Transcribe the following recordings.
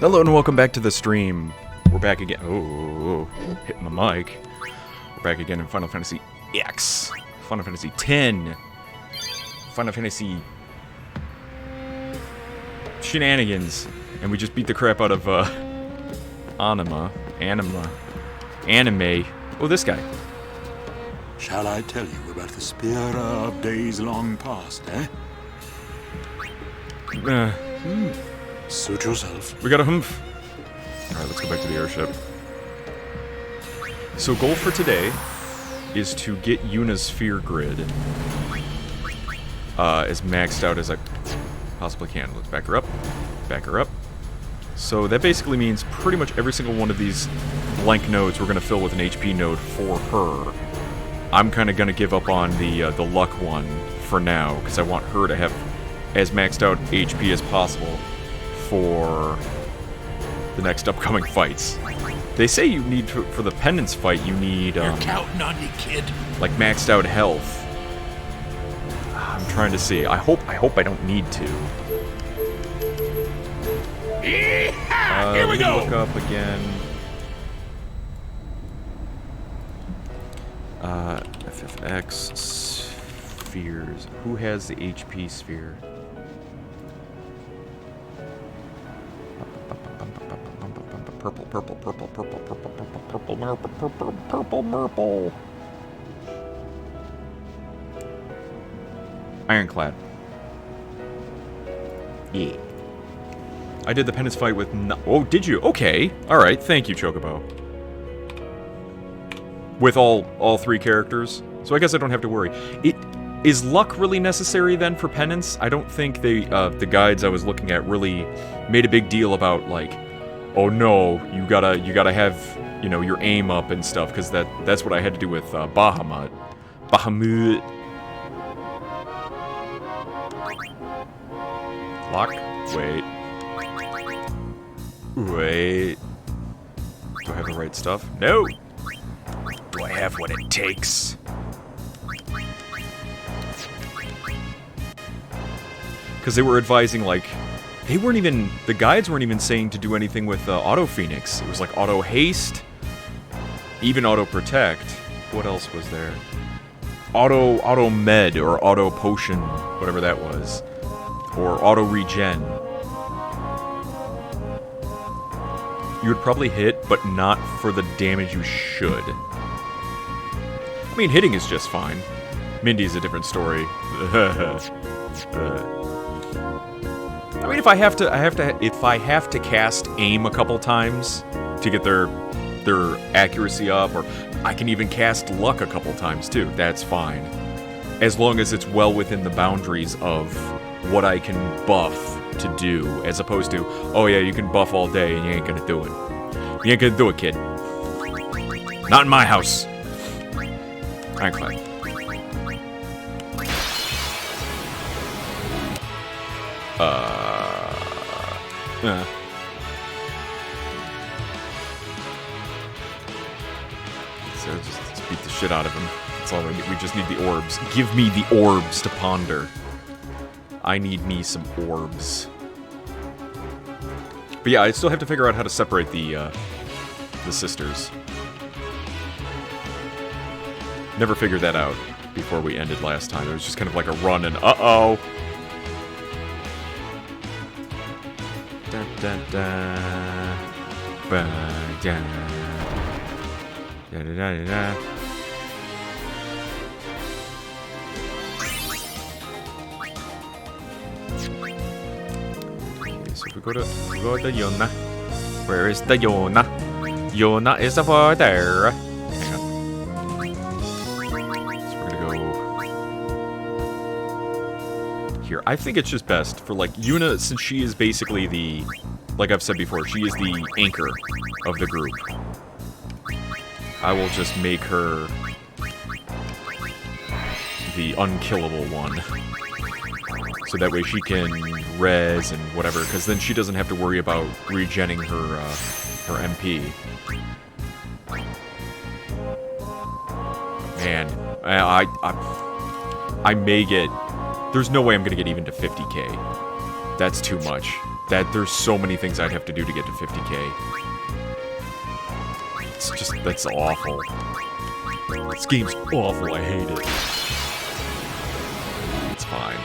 Hello and welcome back to the stream. We're back again. Oh, hit my mic. We're back again in Final Fantasy X. Final Fantasy X. Final Fantasy shenanigans. And we just beat the crap out of anime. Oh, this guy. Shall I tell you about the spear of days long past, eh? Suit yourself. We got a humph. Alright, let's go back to the airship. So goal for today is to get Yuna's fear grid as maxed out as I possibly can. Let's back her up. Back her up. So that basically means pretty much every single one of these blank nodes we're going to fill with an HP node for her. I'm kind of going to give up on the luck one for now, because I want her to have as maxed out HP as possible for the next upcoming fights. They say you need for the penance fight, you need You're counting on me, kid. like maxed out health. I'm trying to see. I hope I don't need to. Here we go. Look up again. FFX spheres. Who has the HP sphere? Purple. Ironclad. Yeah. I did the penance fight with oh, did you? Okay. Alright, thank you, Chocobo. With all three characters. So I guess I don't have to worry. Is luck really necessary then for penance? I don't think the guides I was looking at really made a big deal about, like, oh no, you gotta have, you know, your aim up and stuff, because that's what I had to do with Bahamut. Lock? Wait. Do I have the right stuff? No! Do I have what it takes? Because they were advising, like, the guides weren't even saying to do anything with Auto Phoenix. It was like Auto Haste, even Auto Protect. What else was there? Auto Med, or Auto Potion, whatever that was. Or Auto Regen. You would probably hit, but not for the damage you should. I mean, hitting is just fine. Mindy's a different story. I mean, if I have to cast aim a couple times to get their accuracy up, or I can even cast luck a couple times too. That's fine, as long as it's well within the boundaries of what I can buff to do, as opposed to, oh yeah, you can buff all day and you ain't gonna do it. You ain't gonna do it, kid. Not in my house. Ironclad. So just beat the shit out of him. That's all we need. We just need the orbs. Give me the orbs to ponder. I need me some orbs. But yeah, I still have to figure out how to separate the sisters. Never figured that out before we ended last time. It was just kind of like a run and uh-oh. Da da da. Ba da. Da da da da. Okay, so if we go to Yona. Where is the Yona? Yona is over there. Hang on. So we're gonna go here. I think it's just best for, like, Yuna, since she is basically the, like I've said before, she is the anchor of the group. I will just make her the unkillable one. So that way she can res and whatever, because then she doesn't have to worry about regenning her MP. Man, I may get... There's no way I'm gonna get even to 50k. That's too much. There's so many things I'd have to do to get to 50k. It's just, that's awful. This game's awful, I hate it. It's fine.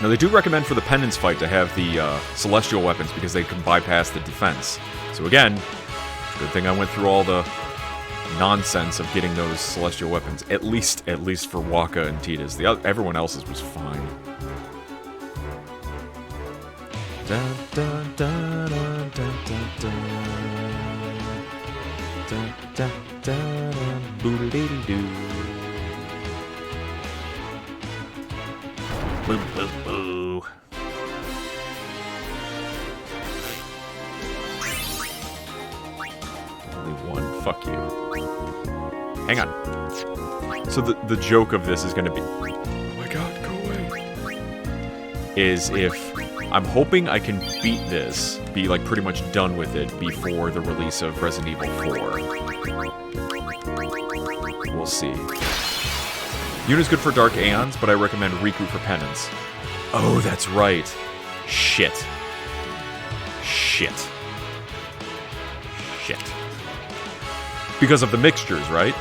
Now, they do recommend for the Penance fight to have the Celestial weapons because they can bypass the defense. So again, good thing I went through all the nonsense of getting those Celestial weapons, at least for Waka and Tita's. Everyone else's was fine. Dun, dun, dun, dun, dun, dun, dun. Dun, dun, dun, dun, boo-doo-doo-doo. Boo, boo, boo. Only one. Fuck you. Hang on. So the joke of this is going to be, oh my god, go away. Is if I'm hoping I can beat this, be like pretty much done with it before the release of Resident Evil 4. We'll see. Yuna's good for Dark Aeons, but I recommend Rikku for Penance. Oh, that's right. Shit. Shit. Shit. Because of the mixtures, right?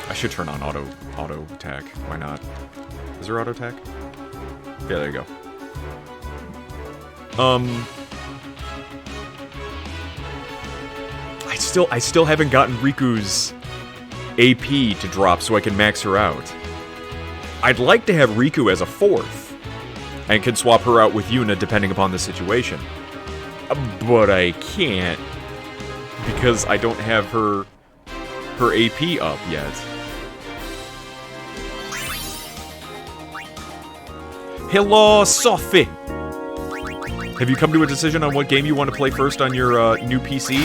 I should turn on auto attack. Why not? Is there auto attack? Yeah, there you go. I still haven't gotten Riku's AP to drop so I can max her out. I'd like to have Rikku as a 4th, and can swap her out with Yuna depending upon the situation. But I can't, because I don't have her AP up yet. Hello, Sophie! Have you come to a decision on what game you want to play first on your new PC?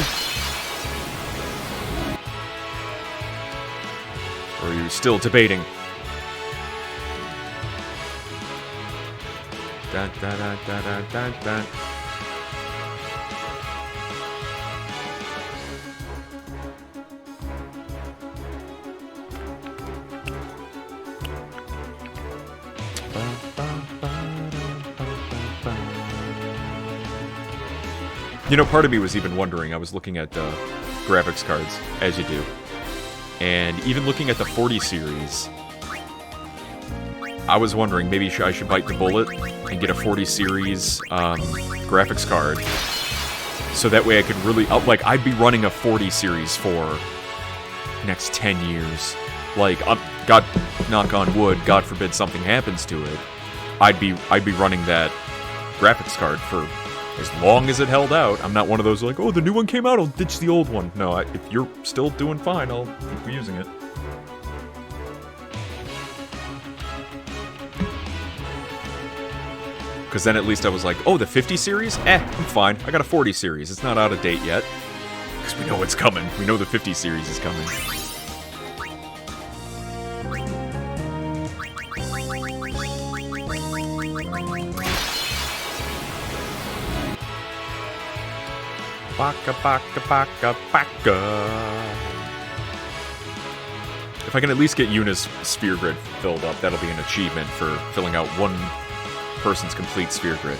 Or are you still debating? Dun, dun, dun, dun, dun, dun, dun. You know, part of me was even wondering, I was looking at graphics cards, as you do, and even looking at the 40 series, I was wondering maybe I should bite the bullet and get a 40 series graphics card, so that way I could really, I'd be running a 40 series for next 10 years. Like, God, knock on wood, God forbid something happens to it, I'd be running that graphics card for as long as it held out. I'm not one of those like, oh, the new one came out, I'll ditch the old one. No, if you're still doing fine, I'll keep using it. Because then at least I was like, oh, the 50 series? I'm fine. I got a 40 series. It's not out of date yet. Because we know it's coming. We know the 50 series is coming. Baka, baka, baka, baka. If I can at least get Yuna's sphere grid filled up, that'll be an achievement for filling out one person's complete sphere grid.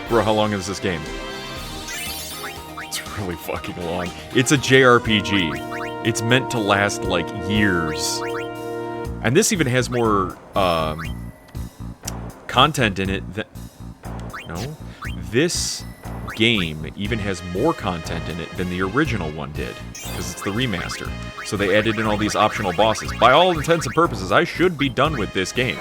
Bro, how long is this game? It's really fucking long. It's a JRPG. It's meant to last, like, years. And this even has more, content in it than... No? This game even has more content in it than the original one did. Because it's the remaster. So they added in all these optional bosses. By all intents and purposes, I should be done with this game.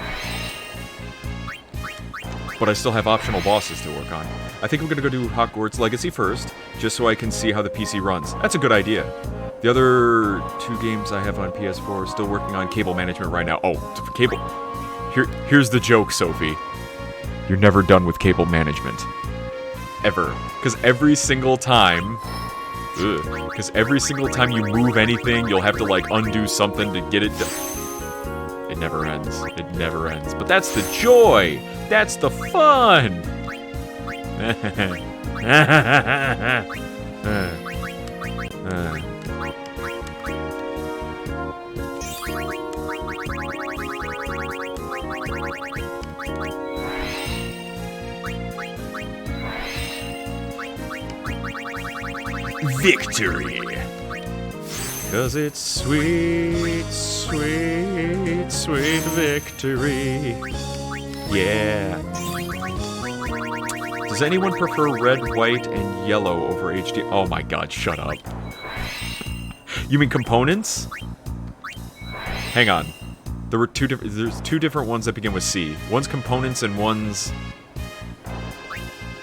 But I still have optional bosses to work on. I think I'm gonna go do Hogwarts Legacy first, just so I can see how the PC runs. That's a good idea. The other 2 games I have on PS4 are still working on cable management right now. Oh, cable... Here's the joke, Sophie. You're never done with cable management. Ever. Because every single time... Because every single time you move anything, you'll have to, like, undo something to get it done. It never ends. It never ends. But that's the joy! That's the fun! Victory! 'Cause it's sweet, sweet, sweet victory. Yeah. Does anyone prefer red, white, and yellow over HD? Oh my god, shut up. You mean components? Hang on. There's two different ones that begin with C. One's components and one's...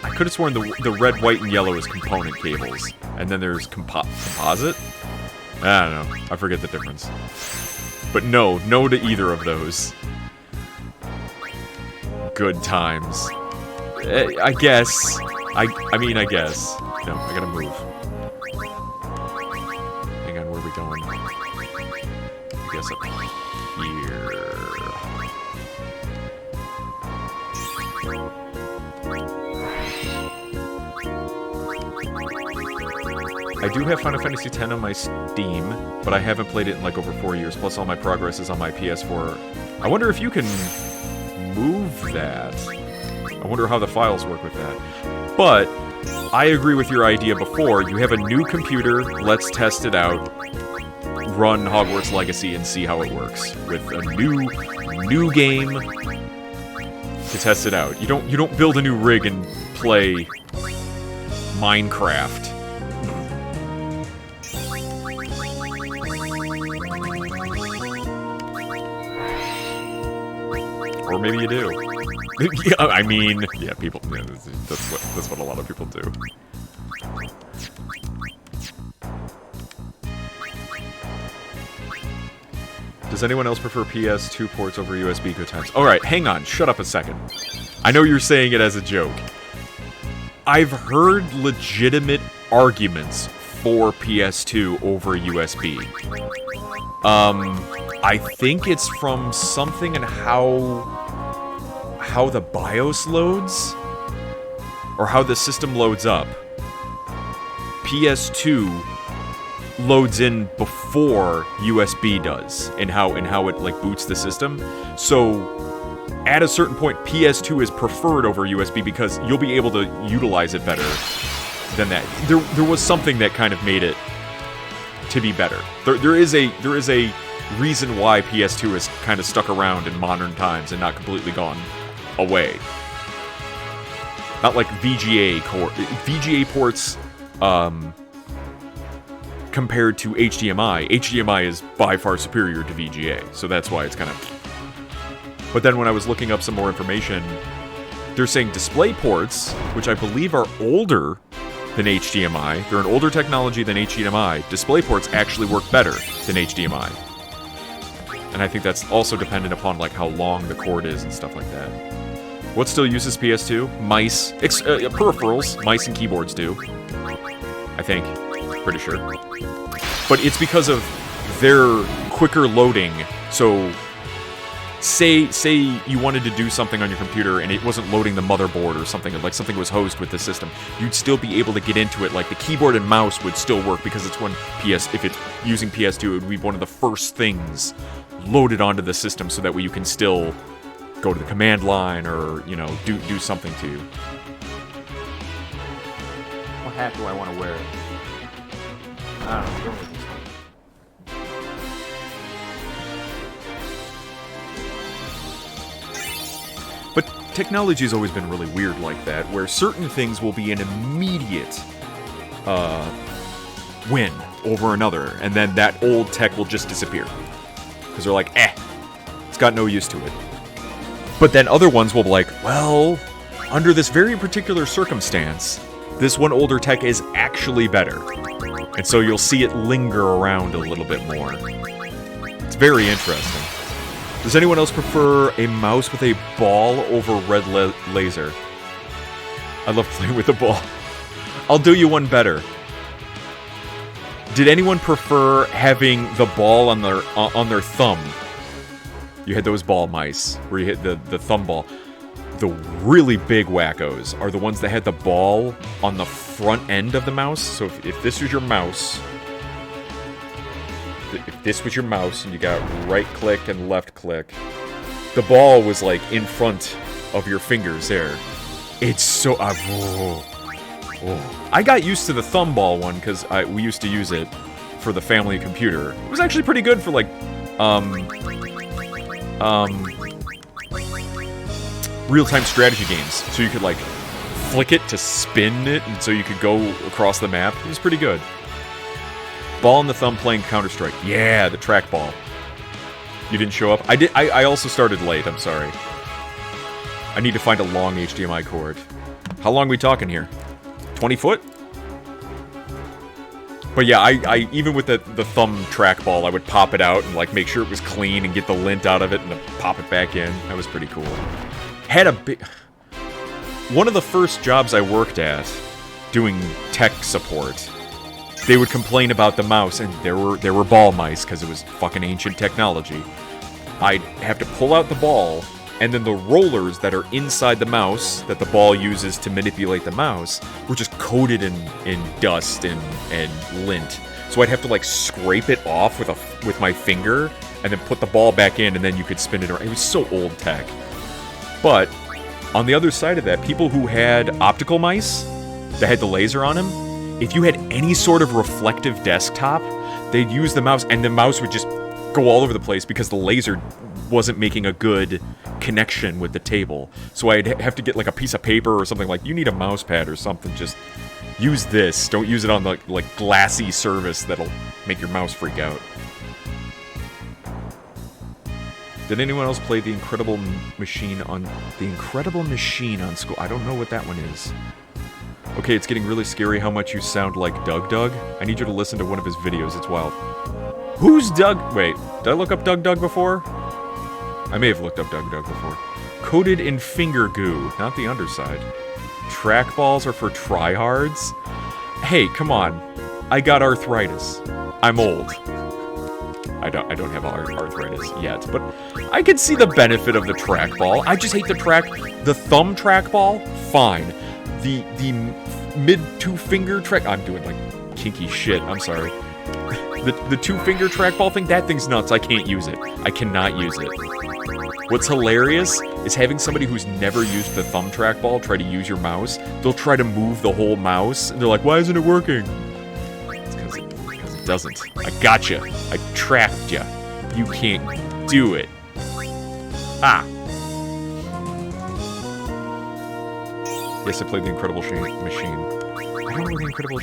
I could have sworn the red, white, and yellow is component cables. And then there's composite? I don't know. I forget the difference. But no to either of those. Good times. I guess. I mean, I guess. No, I gotta move. Hang on, where are we going? I guess up here. I do have Final Fantasy X on my Steam, but I haven't played it in like over 4 years, plus all my progress is on my PS4. I wonder if you can move that. I wonder how the files work with that. But I agree with your idea before. You have a new computer, let's test it out. Run Hogwarts Legacy and see how it works with a new game to test it out. You don't build a new rig and play Minecraft. Or maybe you do. Yeah, I mean, yeah, people. Yeah, that's what a lot of people do. Does anyone else prefer PS2 ports over USB good times? All right, hang on. Shut up a second. I know you're saying it as a joke. I've heard legitimate arguments for PS2 over USB. I think it's from something in how the BIOS loads, or how the system loads up. PS2 loads in before USB does, and how it like boots the system. So at a certain point, PS2 is preferred over USB because you'll be able to utilize it better than that. There was something that kind of made it to be better. There is a reason why PS2 is kind of stuck around in modern times and not completely gone away. Not like VGA ports compared to HDMI. HDMI is by far superior to VGA, so that's why it's kind of... But then when I was looking up some more information, they're saying display ports, which I believe are older than HDMI, they're an older technology than HDMI, display ports actually work better than HDMI. And I think that's also dependent upon like how long the cord is and stuff like that. What still uses PS2? Mice. Peripherals. Mice and keyboards do. I think. Pretty sure. But it's because of their quicker loading. So, say you wanted to do something on your computer and it wasn't loading the motherboard or something, like something was hosed with the system, you'd still be able to get into it. Like the keyboard and mouse would still work because it's if it's using PS2, it would be one of the first things loaded onto the system, so that way you can still go to the command line or, you know, do something to you. What hat do I want to wear? I don't know. But technology's always been really weird like that, where certain things will be an immediate win over another, and then that old tech will just disappear. Because they're like, it's got no use to it. But then other ones will be like, well, under this very particular circumstance, this one older tech is actually better. And so you'll see it linger around a little bit more. It's very interesting. Does anyone else prefer a mouse with a ball over red laser? I love playing with a ball. I'll do you one better. Did anyone prefer having the ball on their thumb You had those ball mice where you hit the thumb ball. The really big wackos are the ones that had the ball on the front end of the mouse. So if this was your mouse, and you got right click and left click, the ball was like in front of your fingers there. It's so... I got used to the thumb ball one because we used to use it for the family computer. It was actually pretty good for like, real-time strategy games. So you could like flick it to spin it, and so you could go across the map. It was pretty good. Ball and the thumb playing Counter-Strike. Yeah, the trackball. You didn't show up? I did. I also started late, I'm sorry. I need to find a long HDMI cord. How long are we talking here? 20 foot? But yeah, I even with the thumb trackball, I would pop it out and like make sure it was clean and get the lint out of it and then pop it back in. That was pretty cool. Had a big... One of the first jobs I worked at, doing tech support, they would complain about the mouse, and there were ball mice because it was fucking ancient technology. I'd have to pull out the ball, and then the rollers that are inside the mouse that the ball uses to manipulate the mouse were just coated in dust and lint. So I'd have to like scrape it off with my finger and then put the ball back in, and then you could spin it around. It was so old tech. But on the other side of that, people who had optical mice that had the laser on them, if you had any sort of reflective desktop, they'd use the mouse, and the mouse would just go all over the place because the laser wasn't making a good connection with the table. So I'd have to get like a piece of paper or something like, you need a mouse pad or something, just use this. Don't use it on the like glassy surface that'll make your mouse freak out. Did anyone else play The Incredible Machine on school? I don't know what that one is. Okay, it's getting really scary how much you sound like Doug. I need you to listen to one of his videos, it's wild. Who's Doug? Wait, did I look up Doug before? I may have looked up Doug before. Coated in finger goo, not the underside. Trackballs are for tryhards? Hey, come on. I got arthritis. I'm old. I don't have arthritis yet, but I can see the benefit of the trackball. I just hate the thumb trackball, fine. The mid two-finger track... I'm doing, like, kinky shit. I'm sorry. The two-finger trackball thing, that thing's nuts. I can't use it. I cannot use it. What's hilarious is having somebody who's never used the thumb trackball try to use your mouse. They'll try to move the whole mouse, and they're like, why isn't it working? It's because it doesn't. I gotcha. I trapped ya. You can't do it. Ah. Yes, I played The Incredible Machine. I don't know what The Incredible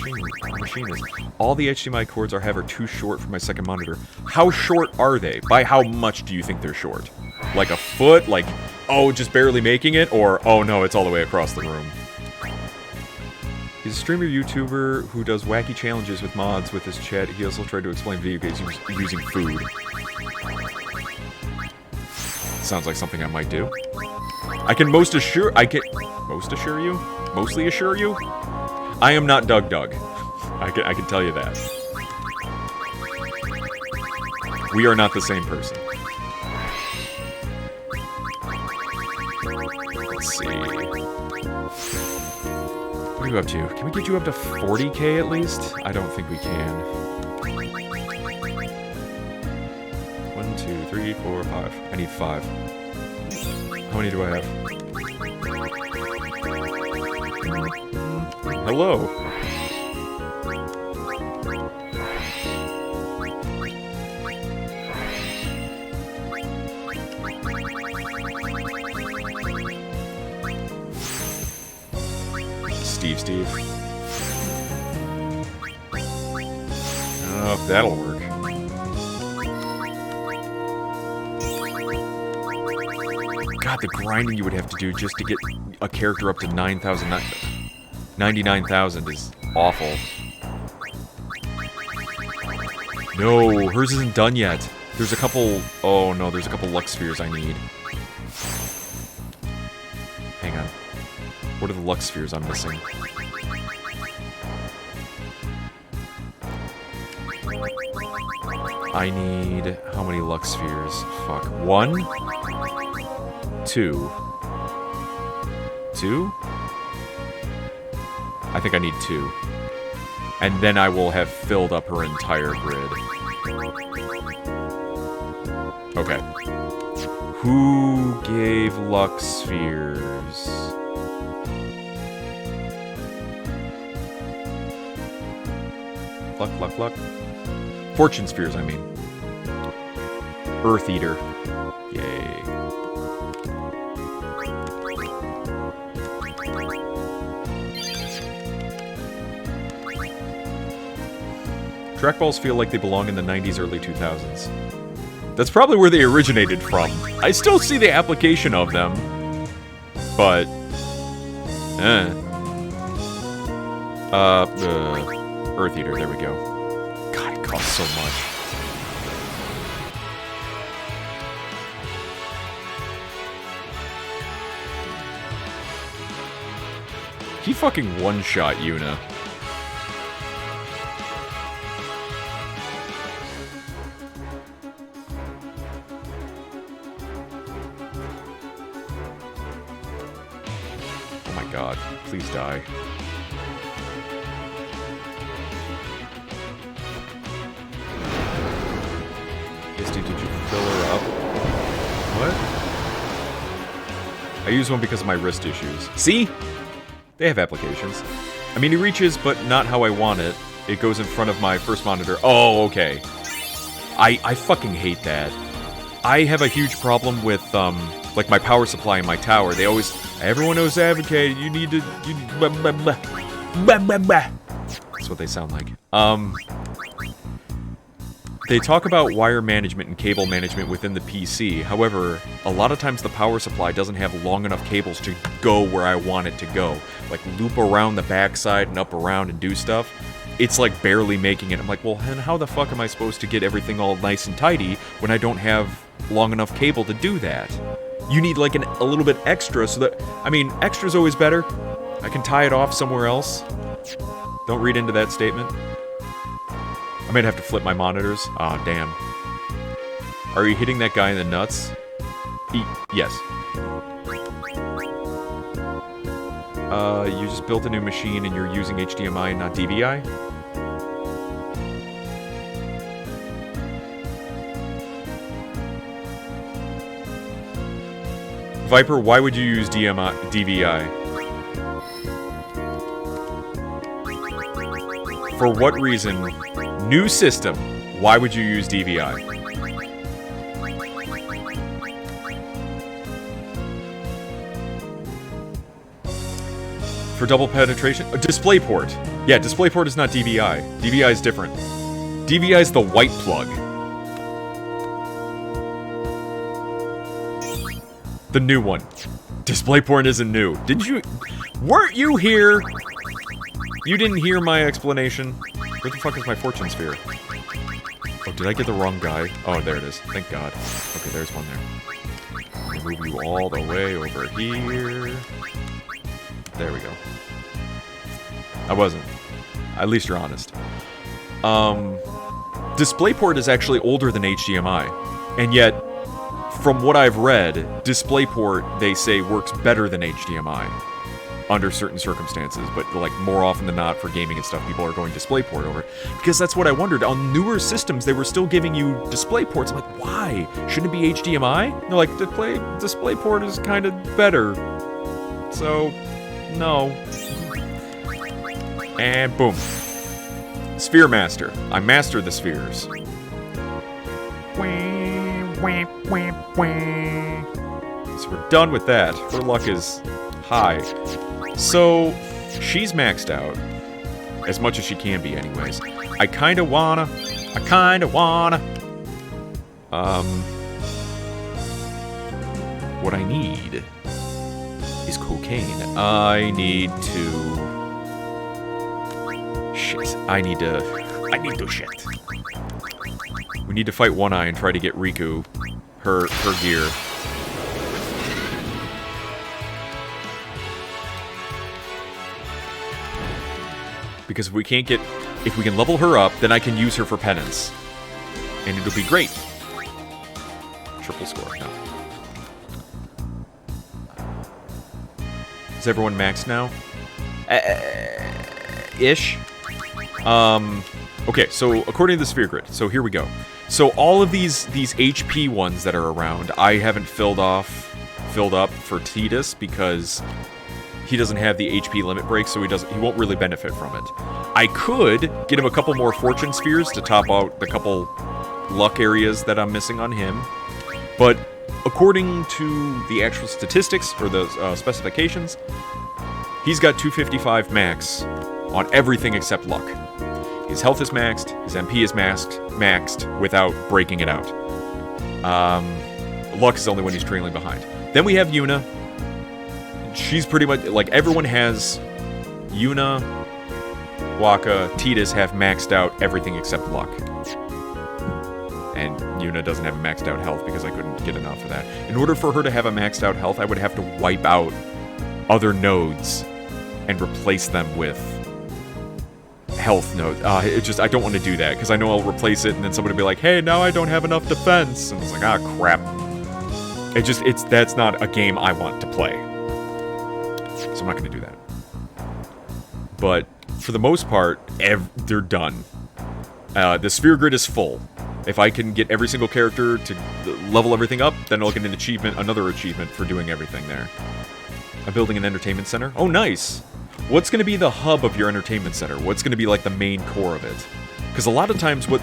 Machine is. All the HDMI cords I have are too short for my second monitor. How short are they? By how much do you think they're short? Like a foot? Like, oh, just barely making it? Or, oh no, it's all the way across the room. He's a streamer YouTuber who does wacky challenges with mods with his chat. He also tried to explain video games using food. Sounds like something I might do. I can mostly assure you, I am not Doug. I can tell you that. We are not the same person. Let's see. What are you up to? Can we get you up to 40k at least? I don't think we can. 1, 2, 3, 4, 5. I need 5. How many do I have? Hello. Steve. Oh, that'll work. God, the grinding you would have to do just to get a character up to 99,000 is awful. No, hers isn't done yet. There's a couple... Oh no, there's a couple Lux Spheres I need. Hang on. What are the Lux Spheres I'm missing? I need... How many luck spheres? Fuck. 1? 2? 2? I think I need 2. And then I will have filled up her entire grid. Okay. Who gave luck spheres? Luck. Fortune spheres, I mean. Earth Eater. Yay. Trackballs feel like they belong in the 90s, early 2000s. That's probably where they originated from. I still see the application of them. But... Earth Eater, there we go. God, it costs so much. He fucking one-shot Yuna. Oh my god, please die. Did you fill her up? What? I use one because of my wrist issues. See? They have applications. I mean, it reaches, but not how I want it. It goes in front of my first monitor. Oh, okay. I fucking hate that. I have a huge problem with, like, my power supply in my tower. They always... Everyone knows advocate. You need to... blah, blah, blah. Blah, blah, blah. That's what they sound like. They talk about wire management and cable management within the PC. However, a lot of times the power supply doesn't have long enough cables to go where I want it to go. Like, loop around the backside and up around and do stuff. It's like barely making it. I'm like, well, then how the fuck am I supposed to get everything all nice and tidy when I don't have long enough cable to do that? You need, like, a little bit extra so that... I mean, extra's always better. I can tie it off somewhere else. Don't read into that statement. I might have to flip my monitors. Ah, damn. Are you hitting that guy in the nuts? Yes. You just built a new machine and you're using HDMI and not DVI? Viper, why would you use DVI? For what reason? New system. Why would you use DVI? For double penetration? DisplayPort. Yeah, DisplayPort is not DVI. DVI is different. DVI is the white plug. The new one. DisplayPort isn't new. Didn't you... Weren't you here? You didn't hear my explanation? Where the fuck is my fortune sphere? Oh, did I get the wrong guy? Oh, there it is. Thank God. Okay, there's one there. I'll move you all the way over here. There we go. I wasn't. At least you're honest. DisplayPort is actually older than HDMI. And yet, from what I've read, DisplayPort, they say, works better than HDMI. Under certain circumstances, but like more often than not for gaming and stuff, people are going DisplayPort over it. Because that's what I wondered. On newer systems, they were still giving you DisplayPorts. I'm like, why? Shouldn't it be HDMI? They're like, DisplayPort is kind of better. So, no. And boom. Sphere Master. I mastered the spheres. So we're done with that. Her luck is high. So, she's maxed out. As much as she can be, anyways. I kinda wanna. What I need is cocaine. I need to... Shit. I need to shit. We need to fight One Eye and try to get Rikku her gear. Because if we can level her up, then I can use her for penance. and it'll be great. Triple score, no. Is everyone maxed now? Ish. Okay, so according to the sphere grid, so here we go. So all of these HP ones that are around, I haven't filled up for Tidus because he doesn't have the HP limit break, so he won't really benefit from it. I could get him a couple more fortune spheres to top out the couple luck areas that I'm missing on him. But according to the actual statistics or the specifications, he's got 255 max on everything except luck. His health is maxed, his MP is maxed without breaking it out. Luck is the only one he's trailing behind. Then we have Yuna. She's pretty much, like, everyone has Yuna, Waka, Tidus have maxed out everything except luck. And Yuna doesn't have a maxed out health because I couldn't get enough of that. In order for her to have a maxed out health, I would have to wipe out other nodes and replace them with health nodes. I don't want to do that because I know I'll replace it and then somebody will be like, hey, now I don't have enough defense. And it's like, ah, crap. That's not a game I want to play. So I'm not going to do that. But for the most part, they're done. The sphere grid is full. If I can get every single character to level everything up, then I'll get an achievement, another achievement for doing everything there. I'm building an entertainment center. Oh, nice. What's going to be the hub of your entertainment center? What's going to be like the main core of it? Because a lot of times what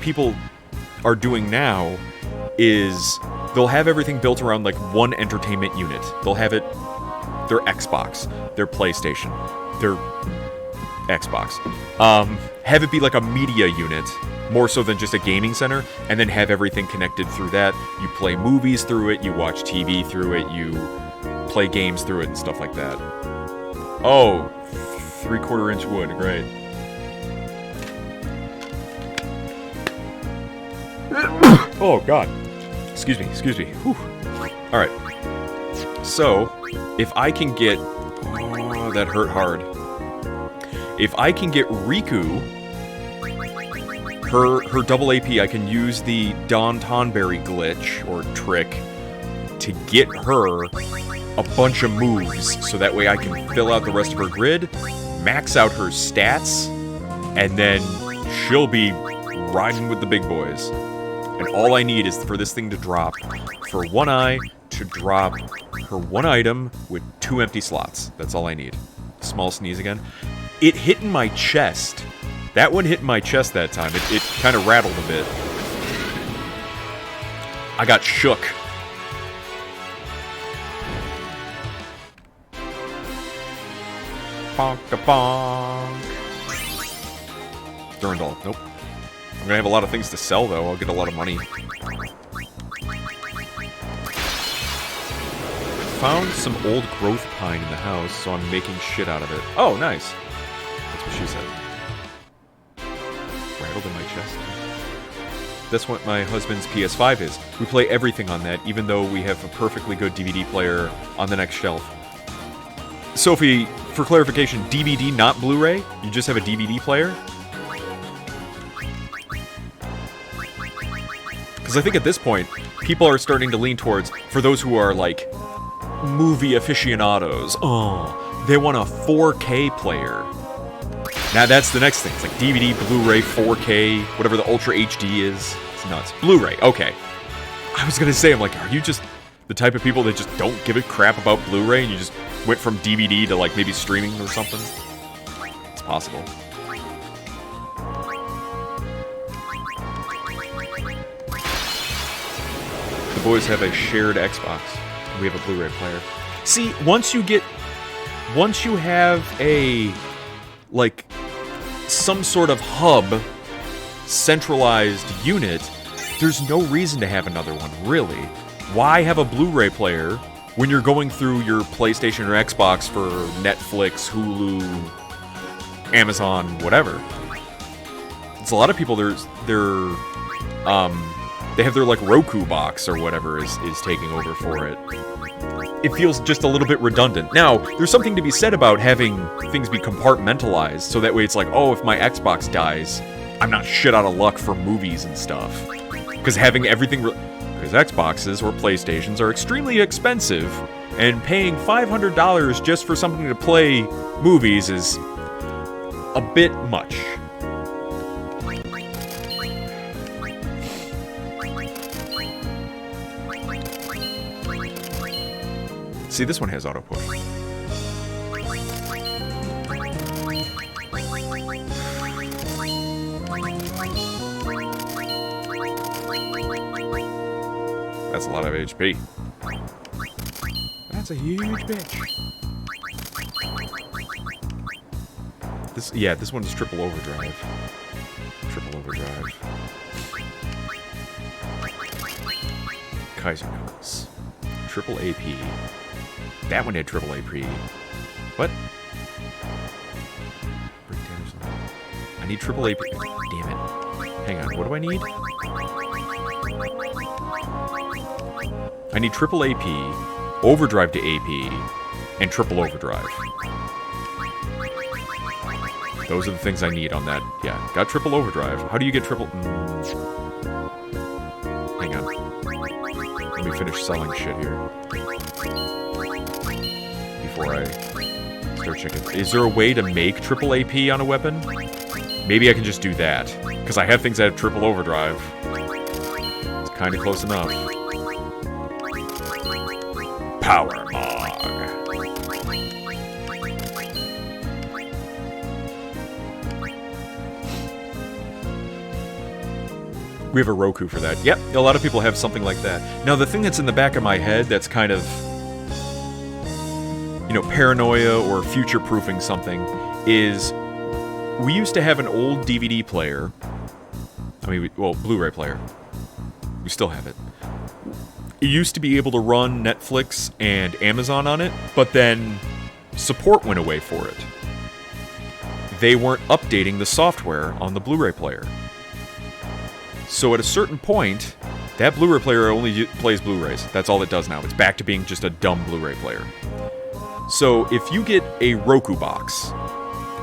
people are doing now is they'll have everything built around like one entertainment unit. They'll have it their Xbox, their PlayStation, their Xbox. Have it be like a media unit, more so than just a gaming center, and then have everything connected through that. You play movies through it, you watch TV through it, you play games through it, and stuff like that. Oh, 3/4 inch wood, great. Oh, God. Excuse me. Whew. Alright. So, if I can get... Oh, that hurt hard. If I can get Rikku, her double AP, I can use the Dawn Tonberry glitch, or trick, to get her a bunch of moves, so that way I can fill out the rest of her grid, max out her stats, and then she'll be riding with the big boys. And all I need is for this thing to drop, for One Eye to drop her one item with 2 empty slots. That's all I need. Small sneeze again. It hit in my chest. That one hit in my chest that time. It kind of rattled a bit. I got shook. Bonk-a-bonk. Durandal. Nope. I'm gonna have a lot of things to sell, though. I'll get a lot of money. Found some old growth pine in the house, so I'm making shit out of it. Oh, nice. That's what she said. Rattled in my chest. That's what my husband's PS5 is. We play everything on that, even though we have a perfectly good DVD player on the next shelf. Sophie, for clarification, DVD, not Blu-ray? You just have a DVD player? Because I think at this point, people are starting to lean towards, for those who are, like, movie aficionados, they want a 4K player. Now that's the next thing. It's like DVD, Blu-ray, 4K, whatever the Ultra HD is. It's nuts. Blu-ray, okay. I was gonna say, I'm like, are you just the type of people that just don't give a crap about Blu-ray and you just went from DVD to, like, maybe streaming or something? It's possible. The boys have a shared Xbox. We have a Blu-ray player. See, once you have a, like, some sort of hub, centralized unit, there's no reason to have another one, really. Why have a Blu-ray player when you're going through your PlayStation or Xbox for Netflix, Hulu, Amazon, whatever? It's a lot of people, they have their, like, Roku box or whatever is taking over for it. It feels just a little bit redundant. Now, there's something to be said about having things be compartmentalized, so that way it's like, oh, if my Xbox dies, I'm not shit out of luck for movies and stuff. Because having everything... Because Xboxes or PlayStations are extremely expensive, and paying $500 just for something to play movies is a bit much. See, this one has auto push. That's a lot of HP. That's a huge bitch. This one is triple overdrive. Triple overdrive. Kaiser Knuckles. Triple AP. That one had triple AP. What? I need triple AP. Damn it. Hang on, what do I need? I need triple AP, overdrive to AP, and triple overdrive. Those are the things I need on that. Yeah, got triple overdrive. How do you get triple... Hang on. Let me finish selling shit here. Before I start checking. Is there a way to make triple AP on a weapon? Maybe I can just do that. Because I have things that have triple overdrive. It's kind of close enough. Power Mog. We have a Roku for that. Yep, a lot of people have something like that. Now, the thing that's in the back of my head that's kind of, you know, paranoia or future-proofing something is we used to have an old DVD player. I mean, well, Blu-ray player. We still have it. It used to be able to run Netflix and Amazon on it, but then support went away for it. They weren't updating the software on the Blu-ray player. So at a certain point, that Blu-ray player only plays Blu-rays. That's all it does now. It's back to being just a dumb Blu-ray player. So if you get a Roku box,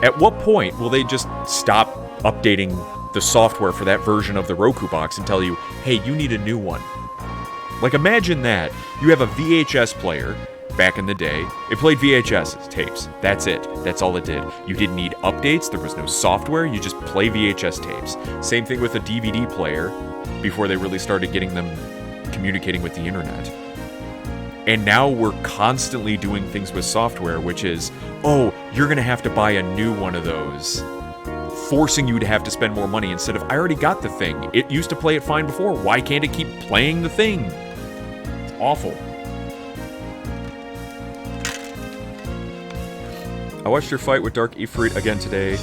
at what point will they just stop updating the software for that version of the Roku box and tell you, hey, you need a new one? Like, imagine that. You have a VHS player back in the day. It played VHS tapes. That's it. That's all it did. You didn't need updates. There was no software. You just play VHS tapes. Same thing with a DVD player before they really started getting them communicating with the internet. And now we're constantly doing things with software, which is, oh, you're going to have to buy a new one of those, forcing you to have to spend more money instead of, I already got the thing. It used to play it fine before. Why can't it keep playing the thing? It's awful. I watched your fight with Dark Aeon again today,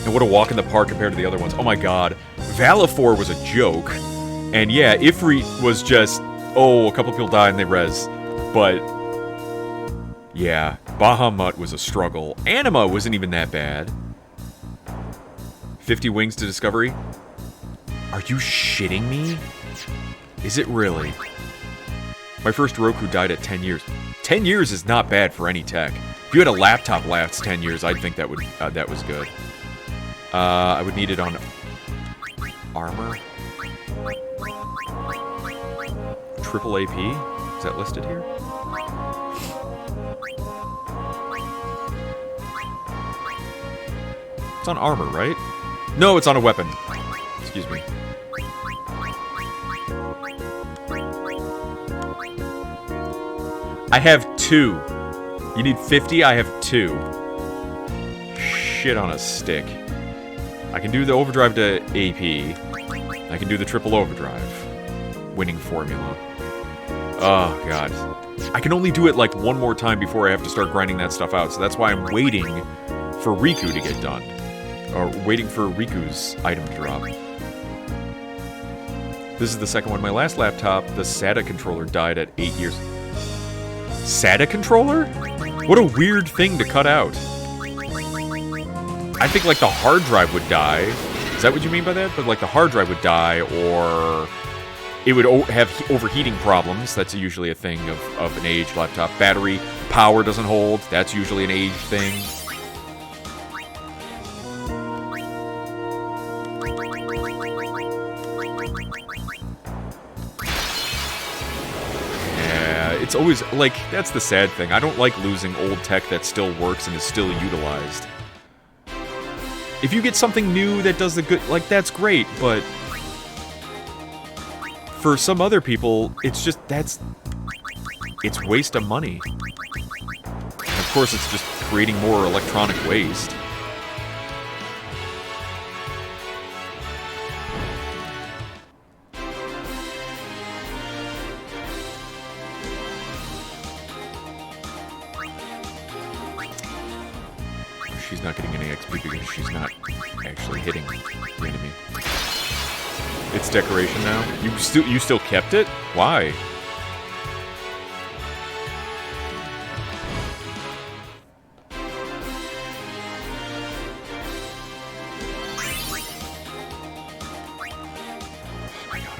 and what a walk in the park compared to the other ones. Oh my god. Valifor was a joke, and yeah, Ifrit was just, oh, a couple people died and they res. But, yeah, Bahamut was a struggle. Anima wasn't even that bad. 50 wings to Discovery? Are you shitting me? Is it really? My first Roku died at 10 years. 10 years is not bad for any tech. If you had a laptop last 10 years, I'd think that would that was good. I would need it on armor. Triple AP? Is that listed here? It's on armor, right? No, it's on a weapon. Excuse me. I have 2. You need 50? I have 2. Shit on a stick. I can do the overdrive to AP. I can do the triple overdrive. Winning formula. Oh, God. I can only do it like one more time before I have to start grinding that stuff out, so that's why I'm waiting for Rikku to get done. Or waiting for Riku's item to drop. This is the second one. My last laptop, the SATA controller, died at 8 years. SATA controller? What a weird thing to cut out. I think like the hard drive would die. Is that what you mean by that? But like the hard drive would die, or it would have overheating problems. That's usually a thing of an aged laptop. Battery power doesn't hold. That's usually an aged thing. it's always, like, that's the sad thing. I don't like losing old tech that still works and is still utilized. If you get something new that does the good, like, that's great, but for some other people, it's just, it's waste of money. And of course, it's just creating more electronic waste. She's not getting any XP because she's not actually hitting the enemy. It's decoration now? You still kept it? Why?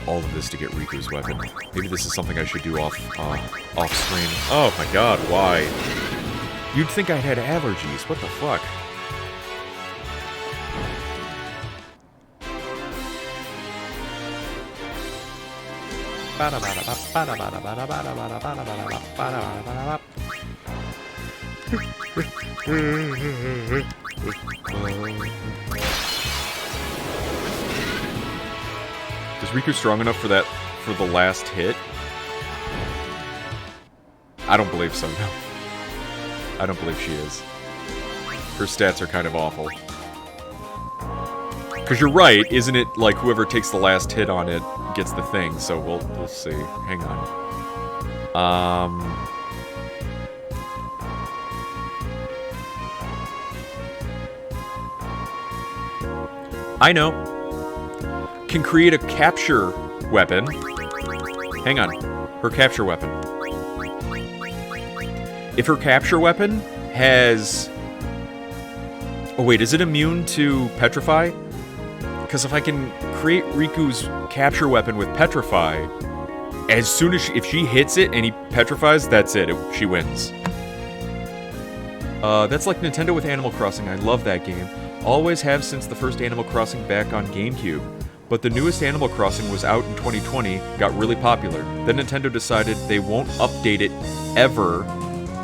All of this to get Riku's weapon. Maybe this is something I should do off screen. Oh my god, why? You'd think I had allergies. What the fuck? Is Rikku strong enough for the last hit? I don't believe so, no. I don't believe she is. Her stats are kind of awful. Because you're right, isn't it like whoever takes the last hit on it gets the thing, so we'll see. Hang on. I know. Can create a capture weapon. Hang on. Her capture weapon. If her capture weapon has... Oh wait, is it immune to Petrify? Because if I can create Riku's capture weapon with Petrify, as soon as if she hits it and he petrifies, that's it. She wins. That's like Nintendo with Animal Crossing. I love that game. Always have since the first Animal Crossing back on GameCube. But the newest Animal Crossing was out in 2020, got really popular. Then Nintendo decided they won't update it ever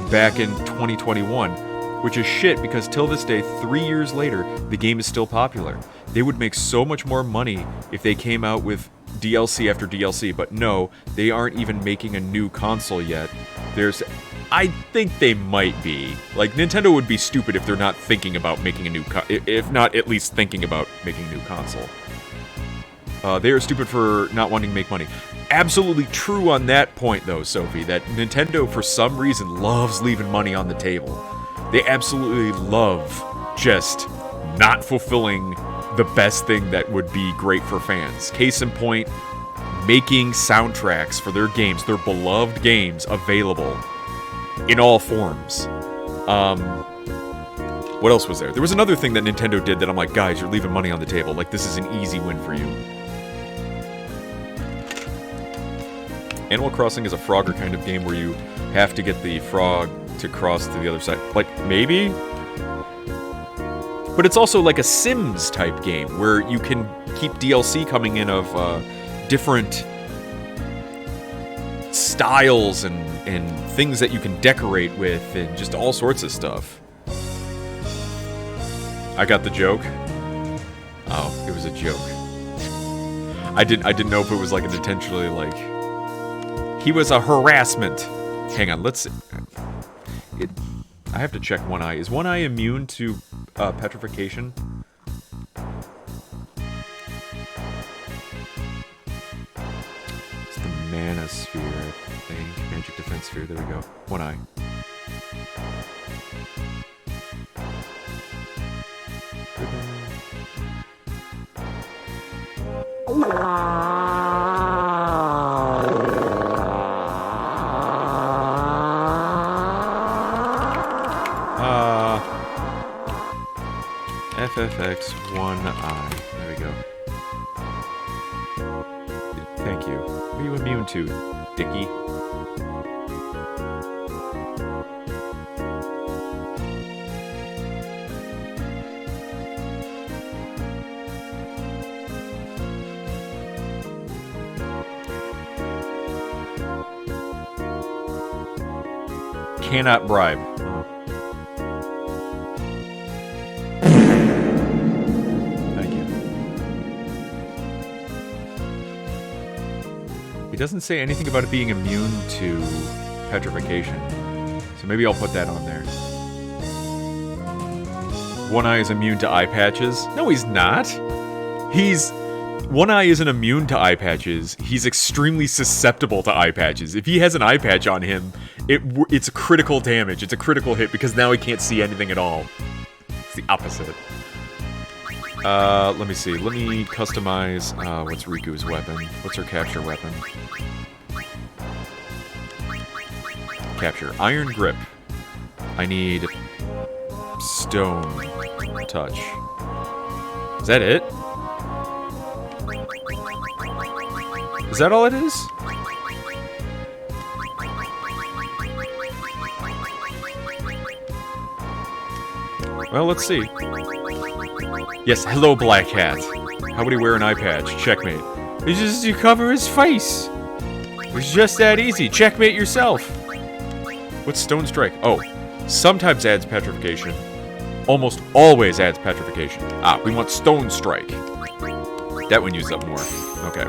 back in 2021. Which is shit because till this day, 3 years later, the game is still popular. They would make so much more money if they came out with DLC after DLC, but no, they aren't even making a new console yet. I think they might be. Like, Nintendo would be stupid if they're not thinking about making a new if not at least thinking about making a new console. They are stupid for not wanting to make money. Absolutely true on that point, though, Sophie, that Nintendo, for some reason, loves leaving money on the table. They absolutely love just not fulfilling the best thing that would be great for fans. Case in point, making soundtracks for their games, their beloved games, available in all forms. What else was there? There was another thing that Nintendo did that I'm like, guys, you're leaving money on the table. Like, this is an easy win for you. Animal Crossing is a Frogger kind of game where you have to get the frog to cross to the other side. Like, maybe? But it's also like a Sims type game where you can keep DLC coming in of different styles and things that you can decorate with and just all sorts of stuff. I got the joke. Oh, it was a joke. I didn't know if it was like an intentionally like... He was a harassment. Hang on, let's... I have to check One Eye. Is One Eye immune to petrification? It's the Mana Sphere, I think. Magic Defense Sphere. There we go. One Eye. FFX One Eye. There we go. Thank you. What are you immune to, Dickie? cannot bribe. Thank you. It doesn't say anything about it being immune to petrification. So maybe I'll put that on there. One Eye is immune to eye patches. No, he's not. One Eye isn't immune to eye patches. He's extremely susceptible to eye patches. If he has an eye patch on him, it's critical damage. It's a critical hit because now he can't see anything at all. It's the opposite. Let me see. Let me customize. What's Riku's weapon? What's her capture weapon? Capture. Iron Grip. I need Stone Touch. Is that it? Is that all it is? Well, let's see. Yes, hello, Black Hat. How would he wear an eye patch? Checkmate. It's just you cover his face. It's just that easy. Checkmate yourself. What's Stone Strike? Oh, sometimes adds petrification. Almost always adds petrification. Ah, we want Stone Strike. That one uses up more. Okay.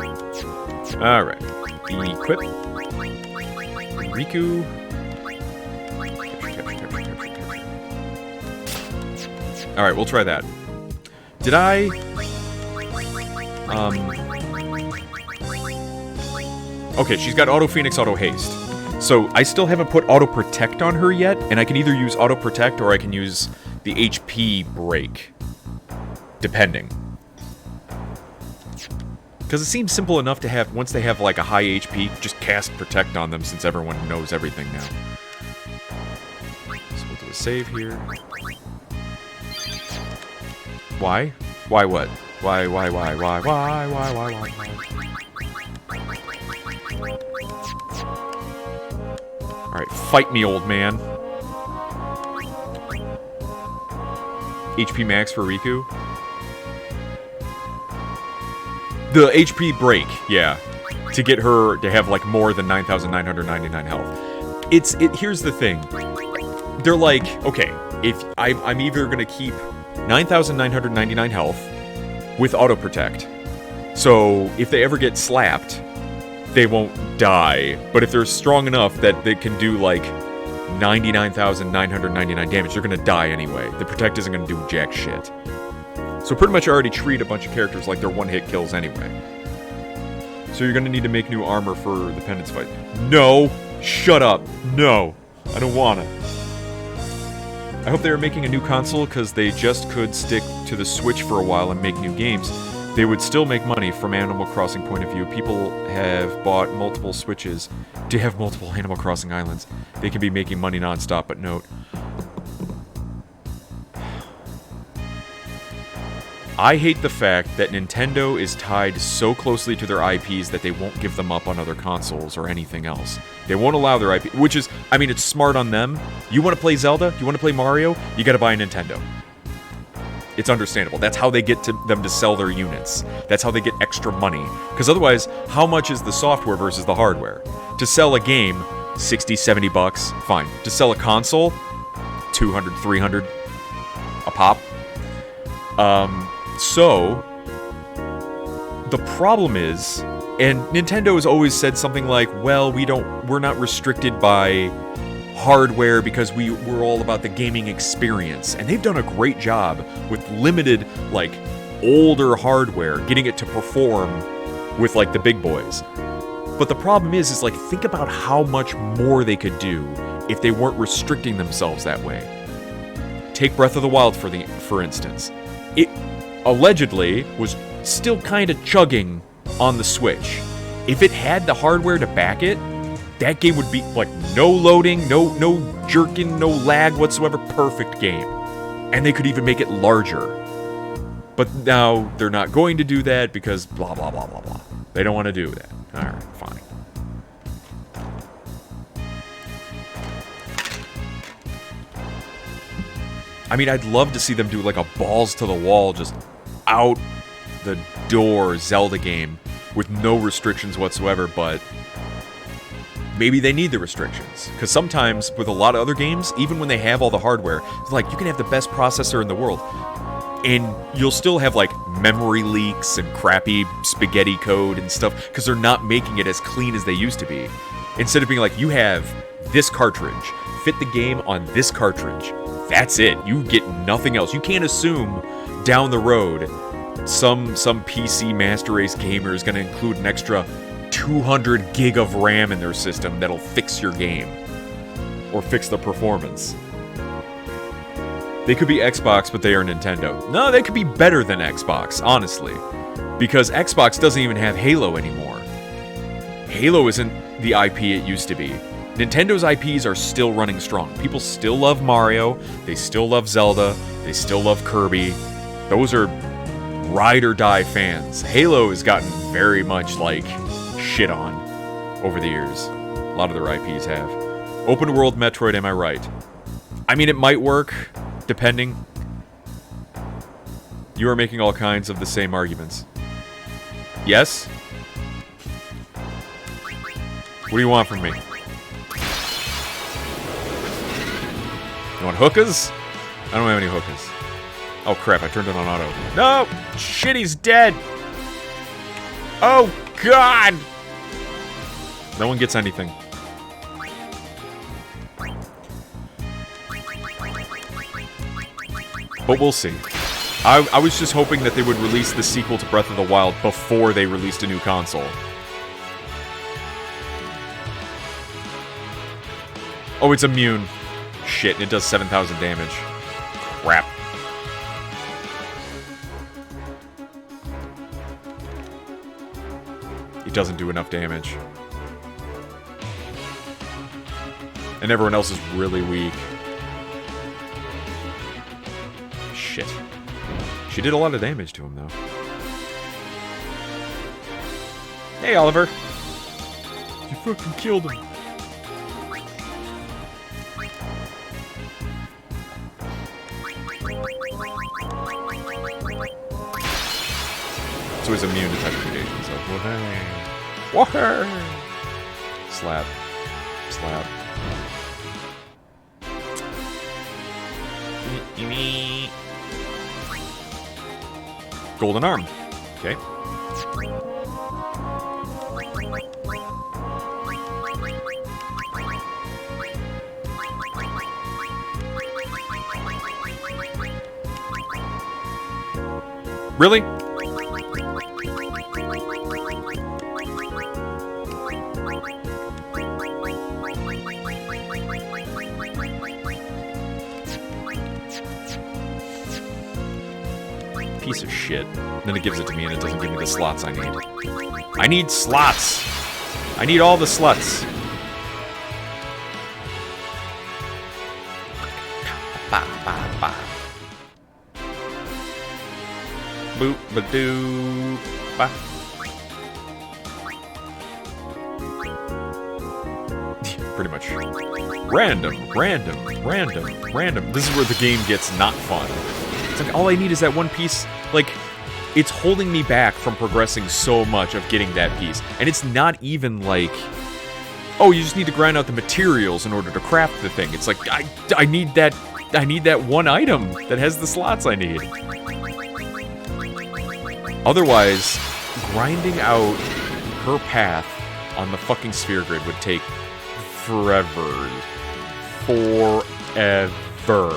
Alright. Equip. Rikku. Alright, we'll try that. Did I... Okay, she's got Auto Phoenix, Auto Haste. So, I still haven't put Auto Protect on her yet, and I can either use Auto Protect or I can use the HP break. Depending. Because it seems simple enough to have, once they have like a high HP, just cast Protect on them since everyone knows everything now. So we'll do a save here. Why? Why what? Why? Alright, fight me, old man. HP max for Rikku? The HP break, yeah. To get her to have, like, more than 9,999 health. Here's the thing. They're like, okay, if I'm either gonna keep 9,999 health with Auto Protect. So, if they ever get slapped, they won't die. But if they're strong enough that they can do, like, 99,999 damage, they're gonna die anyway. The Protect isn't gonna do jack shit. So pretty much I already treat a bunch of characters like they're one-hit kills anyway. So you're gonna need to make new armor for the Penance fight. No! Shut up! No! I don't wanna. I hope they are making a new console, because they just could stick to the Switch for a while and make new games. They would still make money from Animal Crossing point of view. People have bought multiple Switches to have multiple Animal Crossing islands. They can be making money non-stop, but note. I hate the fact that Nintendo is tied so closely to their IPs that they won't give them up on other consoles or anything else. They won't allow their IP, which is, I mean, it's smart on them. You want to play Zelda? You want to play Mario? You gotta buy a Nintendo. It's understandable. That's how they get them to sell their units. That's how they get extra money. Because otherwise, how much is the software versus the hardware? To sell a game, 60, 70 bucks, fine. To sell a console, 200, 300 a pop. So, the problem is, and Nintendo has always said something like, well, we're not restricted by hardware because we're all about the gaming experience. And they've done a great job with limited, like, older hardware, getting it to perform with, like, the big boys. But the problem is like, think about how much more they could do if they weren't restricting themselves that way. Take Breath of the Wild, for instance. It allegedly was still kind of chugging on the Switch. If it had the hardware to back it, that game would be, like, no loading, no jerking, no lag whatsoever, perfect game. And they could even make it larger. But now they're not going to do that because blah, blah, blah, blah, blah. They don't want to do that. Alright, fine. I mean, I'd love to see them do, like, a balls-to-the-wall, just out the door Zelda game with no restrictions whatsoever, but maybe they need the restrictions. Because sometimes, with a lot of other games, even when they have all the hardware, it's like, you can have the best processor in the world, and you'll still have, like, memory leaks and crappy spaghetti code and stuff, because they're not making it as clean as they used to be. Instead of being like, you have this cartridge, fit the game on this cartridge. That's it. You get nothing else. You can't assume down the road some PC Master Race gamer is going to include an extra 200 gig of RAM in their system that'll fix your game. Or fix the performance. They could be Xbox, but they are Nintendo. No, they could be better than Xbox, honestly. Because Xbox doesn't even have Halo anymore. Halo isn't the IP it used to be. Nintendo's IPs are still running strong. People still love Mario, they still love Zelda, they still love Kirby. Those are ride or die fans. Halo has gotten very much, like, shit on over the years. A lot of their IPs have. Open world Metroid, am I right? I mean, it might work, depending. You are making all kinds of the same arguments. Yes? What do you want from me? You want hookahs? I don't have any hookahs. Oh crap, I turned it on auto. No! Shit, he's dead! Oh god! No one gets anything. But we'll see. I was just hoping that they would release the sequel to Breath of the Wild before they released a new console. Oh, it's immune. Shit, it does 7,000 damage. Crap. It doesn't do enough damage. And everyone else is really weak. Shit. She did a lot of damage to him, though. Hey, Oliver. You fucking killed him. So he's immune to type mutations, so whoa-hey. Slap. Slap. Golden arm. Okay. Really? Piece of shit. Then it gives it to me and it doesn't give me the slots I need. I need slots! I need all the sluts. Ba ba ba. Boop ba doo ba. Pretty much. Random. This is where the game gets not fun. It's like, all I need is that one piece. Like, it's holding me back from progressing so much of getting that piece. And it's not even like, oh, you just need to grind out the materials in order to craft the thing. It's like, I need that one item that has the slots I need. Otherwise, grinding out her path on the fucking sphere grid would take forever. Forever.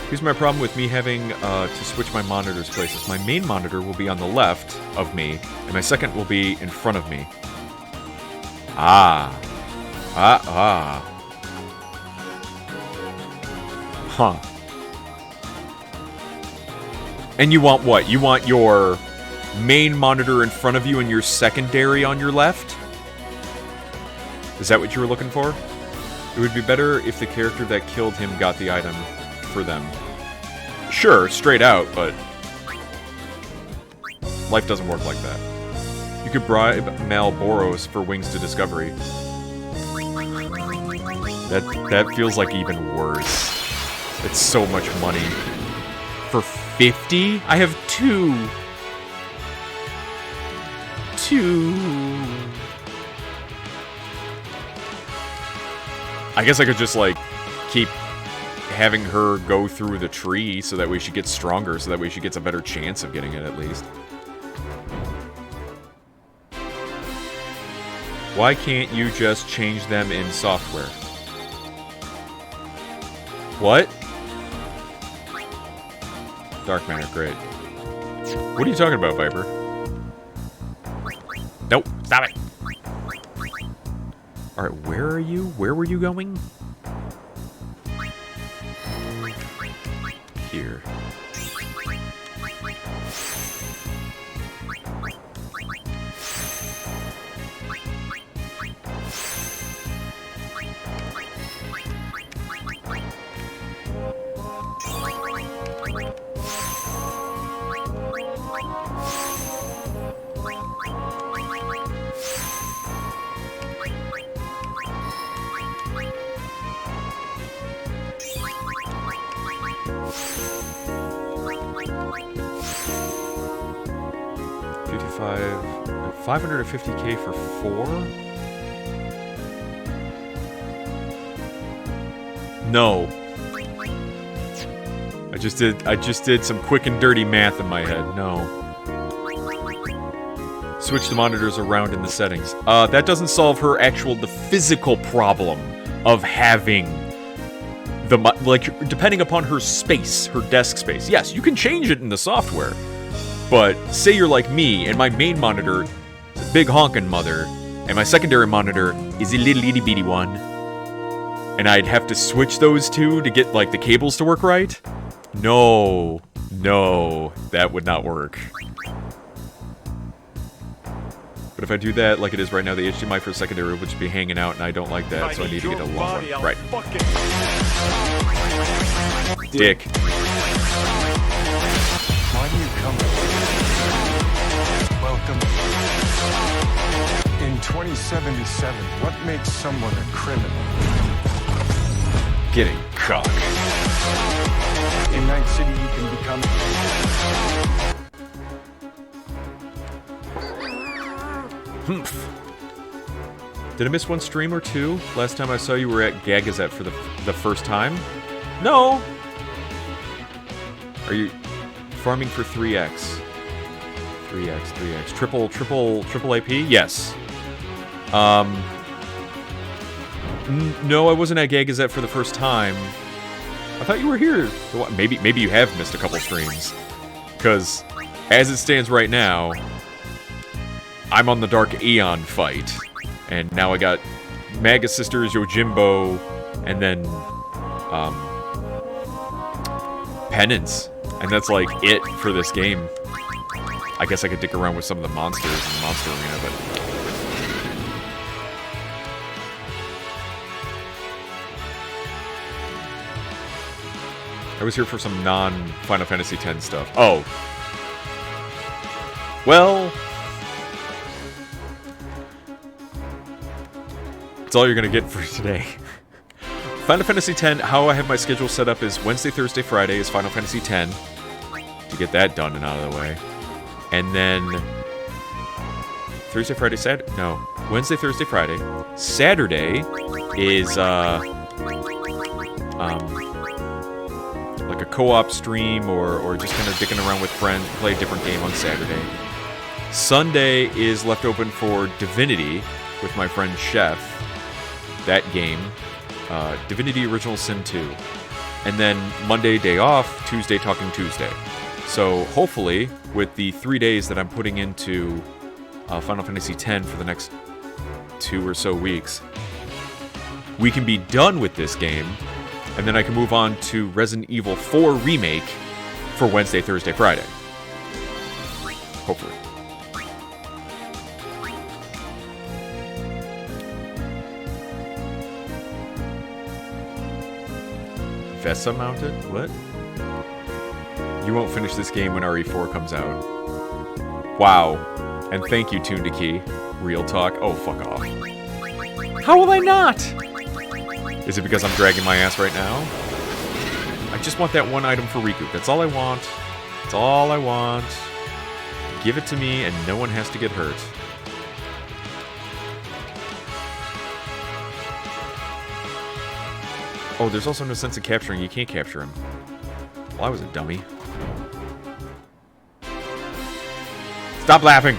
Here's my problem with me having to switch my monitors places. My main monitor will be on the left of me, and my second will be in front of me. Huh. And you want what? You want your main monitor in front of you and your secondary on your left? Is that what you were looking for? It would be better if the character that killed him got the item for them. Sure, straight out, but life doesn't work like that. You could bribe Malboros for Wings to Discovery. That feels like even worse. It's so much money. For 50? I have 2. 2. I guess I could just, like, keep having her go through the tree so that way she gets stronger, so that way she gets a better chance of getting it at least. Why can't you just change them in software? What? Dark matter, great. What are you talking about, Viper? Nope, stop it! Alright, where are you? Where were you going? Here. $550K for 4? No. I just did some quick and dirty math in my head. No. Switch the monitors around in the settings. That doesn't solve the physical problem of having depending upon her space, her desk space. Yes, you can change it in the software. But say you're like me, and my main monitor is a big honkin' mother, and my secondary monitor is a little itty bitty one, and I'd have to switch those two to get, like, the cables to work right? No, that would not work. But if I do that like it is right now, the HDMI for secondary would just be hanging out, and I don't like that, so I need to get a long one. Right. Dick. Why do you come? Welcome. In 2077, what makes someone a criminal? Getting cock. In Night City, you can become... Humph. Did I miss one stream or two? Last time I saw you were at Gagazette for the first time? No! Are you farming for 3x? 3x. Triple AP? Yes. No, I wasn't at Gagazette for the first time. I thought you were here. Maybe you have missed a couple streams. Because, as it stands right now, I'm on the Dark Aeon fight. And now I got Magus Sisters, Yojimbo, and then, Penance. And that's like it for this game. I guess I could dick around with some of the monsters in the Monster Arena, but... I was here for some non-Final Fantasy X stuff. Oh. Well... That's all you're gonna get for today. Final Fantasy X, how I have my schedule set up is Wednesday, Thursday, Friday is Final Fantasy X. To get that done and out of the way. And then... Thursday, Friday, Saturday? No. Wednesday, Thursday, Friday. Saturday is, like a co-op stream or just kind of dicking around with friends, play a different game on Saturday. Sunday is left open for Divinity with my friend Chef. That game. Divinity Original Sin 2. And then Monday, day off, Tuesday, Talking Tuesday. So hopefully, with the 3 days that I'm putting into Final Fantasy X for the next 2 or so weeks, we can be done with this game, and then I can move on to Resident Evil 4 Remake for Wednesday, Thursday, Friday. Hopefully. Vesa mounted? What? You won't finish this game when RE4 comes out. Wow. And thank you, Tune to Key. Real talk. Oh, fuck off. How will I not? Is it because I'm dragging my ass right now? I just want that one item for Rikku. That's all I want. That's all I want. Give it to me and no one has to get hurt. Oh, there's also no sense of capturing. You can't capture him. Well, I was a dummy. Stop laughing!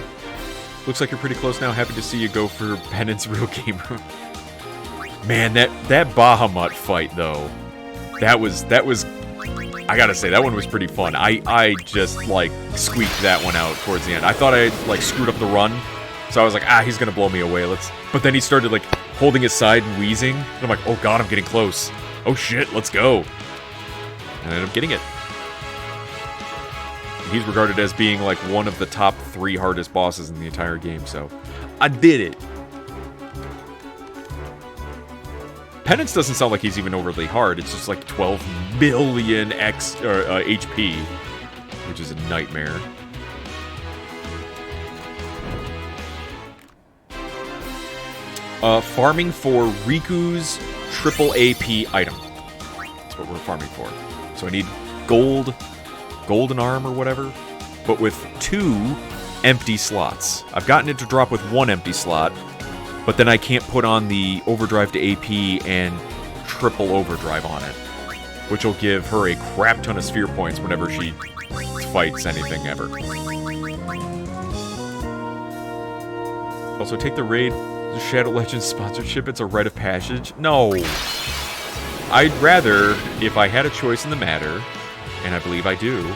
Looks like you're pretty close now. Happy to see you go for penance, real gamer. Man, that Bahamut fight, though. That was... I gotta say, that one was pretty fun. I just, like, squeaked that one out towards the end. I thought I, like, screwed up the run. So I was like, he's gonna blow me away. But then he started, like, holding his side and wheezing. And I'm like, oh god, I'm getting close. Oh shit, let's go. And I ended up getting it. He's regarded as being, like, one of the top 3 hardest bosses in the entire game, so... I did it! Penance doesn't sound like he's even overly hard. It's just, like, 12 million HP, which is a nightmare. Farming for Riku's triple AP item. That's what we're farming for. So I need golden arm or whatever, but with 2 empty slots. I've gotten it to drop with 1 empty slot, but then I can't put on the overdrive to AP and triple overdrive on it, which will give her a crap ton of sphere points whenever she fights anything ever. Also, take the raid Shadow Legends sponsorship. It's a rite of passage. No. I'd rather, if I had a choice in the matter, and I believe I do,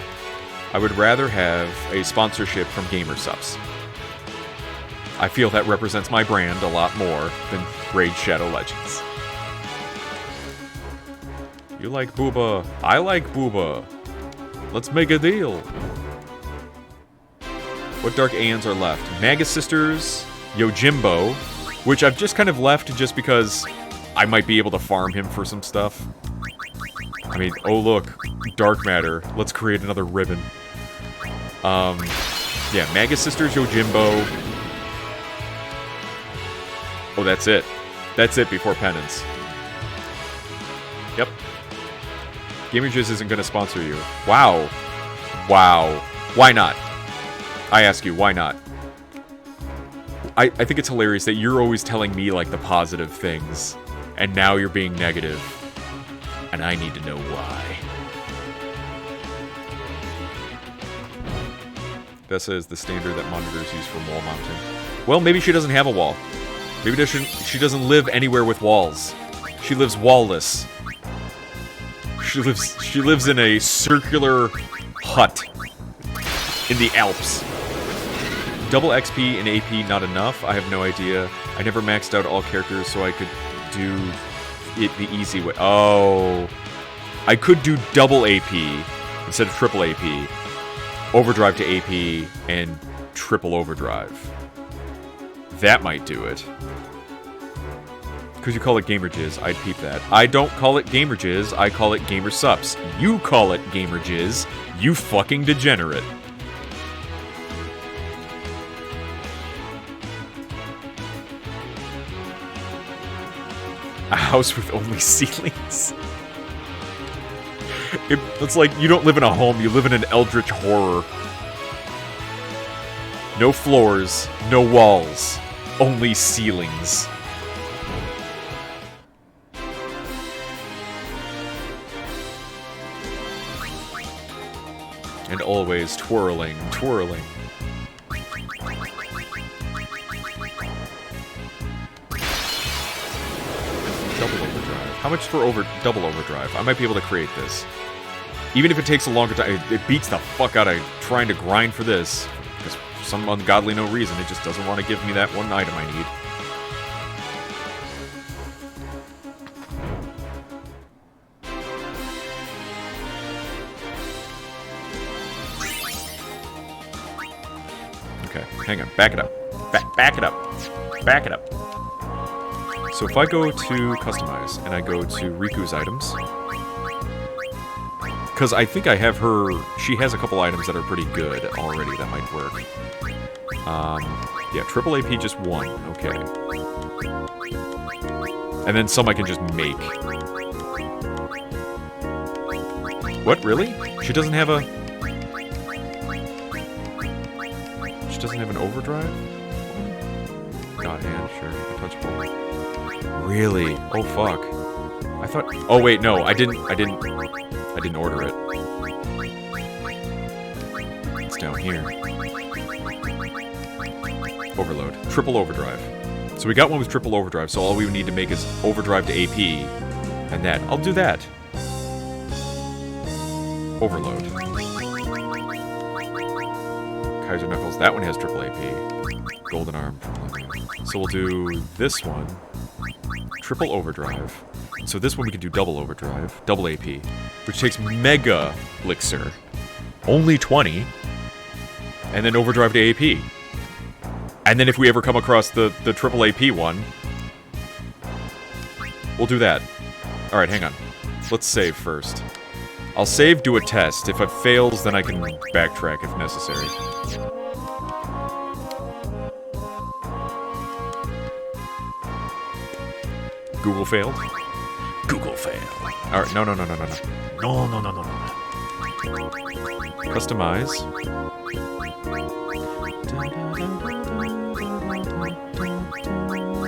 I would rather have a sponsorship from GamerSupps. I feel that represents my brand a lot more than Raid Shadow Legends. You like Booba. I like Booba. Let's make a deal. What Dark Aeons are left? Magus Sisters, Yojimbo, which I've just kind of left just because I might be able to farm him for some stuff. I mean, oh look, Dark Matter. Let's create another ribbon. Yeah, Magus Sisters, Yojimbo. Oh, that's it. That's it before Penance. Yep. GamerJizz isn't going to sponsor you. Wow. Wow. Why not? I ask you, why not? I think it's hilarious that you're always telling me, like, the positive things, and now you're being negative. And I need to know why. Vessa is the standard that monitors use for wall mounting. Well, maybe she doesn't have a wall. Maybe she doesn't live anywhere with walls. She lives wall-less. She lives in a circular hut in the Alps. Double XP and AP not enough? I have no idea. I never maxed out all characters so I could do it the easy way. Oh. I could do double AP instead of triple AP. Overdrive to AP and triple overdrive. That might do it. Because you call it GamerJizz, I'd peep that. I don't call it GamerJizz, I call it GamerSupps. You call it GamerJizz, you fucking degenerate. A house with only ceilings? It's like you don't live in a home, you live in an eldritch horror. No floors, no walls, only ceilings. And always twirling, twirling. Double overdrive. How much for double overdrive? I might be able to create this. Even if it takes a longer time, it beats the fuck out of trying to grind for this. Because for some ungodly no reason, it just doesn't want to give me that one item I need. Okay, hang on. Back it up. Back it up. Back it up. So if I go to Customize, and I go to Riku's items, because I think I have her, she has a couple items that are pretty good already that might work. Yeah, triple AP just 1, okay. And then some I can just make. What, really? She doesn't have a... She doesn't have an overdrive? God hand, sure. Untouchable. Really? Oh, fuck. I thought... Oh, wait, no. I didn't order it. It's down here. Overload. Triple overdrive. So we got one with triple overdrive, so all we would need to make is overdrive to AP. And that. I'll do that. Overload. Kaiser Knuckles. That one has triple AP. Golden Arm. So we'll do this one. Triple overdrive. So this one we can do double overdrive. Double AP. Which takes Mega Elixir. Only 20. And then overdrive to AP. And then if we ever come across the triple AP one, we'll do that. Alright, hang on. Let's save first. I'll save, do a test. If it fails, then I can backtrack if necessary. Google failed? Google failed. Alright, no. No. Customize.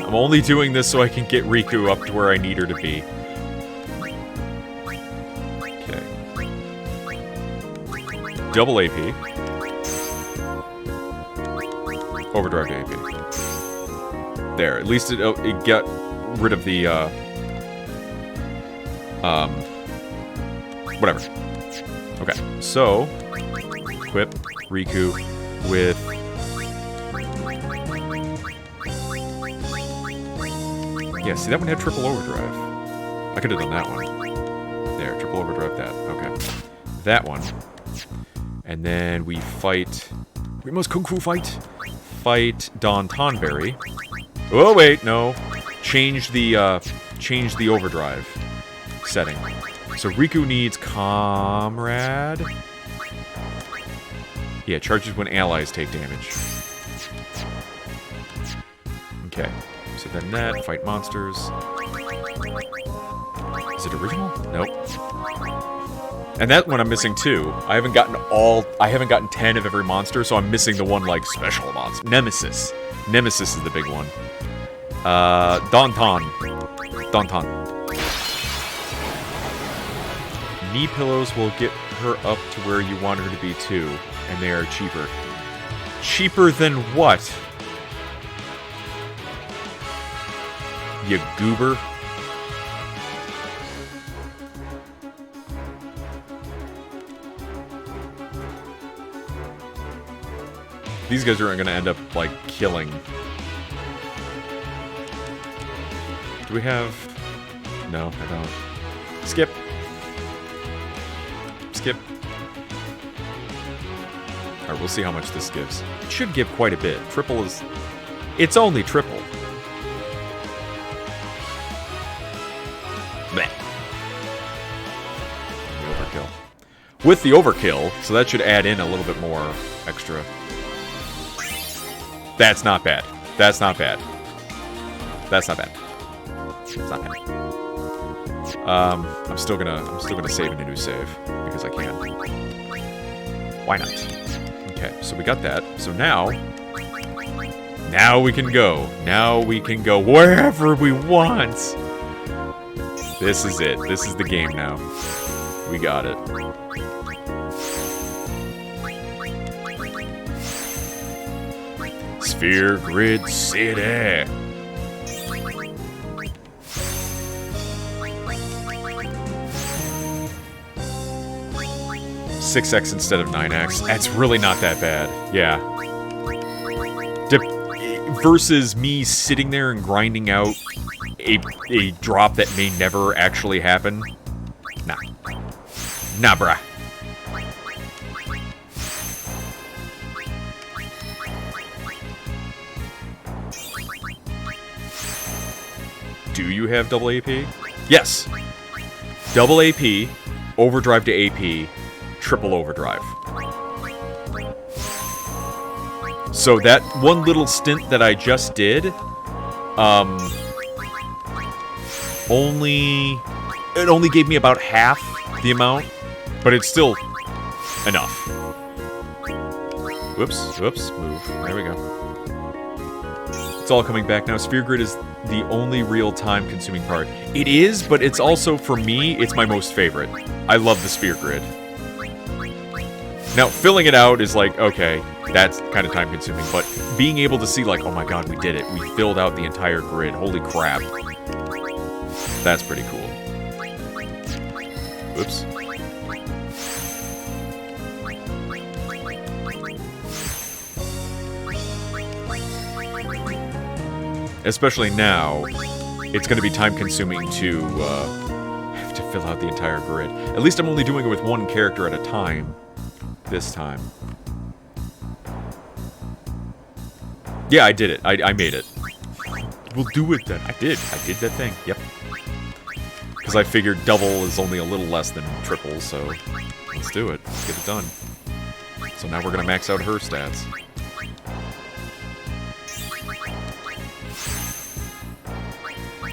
I'm only doing this so I can get Rikku up to where I need her to be. Okay. Double AP. Overdrive to AP. There, at least it got rid of the, whatever. Okay, so, equip Rikku with... Yeah, see, that one had triple overdrive. I could have done that one. There, triple overdrive that. Okay. That one. And then we fight... We must kung fu fight. Fight Don Tonberry. Oh, wait, no. Change the overdrive setting. So Rikku needs Comrade. Yeah, charges when allies take damage. Okay. So then that, fight monsters. Is it original? Nope. And that one I'm missing too. I haven't gotten 10 of every monster, so I'm missing the one like special monster. Nemesis. Nemesis is the big one. Danton. Knee pillows will get her up to where you want her to be too, and they are cheaper. Cheaper than what? You goober. These guys are gonna end up, like, killing. Do we have... No, I don't. Skip. Skip. Alright, we'll see how much this gives. It should give quite a bit. Triple is... It's only triple. Blech. The overkill. With the overkill, so that should add in a little bit more extra. That's not bad. That's not bad. That's not bad. It's not bad. I'm still gonna save in a new save because I can. Why not? Okay, so we got that. So now we can go. Now we can go wherever we want. This is it. This is the game now. We got it. Sphere Grid City. 6x instead of 9x. That's really not that bad. Yeah. Versus me sitting there and grinding out a drop that may never actually happen. Nah. Nah, bruh. Do you have double AP? Yes. Double AP, overdrive to AP, triple overdrive. So that one little stint that I just did, only gave me about half the amount, but it's still enough. Whoops, move. There we go. It's all coming back now. Sphere Grid is the only real time-consuming part. It is, but it's also, for me, it's my most favorite. I love the Sphere Grid. Now, filling it out is like, okay, that's kind of time-consuming, but being able to see, like, oh my god, we did it. We filled out the entire grid. Holy crap. That's pretty cool. Whoops. Especially now, it's going to be time-consuming to have to fill out the entire grid. At least I'm only doing it with one character at a time this time. Yeah, I did it. I made it. We'll do it then. I did that thing. Yep. Because I figured double is only a little less than triple, so let's do it. Let's get it done. So now we're going to max out her stats.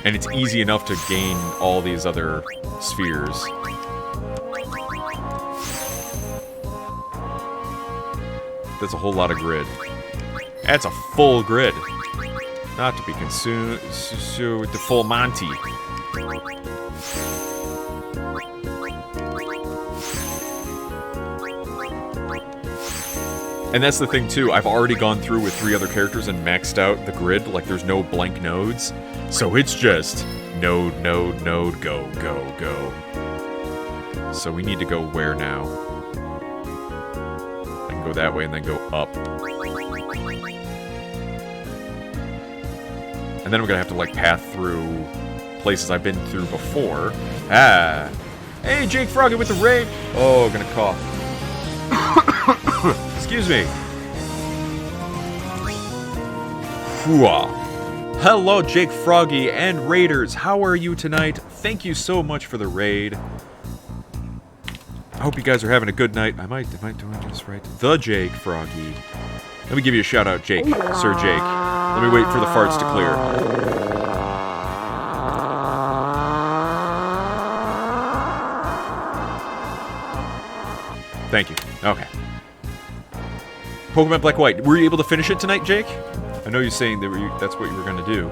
And it's easy enough to gain all these other spheres. That's a whole lot of grid. That's a full grid. Not to be consumed with the full Monty. And that's the thing too, I've already gone through with 3 other characters and maxed out the grid, like there's no blank nodes. So it's just node, node, node, go, go, go. So we need to go where now? I can go that way and then go up. And then I'm gonna have to like path through places I've been through before. Ah! Hey, Jake Froggy with the raid! Oh, gonna cough. Excuse me. Hooah. Hello, Jake Froggy and Raiders. How are you tonight? Thank you so much for the raid. I hope you guys are having a good night. Am I doing this right? The Jake Froggy. Let me give you a shout out, Jake. Sir Jake. Let me wait for the farts to clear. Thank you. Okay. Pokemon Black White. Were you able to finish it tonight, Jake? I know you're saying that that's what you were going to do.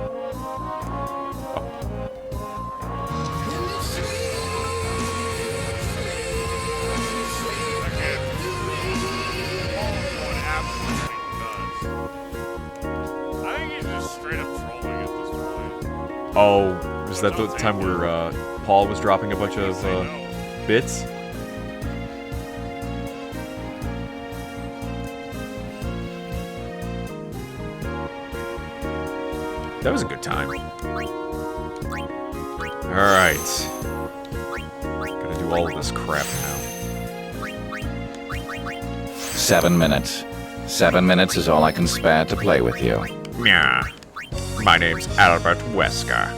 Oh, is that the time where Paul was dropping a bunch of bits? That was a good time. Alright. Gotta do all of this crap now. 7 minutes. 7 minutes is all I can spare to play with you. Yeah. My name's Albert Wesker.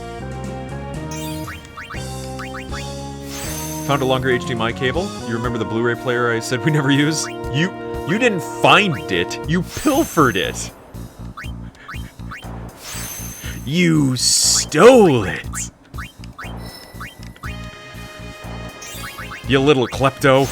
Found a longer HDMI cable? You remember the Blu-ray player I said we never use? You didn't find it, you pilfered it! You stole it! You little klepto.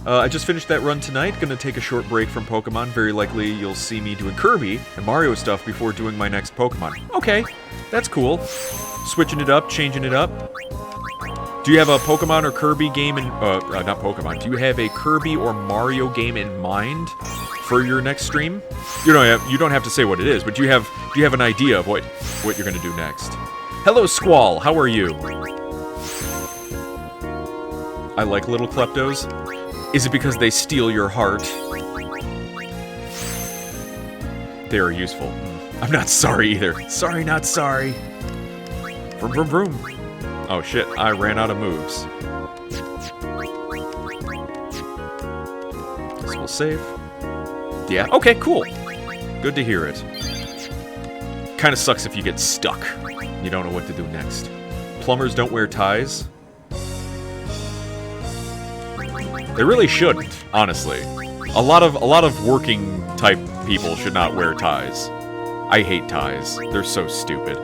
I just finished that run tonight. Gonna take a short break from Pokemon. Very likely you'll see me doing Kirby and Mario stuff before doing my next Pokemon. Okay, that's cool. Switching it up, changing it up. Do you have a Pokemon or Kirby game in... not Pokemon. Do you have a Kirby or Mario game in mind for your next stream? You don't have to say what it is, but do you have an idea of what you're gonna do next? Hello, Squall. How are you? I like little kleptos. Is it because they steal your heart? They are useful. I'm not sorry either. Sorry, not sorry. Vroom, vroom, vroom. Oh shit, I ran out of moves. Guess we'll save. Yeah, okay, cool. Good to hear it. Kinda sucks if you get stuck. You don't know what to do next. Plumbers don't wear ties. They really shouldn't, honestly. A lot of working type people should not wear ties. I hate ties. They're so stupid.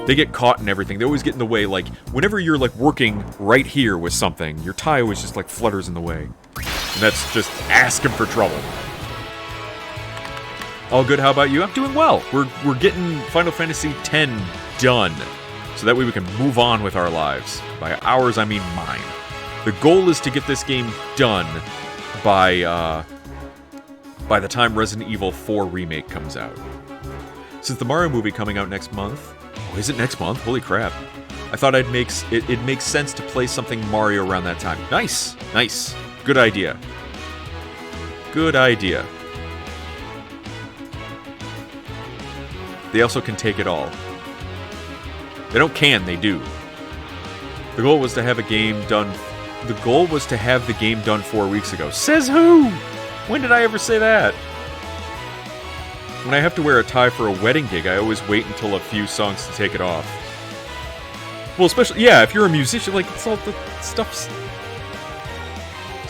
They get caught in everything. They always get in the way. Like, whenever you're, like, working right here with something, your tie always just, like, flutters in the way. And that's just asking for trouble. All good, how about you? I'm doing well. We're getting Final Fantasy X done. So that way we can move on with our lives. By ours, I mean mine. The goal is to get this game done by the time Resident Evil 4 Remake comes out. Since the Mario movie coming out next month... Oh, is it next month? Holy crap. I thought it makes sense to play something Mario around that time. Nice! Nice. Good idea. Good idea. They also can take it all. They don't can, they do. The goal was to have a game done... The goal was to have the game done 4 weeks ago. Says who? When did I ever say that? When I have to wear a tie for a wedding gig, I always wait until a few songs to take it off. Well, especially... Yeah, if you're a musician, like, it's all the stuff's...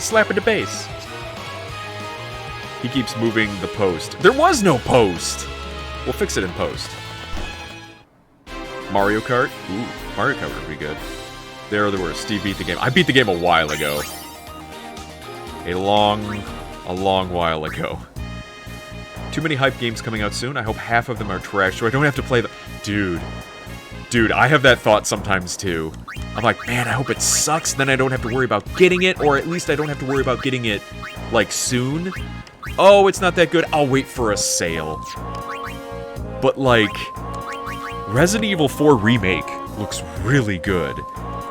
slapping the bass. He keeps moving the post. There was no post! We'll fix it in post. Mario Kart? Ooh, Mario Kart would be good. There were. Steve beat the game. I beat the game a while ago. A long while ago. Too many hype games coming out soon. I hope half of them are trash, so I don't have to play them. Dude, I have that thought sometimes too. I'm like, man, I hope it sucks, then I don't have to worry about getting it, or at least I don't have to worry about getting it, like, soon. Oh, it's not that good. I'll wait for a sale. But, like, Resident Evil 4 Remake looks really good.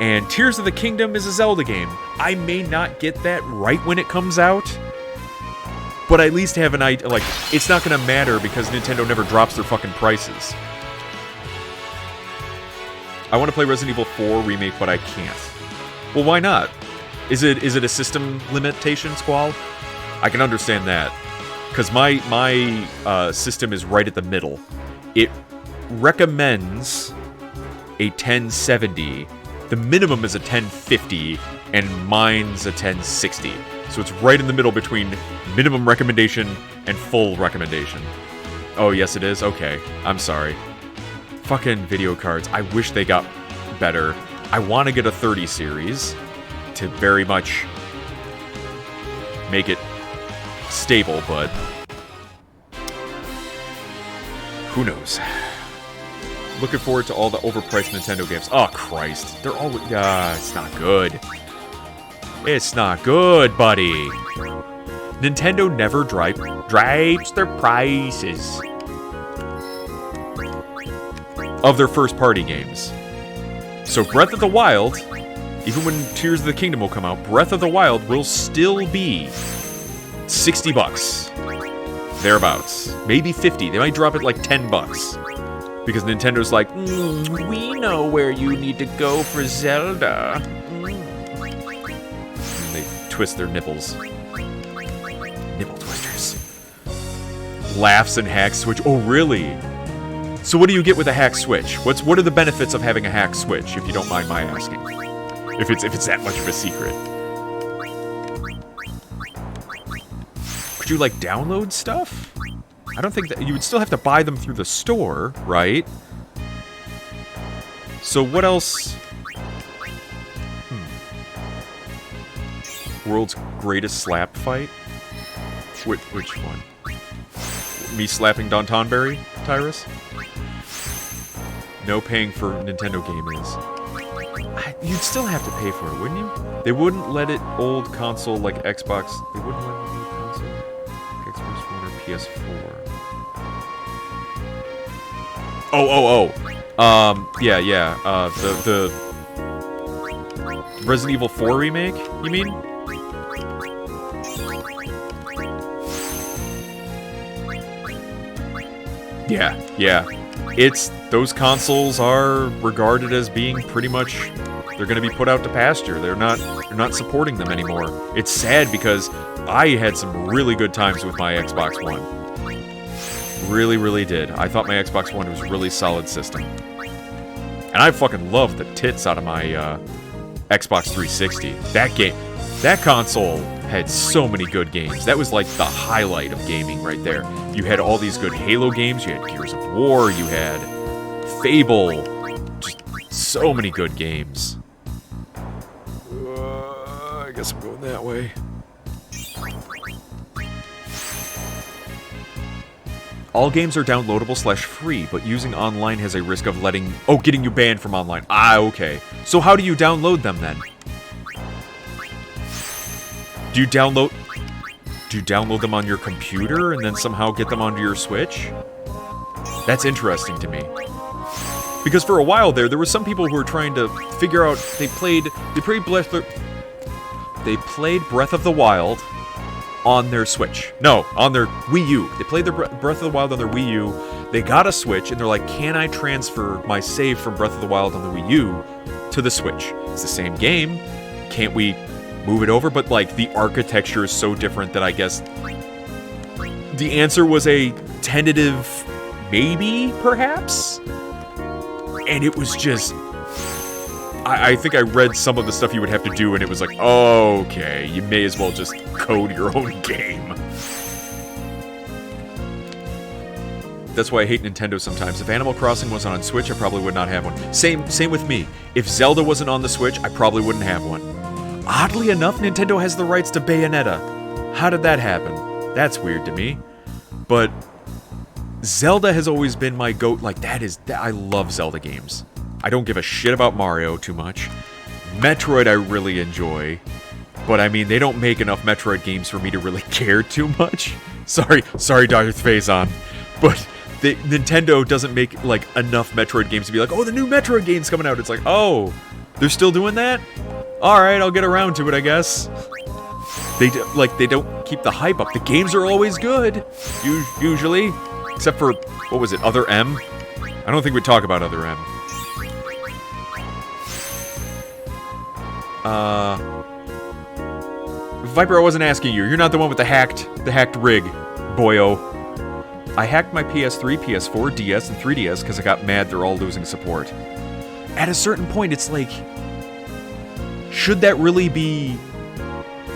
And Tears of the Kingdom is a Zelda game. I may not get that right when it comes out, but I at least have an idea. Like, it's not gonna matter because Nintendo never drops their fucking prices. I want to play Resident Evil 4 Remake, but I can't. Well, why not? Is it a system limitation, Squall? I can understand that. Because my system is right at the middle. It recommends a 1070. The minimum is a 1050, and mine's a 1060. So it's right in the middle between minimum recommendation and full recommendation. Oh, yes it is? Okay. I'm sorry. Fucking video cards. I wish they got better. I want to get a 30 series to very much make it stable, but who knows? Looking forward to all the overpriced Nintendo games. Oh, Christ. They're always... it's not good. It's not good, buddy. Nintendo never drives their prices of their first-party games. So Breath of the Wild, even when Tears of the Kingdom will come out, Breath of the Wild will still be $60. Thereabouts. Maybe 50. They might drop it like $10. Because Nintendo's like, we know where you need to go for Zelda. And they twist their nipples. Nipple twisters. Laughs and hack switch. Oh, really? So what do you get with a hack switch? What are the benefits of having a hack switch, if you don't mind my asking? If it's that much of a secret. Could you, like, download stuff? I don't think that... You would still have to buy them through the store, right? So what else... World's greatest slap fight? Which one? Me slapping Don Tonberry, Tyrus? No paying for Nintendo game is. You'd still have to pay for it, wouldn't you? They wouldn't let it old console like Xbox... They wouldn't let it old console like Xbox One or PS4. Yeah. The Resident Evil 4 remake, you mean? Yeah. Those consoles are regarded as being pretty much... They're gonna be put out to pasture. They're not supporting them anymore. It's sad because I had some really good times with my Xbox One. Really, really did. I thought my Xbox One was a really solid system. And I fucking loved the tits out of my Xbox 360. That console had so many good games. That was like the highlight of gaming right there. You had all these good Halo games, you had Gears of War, you had Fable, just so many good games. I guess I'm going that way. All games are downloadable/free, but using online has a risk of getting you banned from online. Ah, okay. So how do you download them then? Do you download them on your computer and then somehow get them onto your Switch? That's interesting to me. Because for a while there were some people who were trying to figure out, they played Breath of the Wild on their Switch. No, on their Wii U. They played their Breath of the Wild on their Wii U. They got a Switch, and they're like, can I transfer my save from Breath of the Wild on the Wii U to the Switch? It's the same game. Can't we move it over? But, like, the architecture is so different that I guess the answer was a tentative maybe, perhaps? And it was just... I think I read some of the stuff you would have to do, and it was like, oh, okay, you may as well just code your own game. That's why I hate Nintendo sometimes. If Animal Crossing wasn't on Switch, I probably would not have one. Same with me. If Zelda wasn't on the Switch, I probably wouldn't have one. Oddly enough, Nintendo has the rights to Bayonetta. How did that happen? That's weird to me. But Zelda has always been my goat. Like, I love Zelda games. I don't give a shit about Mario too much. Metroid I really enjoy. But I mean, they don't make enough Metroid games for me to really care too much. Sorry, Darth Phazon. But Nintendo doesn't make, like, enough Metroid games to be like, oh, the new Metroid game's coming out. It's like, oh, they're still doing that? Alright, I'll get around to it, I guess. They don't keep the hype up. The games are always good. Usually. Except for, what was it, Other M? I don't think we'd talk about Other M. Viper, I wasn't asking you. You're not the one with the hacked rig, boyo. I hacked my PS3, PS4, DS, and 3DS because I got mad they're all losing support. At a certain point, it's like, should that really be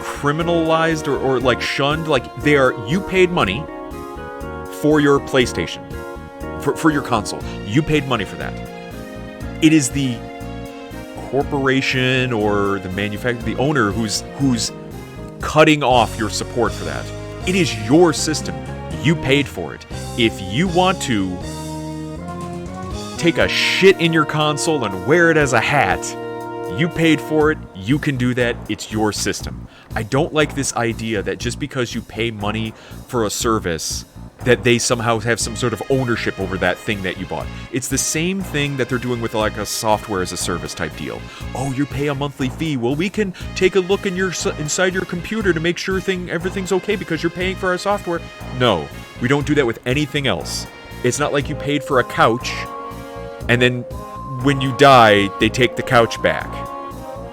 criminalized or like shunned? Like, you paid money for your PlayStation, for your console. You paid money for that. It is the corporation or the manufacturer, the owner who's cutting off your support for that. It is your system. You paid for it. If you want to take a shit in your console and wear it as a hat, you paid for it. You can do that. It's your system. I don't like this idea that just because you pay money for a service that they somehow have some sort of ownership over that thing that you bought. It's the same thing that they're doing with like a software as a service type deal. Oh, you pay a monthly fee. Well, we can take a look inside your computer to make sure everything's okay because you're paying for our software. No, we don't do that with anything else. It's not like you paid for a couch and then when you die, they take the couch back.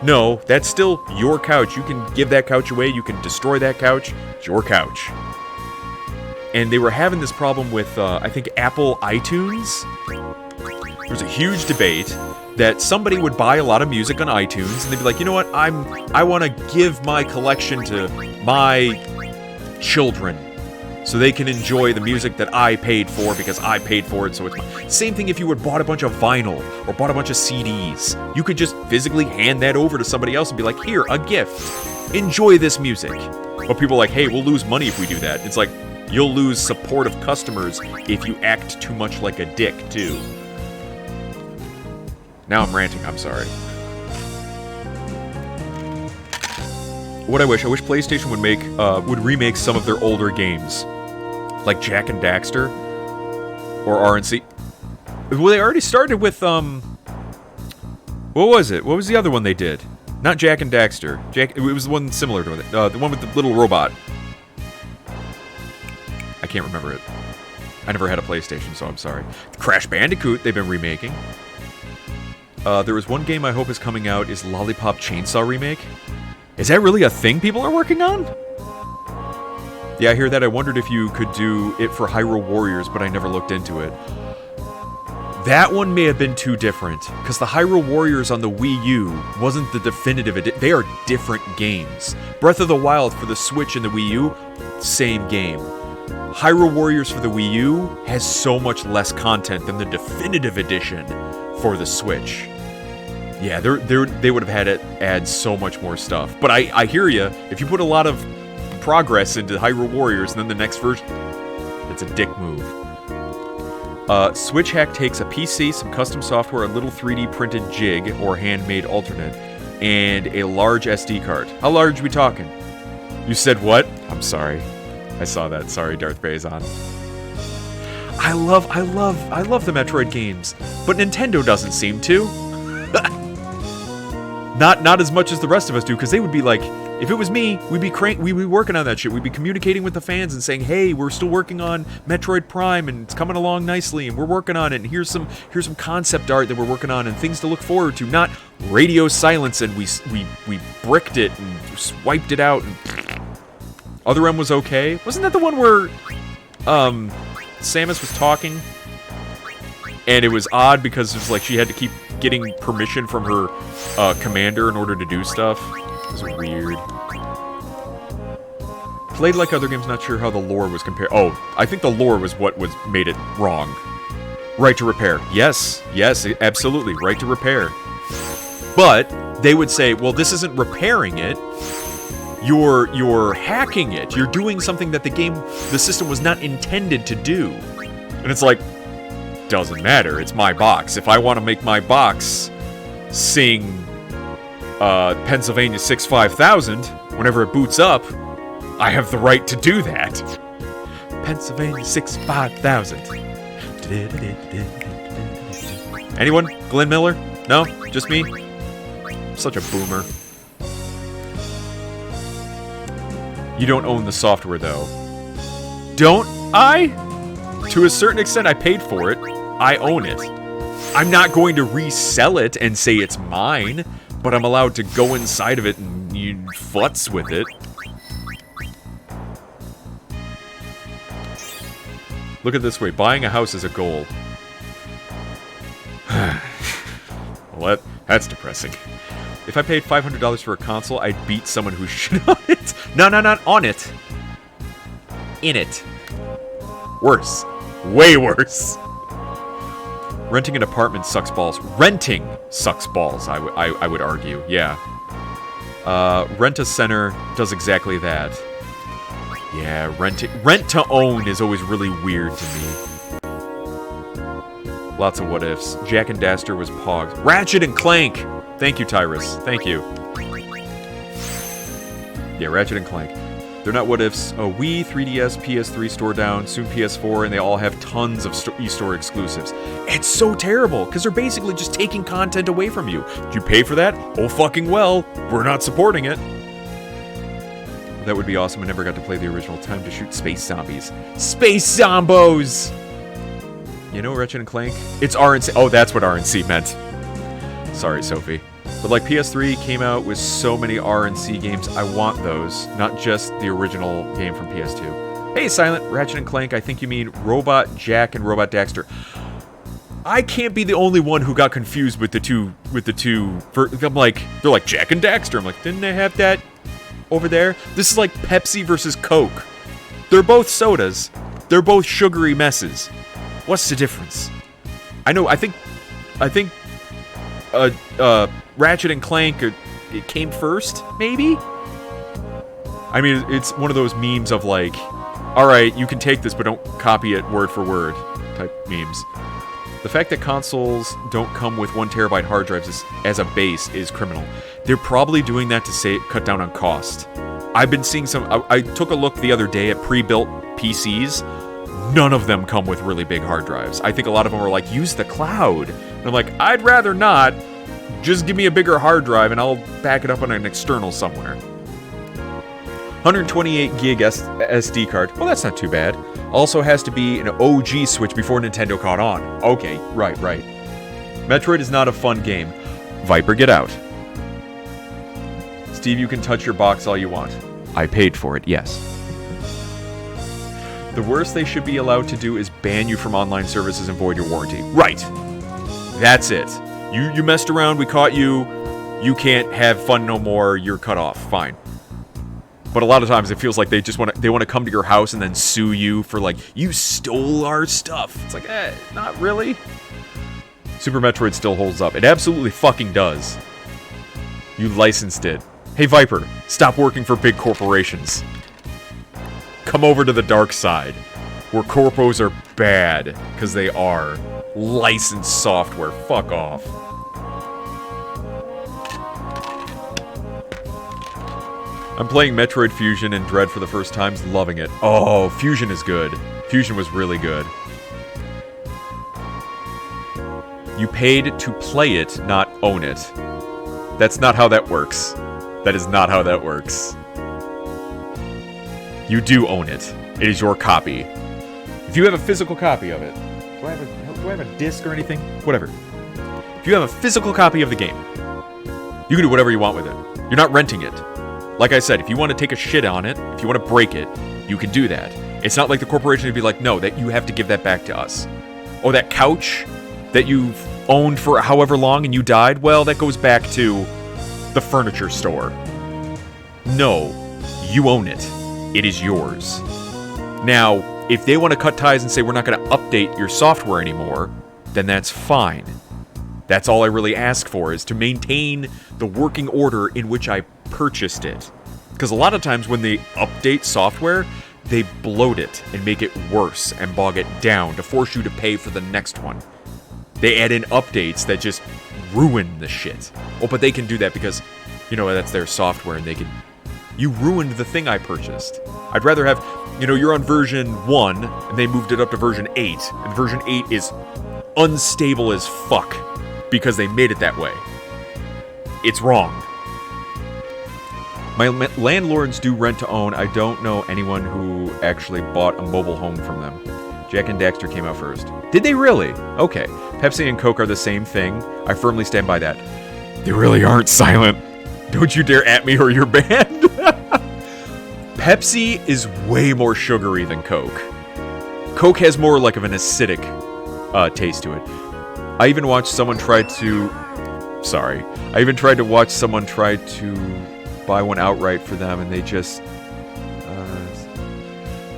No, that's still your couch. You can give that couch away. You can destroy that couch. It's your couch. And they were having this problem with, I think, Apple iTunes. There was a huge debate that somebody would buy a lot of music on iTunes, and they'd be like, you know what, I want to give my collection to my children so they can enjoy the music that I paid for because I paid for it, so it's mine. Same thing if you had bought a bunch of vinyl or bought a bunch of CDs. You could just physically hand that over to somebody else and be like, here, a gift. Enjoy this music. But people are like, hey, we'll lose money if we do that. It's like, you'll lose support of customers if you act too much like a dick, too. Now I'm ranting, I'm sorry. What I wish PlayStation would remake some of their older games. Like Jak and Daxter. Or RNC. Well, they already started with, what was it? What was the other one they did? Not Jak and Daxter. It was the one similar to it. The one with the little robot. I can't remember it. I never had a PlayStation, so I'm sorry. Crash Bandicoot, they've been remaking. There was one game I hope is coming out, is Lollipop Chainsaw Remake. Is that really a thing people are working on? Yeah, I hear that. I wondered if you could do it for Hyrule Warriors, but I never looked into it. That one may have been too different, because the Hyrule Warriors on the Wii U wasn't the definitive edition. They are different games. Breath of the Wild for the Switch and the Wii U, same game. Hyrule Warriors for the Wii U has so much less content than the definitive edition for the Switch. Yeah, they would have had to add so much more stuff. But I hear you. If you put a lot of progress into Hyrule Warriors and then the next version, it's a dick move. Switch Hack takes a PC, some custom software, a little 3D printed jig or handmade alternate, and a large SD card. How large are we talking? You said what? I'm sorry. I saw that. Sorry, Darth Bazon. I love the Metroid games, but Nintendo doesn't seem to. Not as much as the rest of us do, because they would be like, if it was me, we'd be working on that shit. We'd be communicating with the fans and saying, "Hey, we're still working on Metroid Prime, and it's coming along nicely, and we're working on it. And here's some concept art that we're working on, and things to look forward to." Not radio silence, and we bricked it and swiped it out. And Other M was okay. Wasn't that the one where Samus was talking, and it was odd because it was like she had to keep getting permission from her commander in order to do stuff? It was weird. Played like other games, not sure how the lore was compared. Oh, I think the lore was what made it wrong. Right to repair. Yes, absolutely. Right to repair. But they would say, well, this isn't repairing it. You're hacking it. You're doing something that the system was not intended to do. And it's like, doesn't matter. It's my box. If I want to make my box sing Pennsylvania 65000 whenever it boots up, I have the right to do that. Pennsylvania 65000. Anyone? Glenn Miller? No? Just me? I'm such a boomer. You don't own the software, though. Don't I? To a certain extent, I paid for it. I own it. I'm not going to resell it and say it's mine, but I'm allowed to go inside of it and you futz with it. Look at it this way. Buying a house is a goal. Well, that's depressing. If I paid $500 for a console, I'd beat someone who shit on it. No, not on it. In it. Worse. Way worse. Renting an apartment sucks balls. Renting sucks balls, I would argue. Yeah. Rent-A-Center does exactly that. Yeah, rent to own is always really weird to me. Lots of what ifs. Jack and Daxter was pogged. Ratchet and Clank! Thank you, Tyrus. Thank you. Yeah, Ratchet and Clank. They're not what ifs. Wii, 3DS, PS3 store down, soon PS4, and they all have tons of eStore exclusives. It's so terrible, because they're basically just taking content away from you. Did you pay for that? Oh fucking well. We're not supporting it. That would be awesome. I never got to play the original Time to Shoot Space Zombies. Space Zombos! You know Ratchet and Clank? It's RNC. Oh, that's what RNC meant. Sorry, Sophie. But like PS3 came out with so many RNC games, I want those, not just the original game from PS2. Hey, Silent, Ratchet and Clank, I think you mean Robot Jack and Robot Daxter. I can't be the only one who got confused with the two. I'm like, they're like Jack and Daxter. I'm like, didn't they have that over there? This is like Pepsi versus Coke. They're both sodas. They're both sugary messes. What's the difference? I think Ratchet and Clank, it came first, maybe? I mean, it's one of those memes of like, alright, you can take this, but don't copy it word for word type memes. The fact that consoles don't come with 1 terabyte hard drives as a base is criminal. They're probably doing that to cut down on cost. I've been seeing I took a look the other day at pre-built PCs. None of them come with really big hard drives. I think a lot of them are like, use the cloud. And I'm like, I'd rather not. Just give me a bigger hard drive and I'll back it up on an external somewhere. 128 gig SD card. Well, that's not too bad. Also has to be an OG Switch before Nintendo caught on. Okay, right. Metroid is not a fun game. Viper, get out. Steve, you can touch your box all you want. I paid for it, yes. The worst they should be allowed to do is ban you from online services and void your warranty. Right. That's it. You messed around, we caught you. You can't have fun no more. You're cut off. Fine. But a lot of times it feels like they want to come to your house and then sue you for like, you stole our stuff. It's like, not really. Super Metroid still holds up. It absolutely fucking does. You licensed it. Hey Viper, stop working for big corporations. Come over to the dark side, where corpos are bad, because they are. Licensed software. Fuck off. I'm playing Metroid Fusion and Dread for the first time, loving it. Oh, Fusion is good. Fusion was really good. You paid to play it, not own it. That's not how that works. That is not how that works. You do own it. It is your copy. If you have a physical copy of it... Do I have a disc or anything? Whatever. If you have a physical copy of the game, you can do whatever you want with it. You're not renting it. Like I said, if you want to take a shit on it, if you want to break it, you can do that. It's not like the corporation would be like, no, that you have to give that back to us. Oh, that couch that you've owned for however long and you died? Well, that goes back to the furniture store. No, you own it. It is yours. Now, if they want to cut ties and say we're not going to update your software anymore, then that's fine. That's all I really ask for, is to maintain the working order in which I purchased it. Because a lot of times when they update software, they bloat it and make it worse and bog it down to force you to pay for the next one. They add in updates that just ruin the shit. Oh, but they can do that because, you know, that's their software and they can... You ruined the thing I purchased. I'd rather have, you know, you're on version 1 and they moved it up to version 8. And version 8 is unstable as fuck because they made it that way. It's wrong. My landlords do rent to own. I don't know anyone who actually bought a mobile home from them. Jak and Daxter came out first. Did they really? Okay. Pepsi and Coke are the same thing. I firmly stand by that. They really aren't, Silent. Don't you dare at me or you're banned. Pepsi is way more sugary than Coke. Coke has more like of an acidic taste to it. I even watched someone try to... Sorry. I even tried to watch someone try to buy one outright for them, and they just...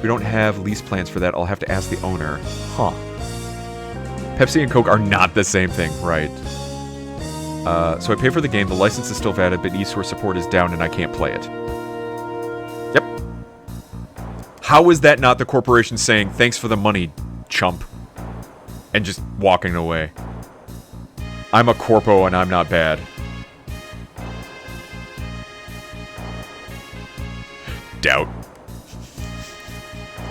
we don't have lease plans for that. I'll have to ask the owner. Huh. Pepsi and Coke are not the same thing, right? So I pay for the game. The license is still valid, but eSource support is down, and I can't play it. Yep. How is that not the corporation saying, thanks for the money, chump? And just walking away. I'm a corpo, and I'm not bad. Doubt.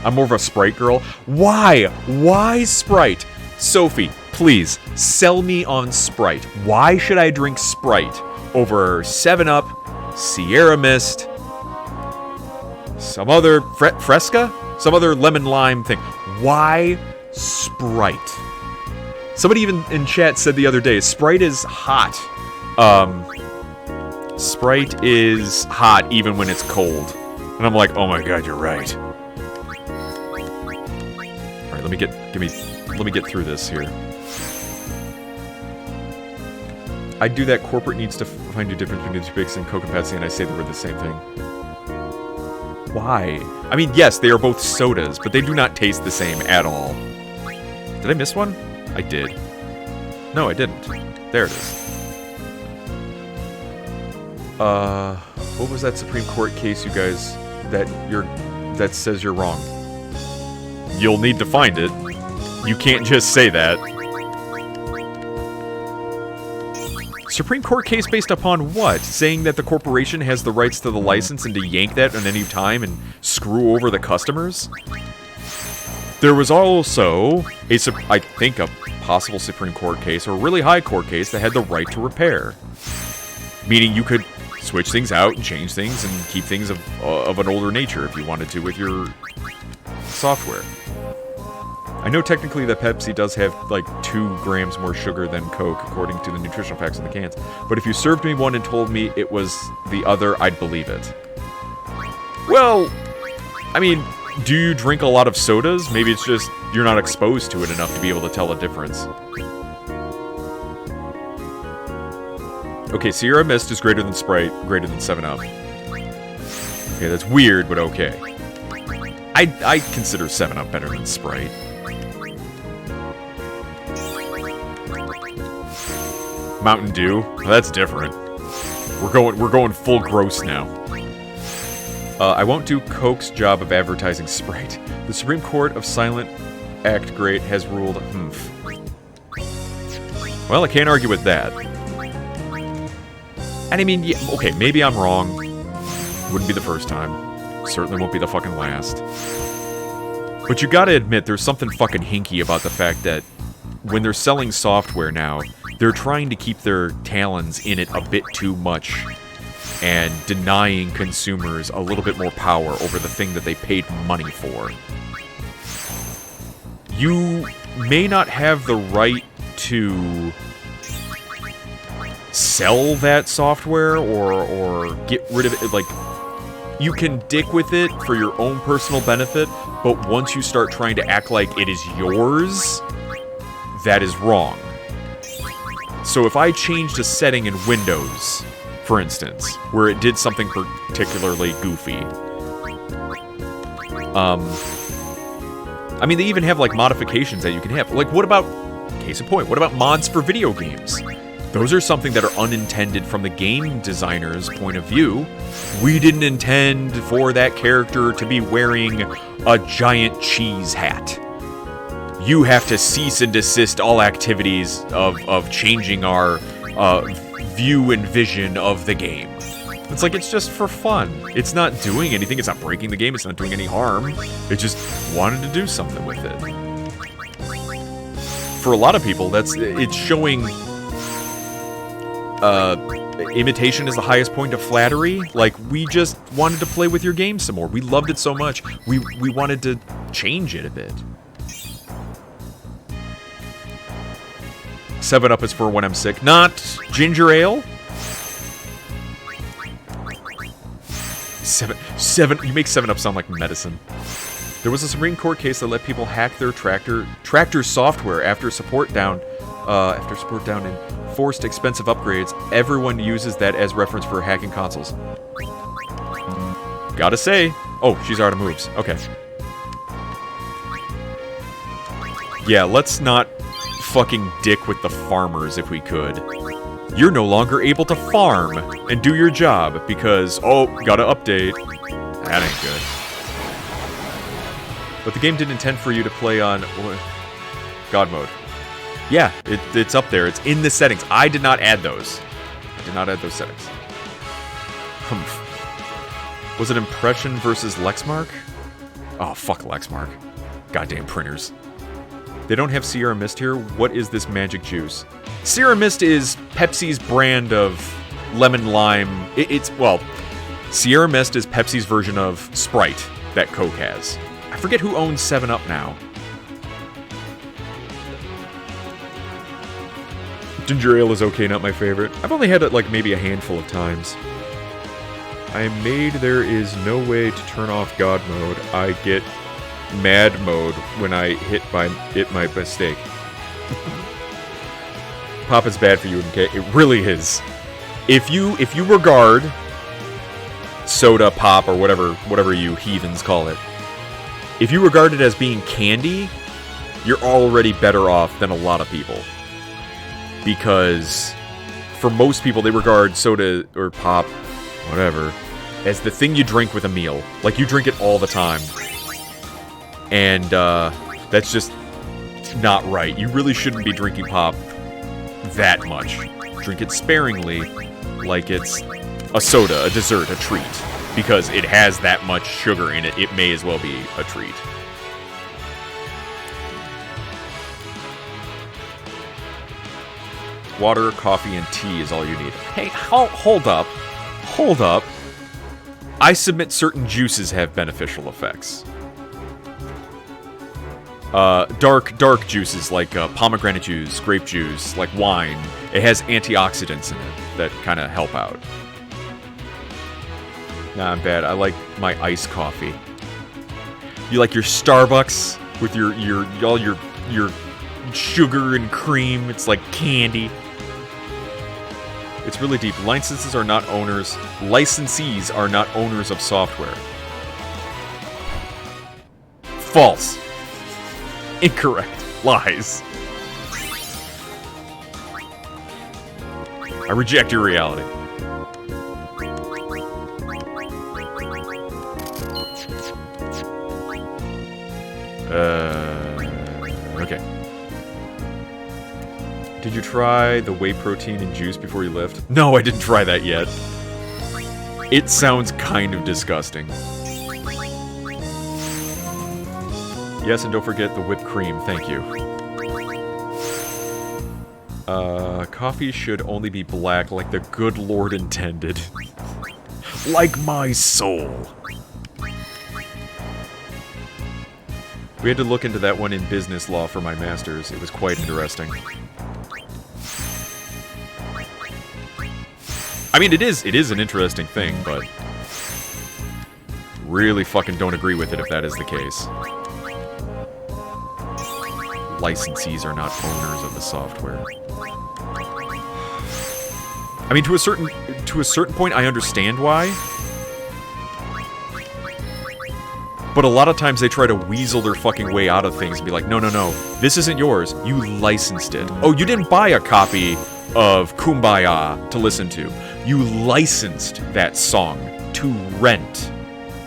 I'm more of a Sprite girl. Why? Why Sprite? Sophie, please, sell me on Sprite. Why should I drink Sprite over 7-Up, Sierra Mist, some other Fresca? Some other lemon lime thing. Why Sprite? Somebody even in chat said the other day, Sprite is hot. Sprite is hot even when it's cold. And I'm like, oh my god, you're right. Alright, let me get through this here. I do that. Corporate needs to find a difference between Nutri-Bix and Coke and Pepsi, and I say they were the same thing. Why? I mean, yes, they are both sodas, but they do not taste the same at all. Did I miss one? I did. No, I didn't. There it is. What was that Supreme Court case, you guys, that says you're wrong? You'll need to find it. You can't just say that. Supreme Court case based upon what? Saying that the corporation has the rights to the license and to yank that at any time and screw over the customers? There was also, I think, a possible Supreme Court case or a really high court case that had the right to repair. Meaning you could switch things out and change things and keep things of an older nature if you wanted to with your software. I know technically that Pepsi does have like 2 grams more sugar than Coke according to the nutritional facts in the cans, but if you served me one and told me it was the other, I'd believe it. Well, I mean, do you drink a lot of sodas? Maybe it's just you're not exposed to it enough to be able to tell a difference. Okay, Sierra Mist is greater than Sprite, greater than 7-Up. Okay, that's weird, but okay. I consider 7-Up better than Sprite. Mountain Dew? Well, that's different. We're going full gross now. I won't do Coke's job of advertising Sprite. The Supreme Court of Silent Act Great has ruled Well, I can't argue with that. And I mean, yeah, okay, maybe I'm wrong. Wouldn't be the first time. Certainly won't be the fucking last. But you gotta admit, there's something fucking hinky about the fact that when they're selling software now, they're trying to keep their talons in it a bit too much and denying consumers a little bit more power over the thing that they paid money for. You may not have the right to sell that software or get rid of it. Like, you can dick with it for your own personal benefit, but once you start trying to act like it is yours, that is wrong. So if I changed a setting in Windows, for instance, where it did something particularly goofy, I mean, they even have, like, modifications that you can have. Like, what about, case in point, what about mods for video games? Those are something that are unintended from the game designer's point of view. We didn't intend for that character to be wearing a giant cheese hat. You have to cease and desist all activities of changing our view and vision of the game. It's like, it's just for fun. It's not doing anything. It's not breaking the game. It's not doing any harm. It just wanted to do something with it. For a lot of people, it's showing imitation is the highest point of flattery. Like, we just wanted to play with your game some more. We loved it so much. We wanted to change it a bit. 7-Up is for when I'm sick. Not ginger ale? You make 7-Up sound like medicine. There was a Supreme Court case that let people hack their tractor software after support down and forced expensive upgrades. Everyone uses that as reference for hacking consoles. Gotta say. Oh, she's out of moves. Okay. Yeah, let's not fucking dick with the farmers if we could. You're no longer able to farm and do your job because, oh, gotta update. That ain't good. But the game didn't intend for you to play on God mode. Yeah, it's up there. It's in the settings. I did not add those. I did not add those settings. Humph. Was it Impression versus Lexmark? Oh, fuck Lexmark. Goddamn printers. They don't have Sierra Mist here. What is this magic juice? Sierra Mist is Pepsi's brand of lemon lime. Well, Sierra Mist is Pepsi's version of Sprite that Coke has. I forget who owns 7-Up now. Ginger ale is okay, not my favorite. I've only had it like maybe a handful of times. I am made there is no way to turn off God mode. I get mad mode when I hit my mistake. Pop is bad for you, okay? It really is. If you regard soda, pop, or whatever you heathens call it, if you regard it as being candy, you're already better off than a lot of people. Because for most people, they regard soda or pop, whatever, as the thing you drink with a meal. Like, you drink it all the time. And that's just not right. You really shouldn't be drinking pop that much. Drink it sparingly, like it's a soda, a dessert, a treat. Because it has that much sugar in it, it may as well be a treat. Water, coffee, and tea is all you need. Hey, hold up. Hold up. I submit certain juices have beneficial effects. Dark juices like pomegranate juice, grape juice, like wine. It has antioxidants in it that kind of help out. Nah, I'm bad. I like my iced coffee. You like your Starbucks with all your sugar and cream. It's like candy. It's really deep. Licenses are not owners. Licensees are not owners of software. False. Incorrect. Lies. I reject your reality. Okay. Did you try the whey protein and juice before you left? No, I didn't try that yet. It sounds kind of disgusting. Yes, and don't forget the whipped cream. Thank you. Coffee should only be black like the good Lord intended. Like my soul. We had to look into that one in business law for my master's. It was quite interesting. I mean, it is an interesting thing, but really fucking don't agree with it if that is the case. Licensees are not owners of the software. I mean, to a certain point, I understand why. But a lot of times they try to weasel their fucking way out of things and be like, no, no, no, this isn't yours. You licensed it. Oh, you didn't buy a copy of Kumbaya to listen to. You licensed that song to rent,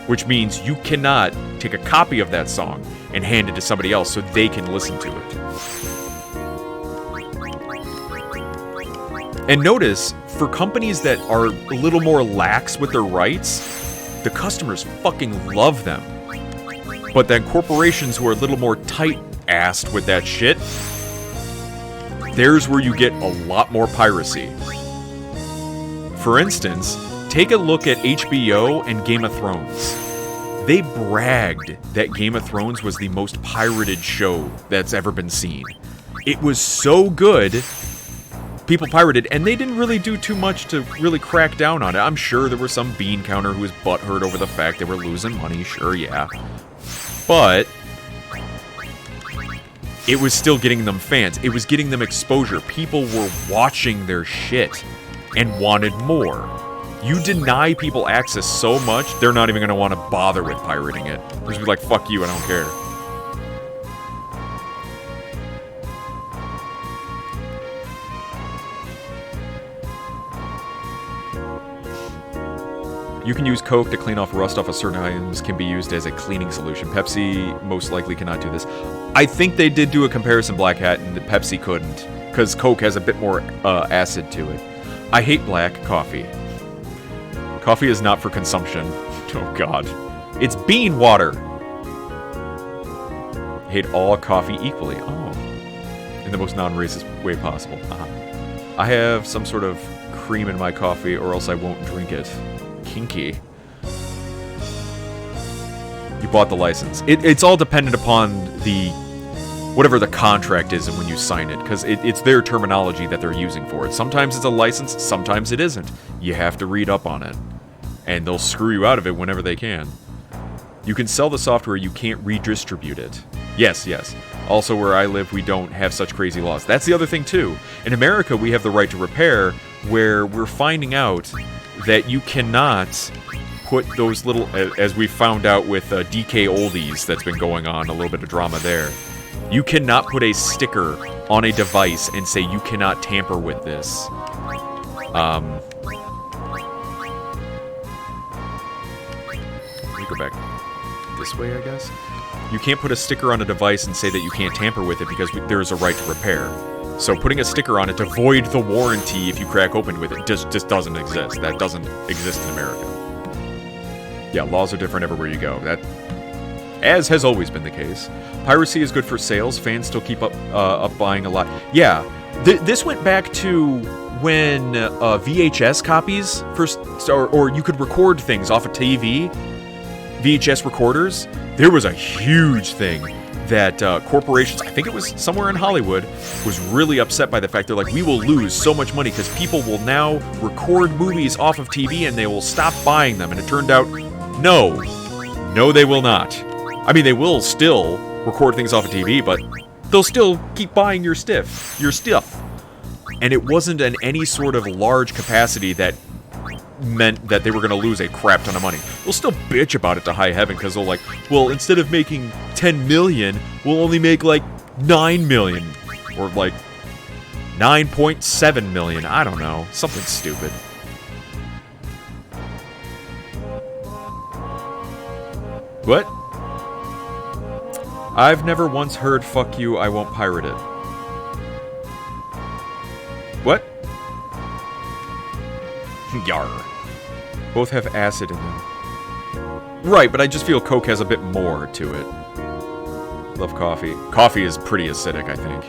which means you cannot take a copy of that song and hand it to somebody else so they can listen to it. And notice, for companies that are a little more lax with their rights, the customers fucking love them. But then corporations who are a little more tight-assed with that shit, there's where you get a lot more piracy. For instance, take a look at HBO and Game of Thrones. They bragged that Game of Thrones was the most pirated show that's ever been seen. It was so good, people pirated, and they didn't really do too much to really crack down on it. I'm sure there was some bean counter who was butthurt over the fact they were losing money, sure, yeah. But it was still getting them fans. It was getting them exposure. People were watching their shit and wanted more. You deny people access so much, they're not even going to want to bother with pirating it. They're just be like, fuck you, I don't care. You can use Coke to clean off rust off of certain items, can be used as a cleaning solution. Pepsi most likely cannot do this. I think they did do a comparison, Black Hat, and Pepsi couldn't, because Coke has a bit more acid to it. I hate black coffee. Coffee is not for consumption. Oh god. It's bean water! Hate all coffee equally. Oh. In the most non-racist way possible. I have some sort of cream in my coffee, or else I won't drink it. Kinky. You bought the license. It's all dependent upon the whatever the contract is and when you sign it, because it's their terminology that they're using for it. Sometimes it's a license, sometimes it isn't. You have to read up on it, and they'll screw you out of it whenever they can. You can sell the software, you can't redistribute it. Yes, yes. Also, where I live, we don't have such crazy laws. That's the other thing, too. In America, we have the right to repair, where we're finding out that you cannot put those little, as we found out with DK Oldies that's been going on, a little bit of drama there. You cannot put a sticker on a device and say you cannot tamper with this. Let me go back this way, I guess. You can't put a sticker on a device and say that you can't tamper with it because there is a right to repair. So putting a sticker on it to void the warranty if you crack open with it just doesn't exist. That doesn't exist in America. Yeah, laws are different everywhere you go. That, as has always been the case. Piracy is good for sales. Fans still keep up buying a lot. Yeah, this went back to when VHS copies first, or you could record things off of TV, VHS recorders. There was a huge thing that corporations, I think it was somewhere in Hollywood, was really upset by the fact they're like, we will lose so much money because people will now record movies off of TV and they will stop buying them. And it turned out, no, they will not. I mean, they will still record things off of TV, but they'll still keep buying your stuff. and it wasn't in any sort of large capacity that meant that they were going to lose a crap ton of money. They'll still bitch about it to high heaven, because they'll like, well, instead of making 10 million, we'll only make like 9 million, or like 9.7 million, I don't know, something stupid. What? I've never once heard "fuck you, I won't pirate it." What? Yar. Both have acid in them. Right, but I just feel Coke has a bit more to it. Love coffee. Coffee is pretty acidic, I think.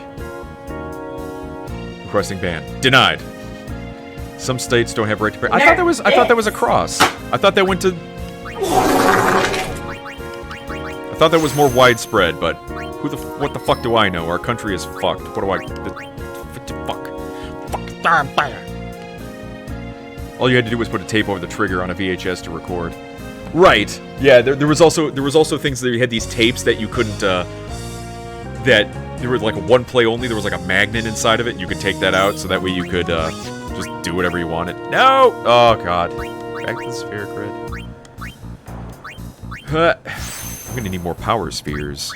Requesting ban. Denied. Some states don't have right to... I thought that was a cross. I thought that went to... I thought that was more widespread, but what the fuck do I know? Our country is fucked. What do I... Fuck. All you had to do was put a tape over the trigger on a VHS to record. Right. Yeah, there was also things that you had these tapes that you couldn't, that there was like a one play only, there was like a magnet inside of it, and you could take that out, so that way you could, just do whatever you wanted. No! Oh, God. Back to the sphere grid. I'm gonna need more power spheres.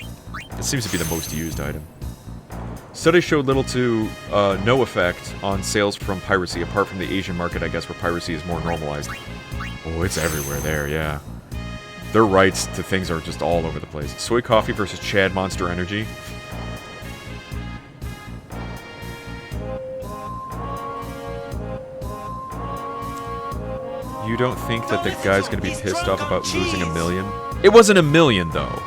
This seems to be the most used item. Studies showed little to no effect on sales from piracy, apart from the Asian market, I guess, where piracy is more normalized. Oh, it's everywhere there, yeah. Their rights to things are just all over the place. Soy coffee versus Chad Monster Energy. You don't think that the guy's gonna be pissed off about losing $1 million? It wasn't $1 million, though.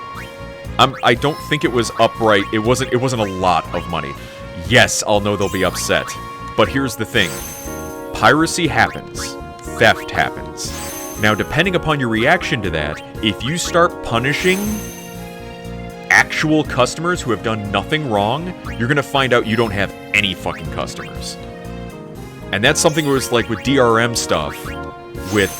I don't think it was upright. It wasn't a lot of money. Yes, I'll know they'll be upset. But here's the thing. Piracy happens. Theft happens. Now, depending upon your reaction to that, if you start punishing actual customers who have done nothing wrong, you're gonna find out you don't have any fucking customers. And that's something where it's like with DRM stuff, with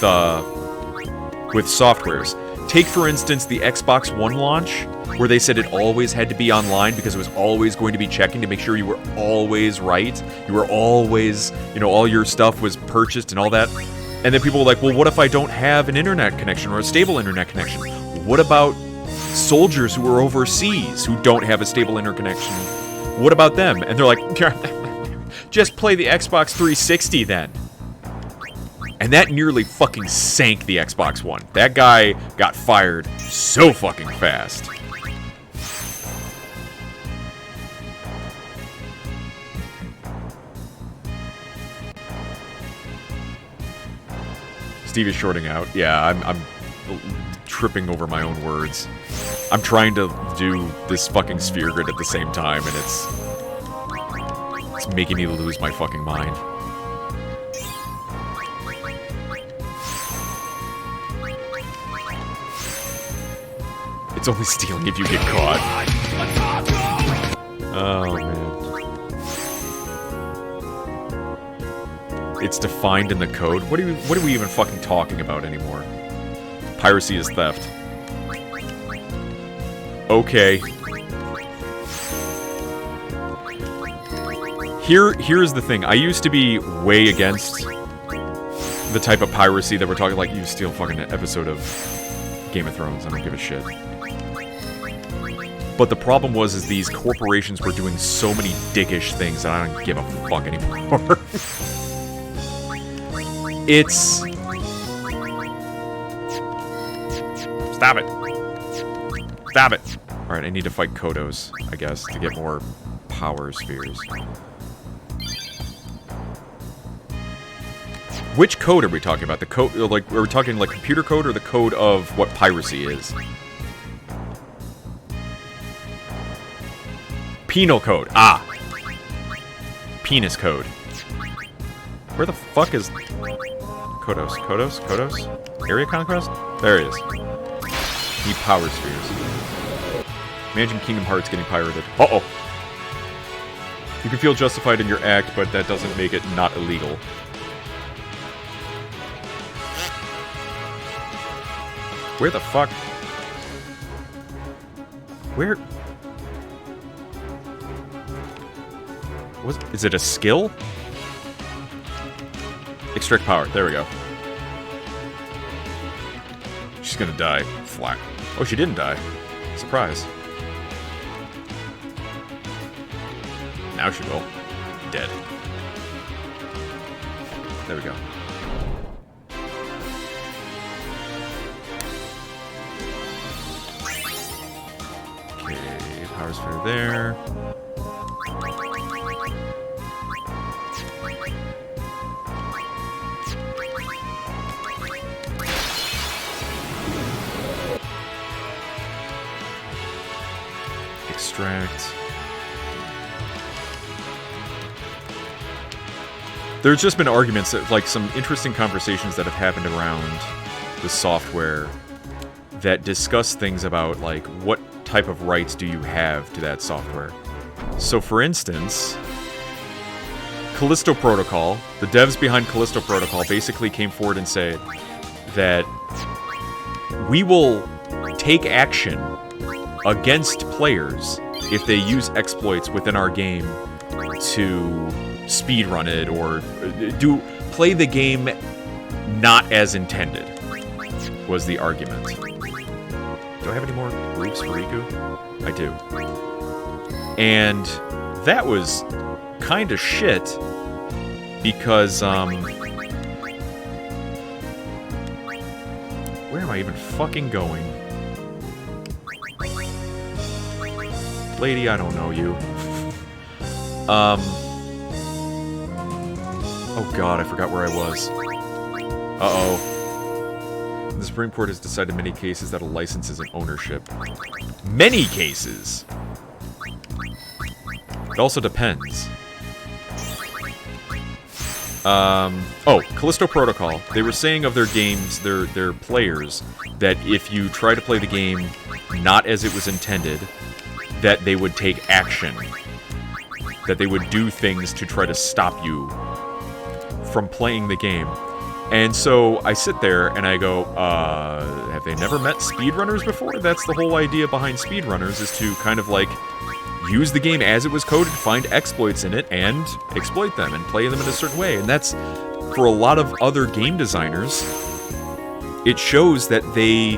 softwares. Take, for instance, the Xbox One launch, where they said it always had to be online because it was always going to be checking to make sure you were always right. You were always, all your stuff was purchased and all that. And then people were like, well, what if I don't have an internet connection or a stable internet connection? What about soldiers who are overseas who don't have a stable internet connection? What about them? And they're like, just play the Xbox 360 then. And that nearly fucking sank the Xbox One. That guy got fired so fucking fast. Steve is shorting out. Yeah, I'm tripping over my own words. I'm trying to do this fucking sphere grid at the same time, and it's making me lose my fucking mind. It's only stealing if you get caught. Oh, man. It's defined in the code? What are we even fucking talking about anymore? Piracy is theft. Okay. Here's the thing. I used to be way against the type of piracy that we're talking, like you steal fucking an episode of Game of Thrones. I don't give a shit. But the problem is these corporations were doing so many dickish things that I don't give a fuck anymore. It's... Stop it. Stop it. Alright, I need to fight Kodos, I guess, to get more power spheres. Which code are we talking about? The code, like, are we talking like computer code or the code of what piracy is? Penal code. Ah. Penis code. Where the fuck is... Kodos. Kodos? Kodos? Area conquest? There he is. Need power spheres. Imagine Kingdom Hearts getting pirated. Uh-oh. You can feel justified in your act, but that doesn't make it not illegal. Where the fuck? Where... Is it a skill? Extract power. There we go. She's gonna die. Flat. Oh, she didn't die. Surprise. Now she will. Dead. There we go. Okay, power sphere there. Extract. There's just been arguments, that, like some interesting conversations that have happened around the software that discuss things about, like, what type of rights do you have to that software. So, for instance, Callisto Protocol, the devs behind Callisto Protocol basically came forward and said that we will take action against players if they use exploits within our game to speedrun it or play the game not as intended, was the argument. Do I have any more roofs for Rikku? I do. And that was kind of shit because, where am I even fucking going? Lady, I don't know you. Oh god, I forgot where I was. Uh-oh. The Supreme Court has decided in many cases that a license isn't ownership. Many cases! It also depends. Oh, Callisto Protocol. They were saying of their games, their players, that if you try to play the game not as it was intended, that they would take action. That they would do things to try to stop you from playing the game. And so I sit there and I go, have they never met speedrunners before? That's the whole idea behind speedrunners, is to kind of like use the game as it was coded, find exploits in it, and exploit them and play them in a certain way. And that's, for a lot of other game designers, it shows that they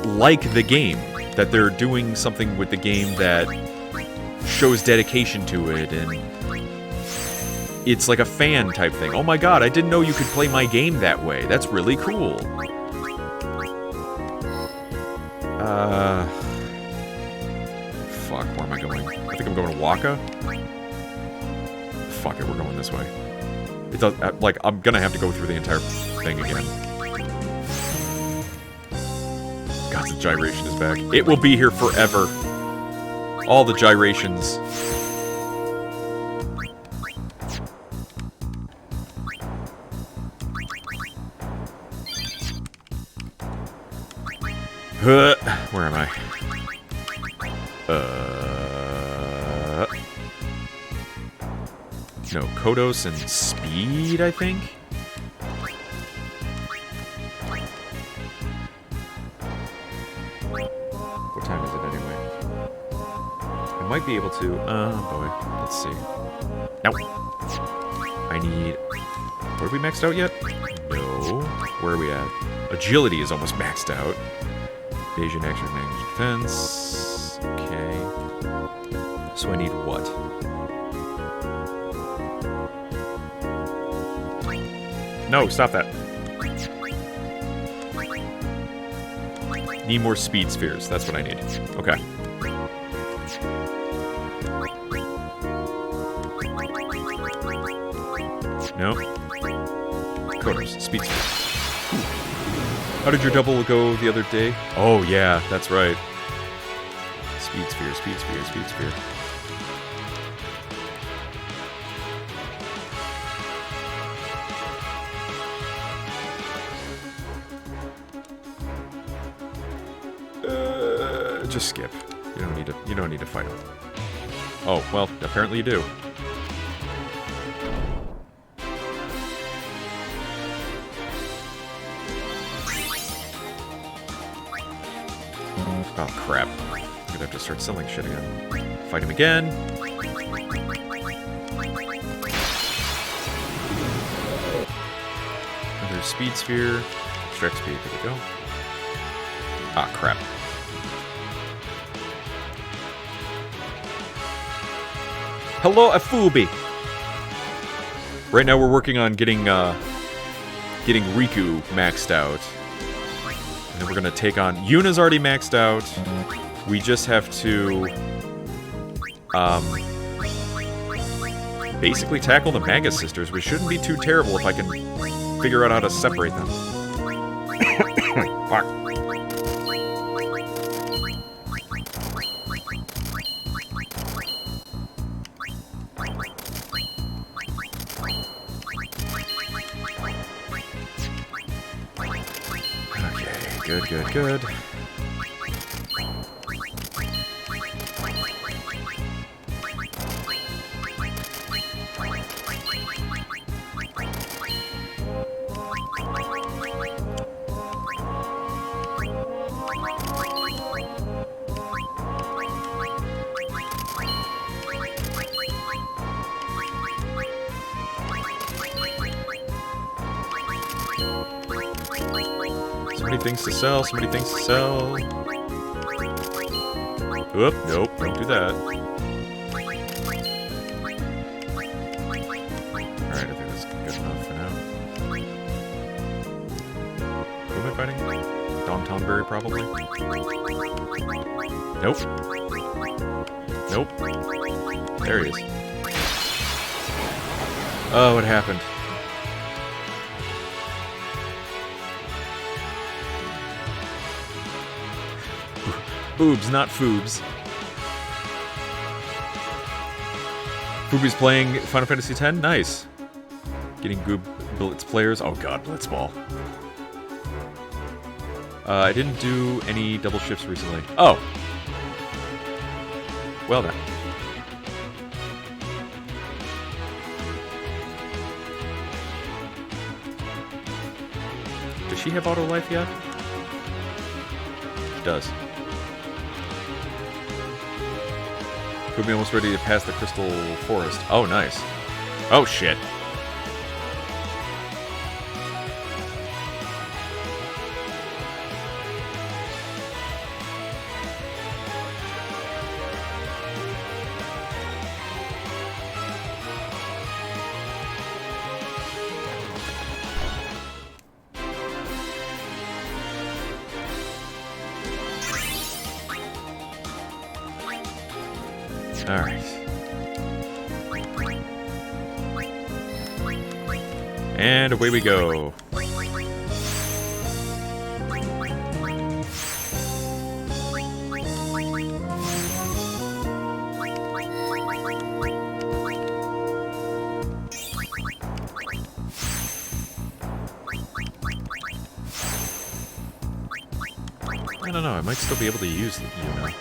like the game, that they're doing something with the game that shows dedication to it, and it's like a fan type thing. Oh my god, I didn't know you could play my game that way. That's really cool. Fuck, where am I going? I think I'm going to Waka. Fuck it, we're going this way. It does, like, I'm gonna have to go through the entire thing again. God, the gyration is back. It will be here forever. All the gyrations. Where am I? No, Kodos and Speed, I think? What time is it anyway? I might be able to... oh boy. Let's see. Nope. I need... Are we maxed out yet? No. Where are we at? Agility is almost maxed out. Evasion, extra range, defense. Okay. So I need what? No, stop that. Need more speed spheres. That's what I need. Okay. No. Kodos, speed spheres. How did your double go the other day? Oh, yeah, that's right. Speed sphere, speed sphere, speed sphere. Just skip. You don't need to fight him. Oh, well, apparently you do. Oh, crap. I'm gonna have to start selling shit again. Fight him again. There's speed sphere. Extract speed. There we go. Ah, crap. Hello, Afubi. Right now we're working on getting Rikku maxed out. And then we're gonna take on... Yuna's already maxed out. We just have to... basically tackle the Magus sisters, which shouldn't be too terrible if I can figure out how to separate them. Fuck. Okay, good. So many things to sell. Oop, nope, don't do that. Alright, I think that's good enough for now. Who am I fighting? Downtownberry, probably? Nope. There he is. Oh, what happened? Boobs, not foobs. Fubi's playing Final Fantasy X? Nice. Getting good Blitz players. Oh god, Blitzball. I didn't do any double shifts recently. Oh! Well then. Does she have auto life yet? She does. Could be almost ready to pass the Crystal Forest. Oh, nice. Oh, shit. Alright. And away we go. I don't know, I might still be able to use Yuna.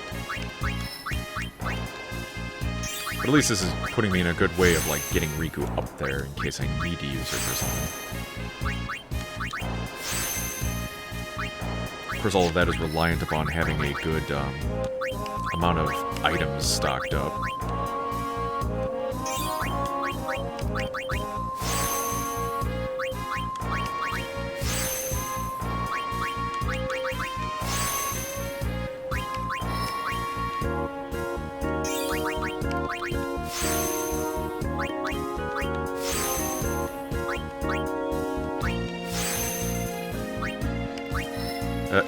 But at least this is putting me in a good way of, like, getting Rikku up there in case I need to use her for something. Of course, all of that is reliant upon having a good amount of items stocked up.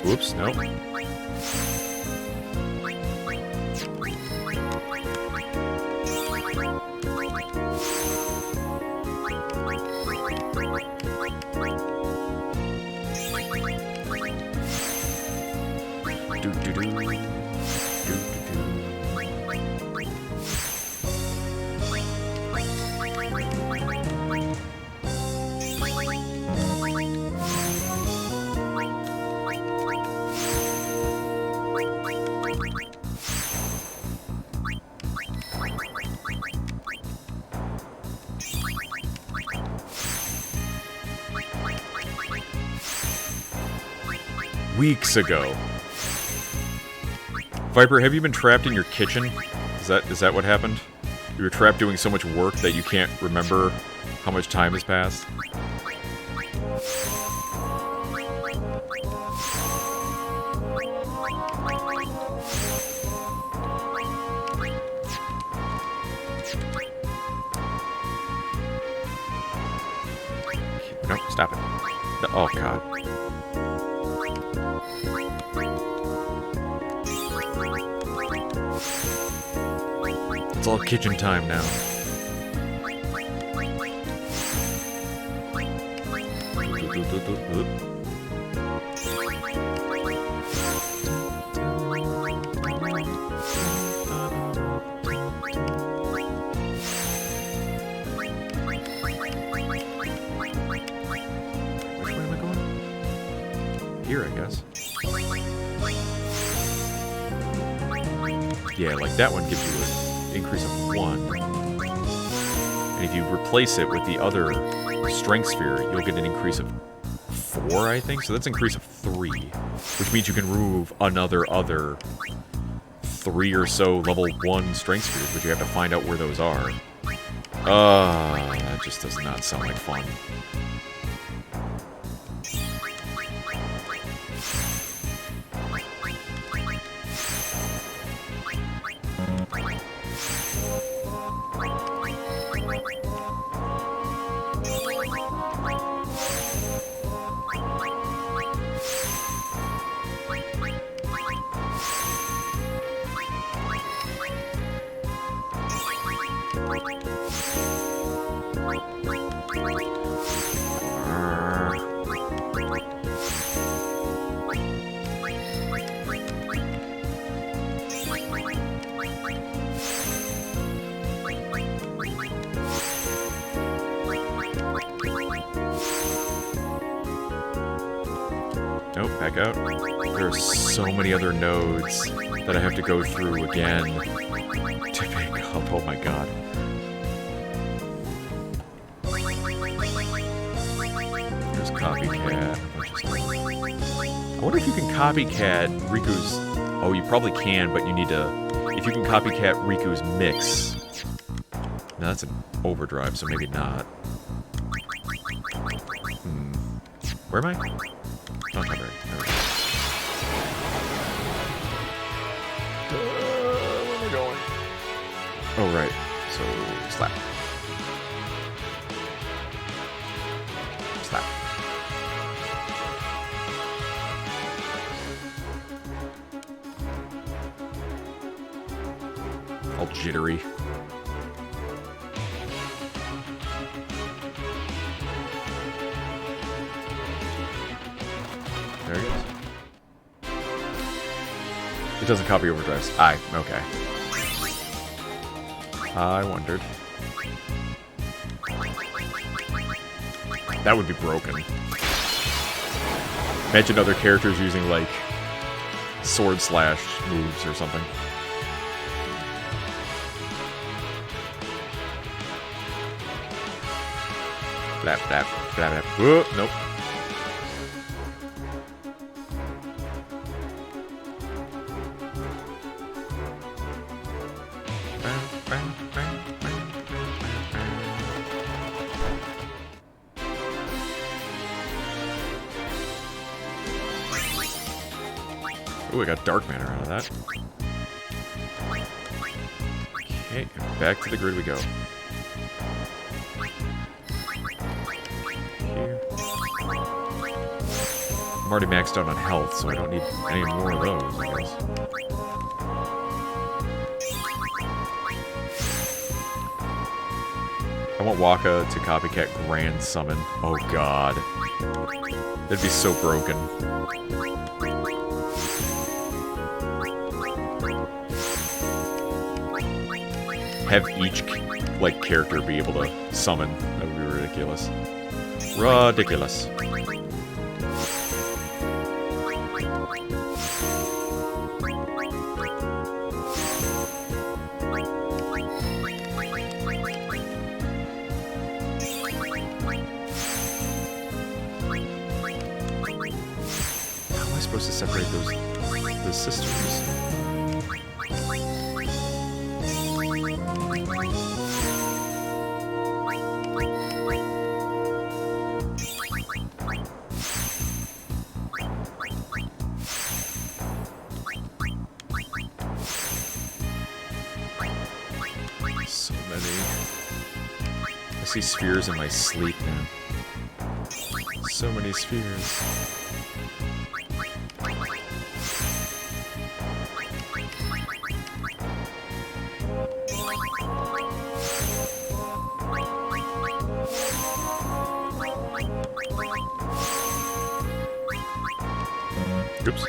Whoops, nope. Weeks ago. Viper, have you been trapped in your kitchen? Is that what happened? You were trapped doing so much work that you can't remember how much time has passed? Nope, stop it. No, oh, God. It's all kitchen time now. Here, I guess. Yeah, like that one gives you an increase of 1. And if you replace it with the other strength sphere, you'll get an increase of 4, I think. So that's an increase of 3, which means you can remove other 3 or so level 1 strength spheres, but you have to find out where those are. That just does not sound like fun. Nope, back out. There are so many other nodes that I have to go through again to pick up. Oh my god. There's copycat. I wonder if you can copycat Riku's... Oh, you probably can, but you need to... If you can copycat Riku's mix... No, that's an overdrive, so maybe not. Where am I? Oh, not very. There we go. Where am I going? Oh, right. So, slap. Slap. All jittery. There it goes. It doesn't copy overdrives. Okay. I wondered. That would be broken. Imagine other characters using, like, sword slash moves or something. Flap, flap, flap, flap. Whoa, nope. Ooh, I got dark matter out of that. Okay, and back to the grid we go. Here. I'm already maxed out on health, so I don't need any more of those, I guess. I want Waka to copycat Grand Summon. Oh god. That'd be so broken. Have each, like, character be able to summon. That would be ridiculous. Ridiculous. How am I supposed to separate the sisters? see spheres in my sleep now. So many spheres. Oops.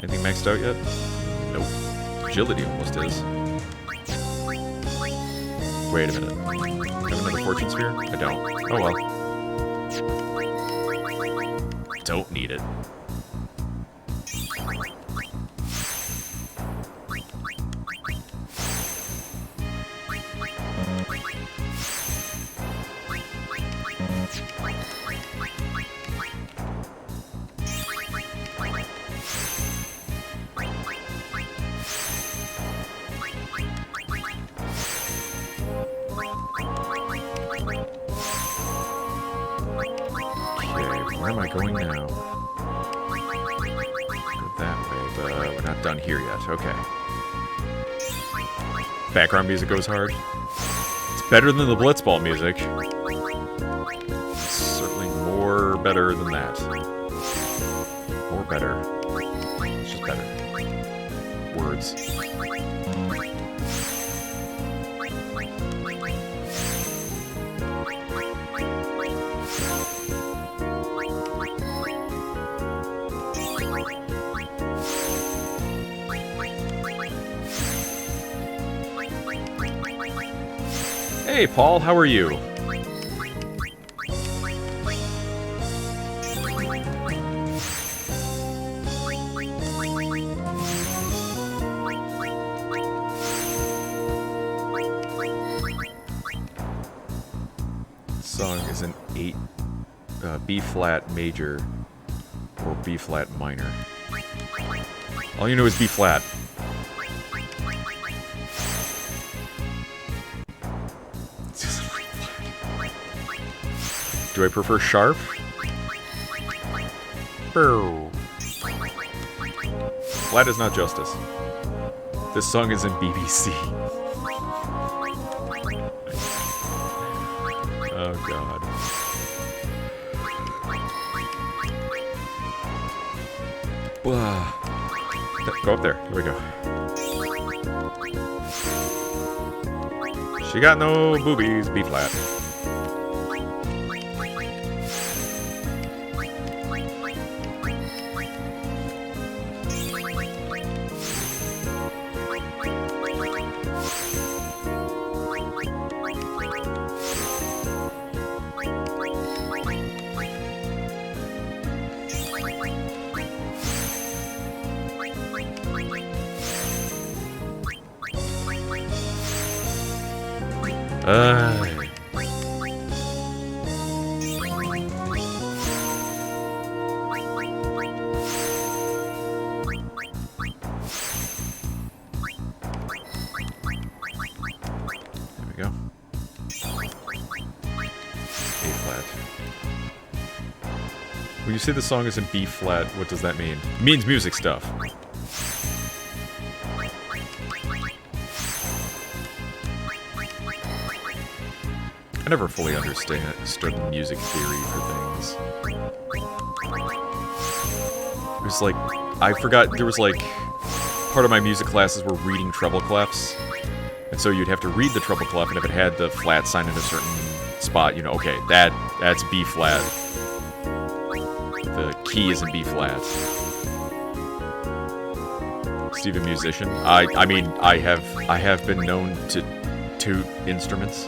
Anything maxed out yet? Nope. Agility almost is. Wait a minute. Do I have another fortune sphere? I don't. Oh well. Don't need it. Where am I going now? Go that way, but we're not done here yet. Okay. Background music goes hard. It's better than the Blitzball music. It's certainly more better than that. More better. It's just better. Words. Hey, Paul, how are you? This song is an 8 B-flat major or B-flat minor. All you know is B-flat. Do I prefer sharp? Bow. Flat is not justice. This song is in BBC. Oh god. Go up there. Here we go. She got no boobies. B flat. When you say the song is in B flat, what does that mean? It means music stuff. I never fully understood music theory for things. It was like, I forgot, there was like, part of my music classes were reading treble clefs. And so you'd have to read the treble clef, and if it had the flat sign in a certain spot, you know, okay, that's B flat. The key is in B flat. Steve, a musician? I mean, I have been known to toot instruments.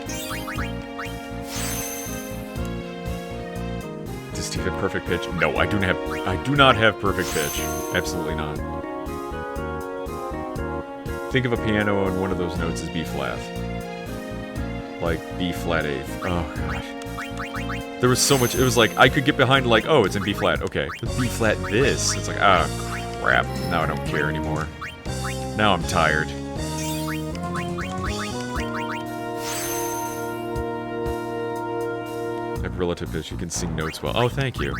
Does Steve have perfect pitch? No, I do not have perfect pitch. Absolutely not. Think of a piano and one of those notes is B flat. Like B flat eighth. Oh gosh. There was so much. It was like I could get behind like, oh, it's in B flat. Okay, but B flat this. It's like, ah, crap. Now I don't care anymore. Now I'm tired. I have relatives who can sing notes well. Oh, thank you.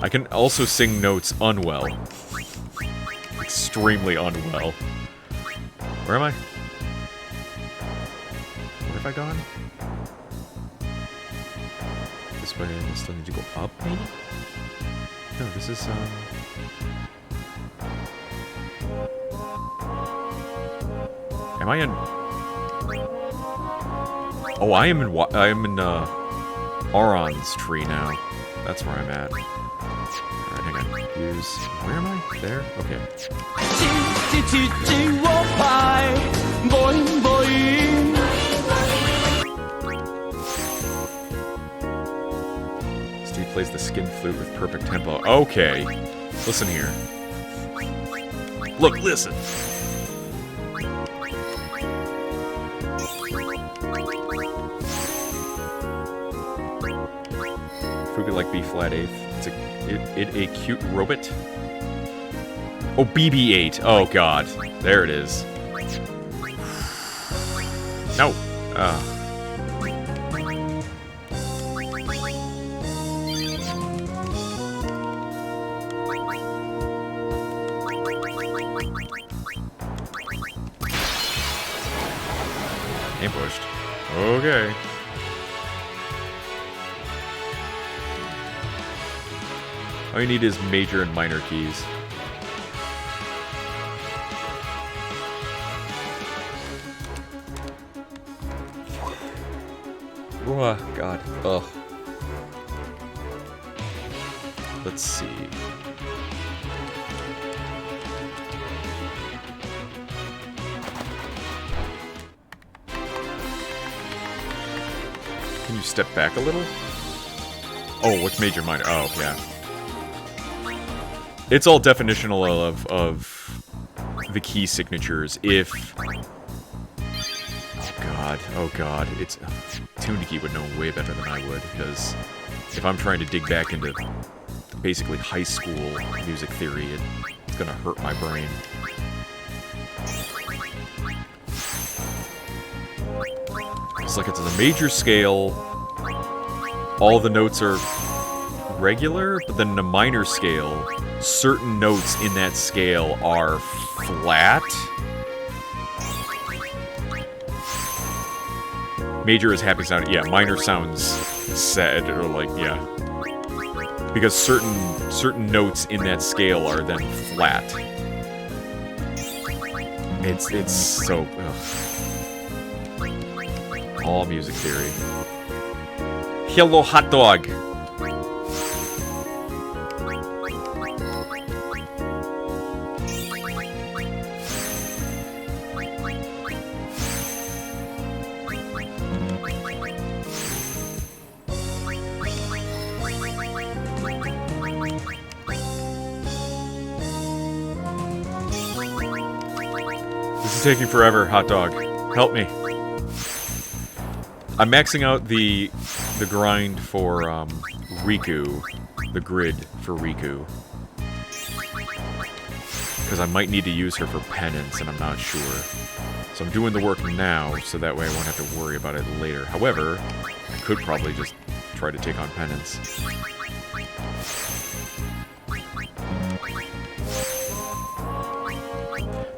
I can also sing notes unwell. Extremely unwell. Where am I? Where have I gone? This way, I still need to go up, maybe? No, this is, Am I in... Oh, I am in Auron's tree now. That's where I'm at. Alright, hang on. Use... Where am I? There? Okay. Steve plays the skin flute with perfect tempo. Okay. Listen here. Look, listen. Fugu like B flat eighth. It's a cute robot. Oh, BB8. Oh god, there it is. No. Ambushed. Okay. All you need is major and minor keys. Oh, God. Ugh. Let's see. Can you step back a little? Oh, what's major, minor? Oh, yeah. It's all definitional of the key signatures. If... Oh god, it's... Tuniki would know way better than I would, because if I'm trying to dig back into basically high school music theory, it's gonna hurt my brain. It's like it's a major scale, all the notes are regular, but then in a minor scale, certain notes in that scale are flat. Major is happy sounding, yeah, minor sounds sad, or like, yeah. Because certain notes in that scale are then flat. It's so, ugh. All music theory. Hello, hot dog! Taking forever, hot dog. Help me. I'm maxing out the grind for Rikku, the grid for Rikku, because I might need to use her for penance, and I'm not sure. So I'm doing the work now, so that way I won't have to worry about it later. However, I could probably just try to take on penance.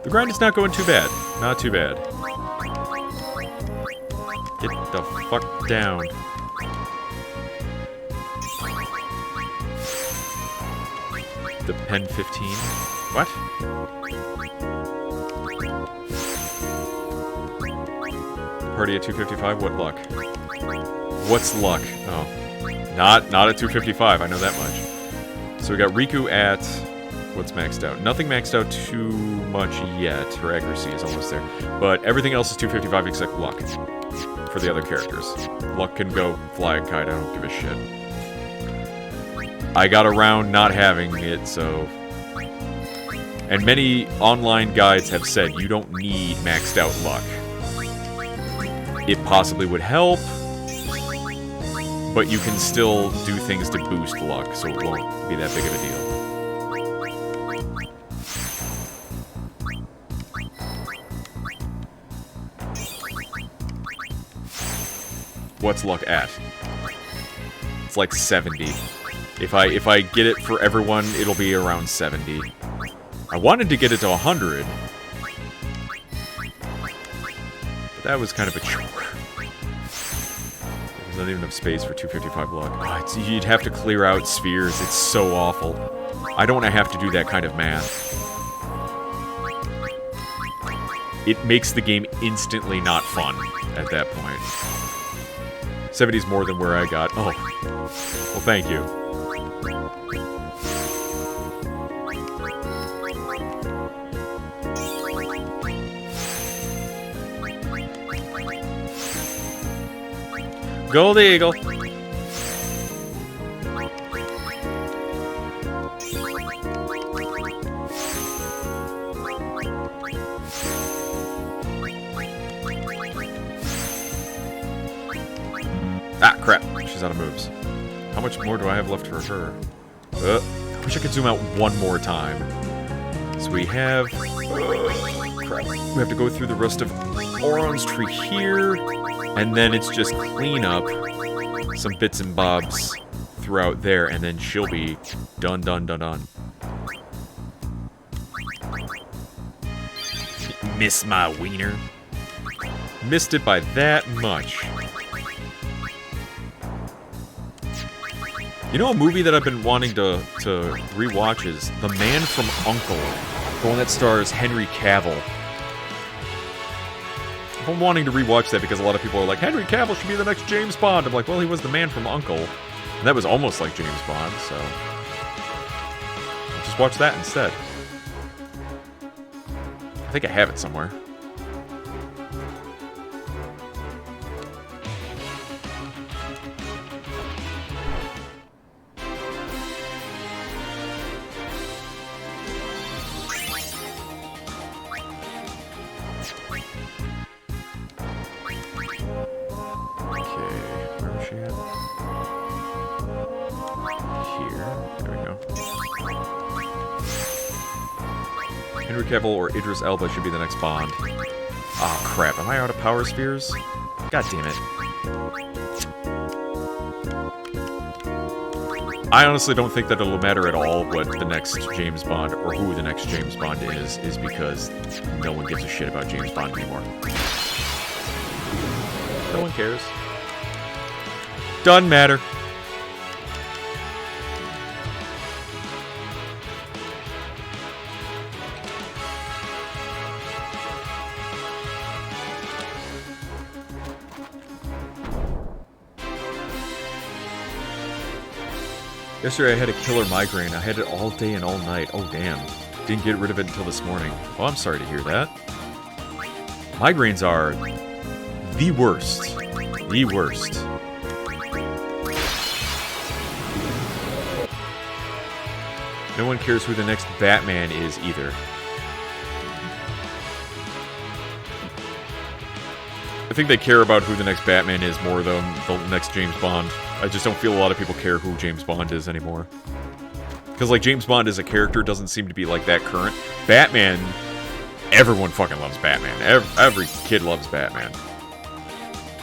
The grind is not going too bad. Not too bad. Get the fuck down. The pen 15? What? Party at 255? What luck? What's luck? Oh. Not at 255, I know that much. So we got Rikku at... What's maxed out? Nothing maxed out too much yet. Her accuracy is almost there. But everything else is 255 except luck. For the other characters. Luck can go fly a kite, I don't give a shit. I got around not having it, so... And many online guides have said you don't need maxed out luck. It possibly would help, but you can still do things to boost luck, so it won't be that big of a deal. What's luck at? It's like 70. If I get it for everyone, it'll be around 70. I wanted to get it to 100. But that was kind of a chore. There's not even enough space for 255 luck. Oh, you'd have to clear out spheres. It's so awful. I don't want to have to do that kind of math. It makes the game instantly not fun at that point. 70's more than where I got. Oh. Well, thank you. Gold Eagle. Ah, crap. She's out of moves. How much more do I have left for her? I wish I could zoom out one more time. So we have... crap. We have to go through the rest of Auron's tree here. And then it's just clean up some bits and bobs throughout there. And then she'll be done, done, done, done. Miss my wiener. Missed it by that much. You know a movie that I've been wanting to rewatch is The Man from U.N.C.L.E. The one that stars Henry Cavill. I'm wanting to rewatch that because a lot of people are like, Henry Cavill should be the next James Bond. I'm like, well, he was the man from U.N.C.L.E. And that was almost like James Bond, so... I'll just watch that instead. I think I have it somewhere. Cavill or Idris Elba should be the next Bond. Ah, oh, crap. Am I out of power spheres? God damn it. I honestly don't think that it'll matter at all what the next James Bond, or who the next James Bond is because no one gives a shit about James Bond anymore. No one cares. Doesn't matter. Yesterday I had a killer migraine. I had it all day and all night. Oh, damn. Didn't get rid of it until this morning. Oh, I'm sorry to hear that. Migraines are the worst. The worst. No one cares who the next Batman is either. I think they care about who the next Batman is more than the next James Bond. I just don't feel a lot of people care who James Bond is anymore. Because, like, James Bond as a character doesn't seem to be, like, that current. Batman, everyone fucking loves Batman. Every kid loves Batman.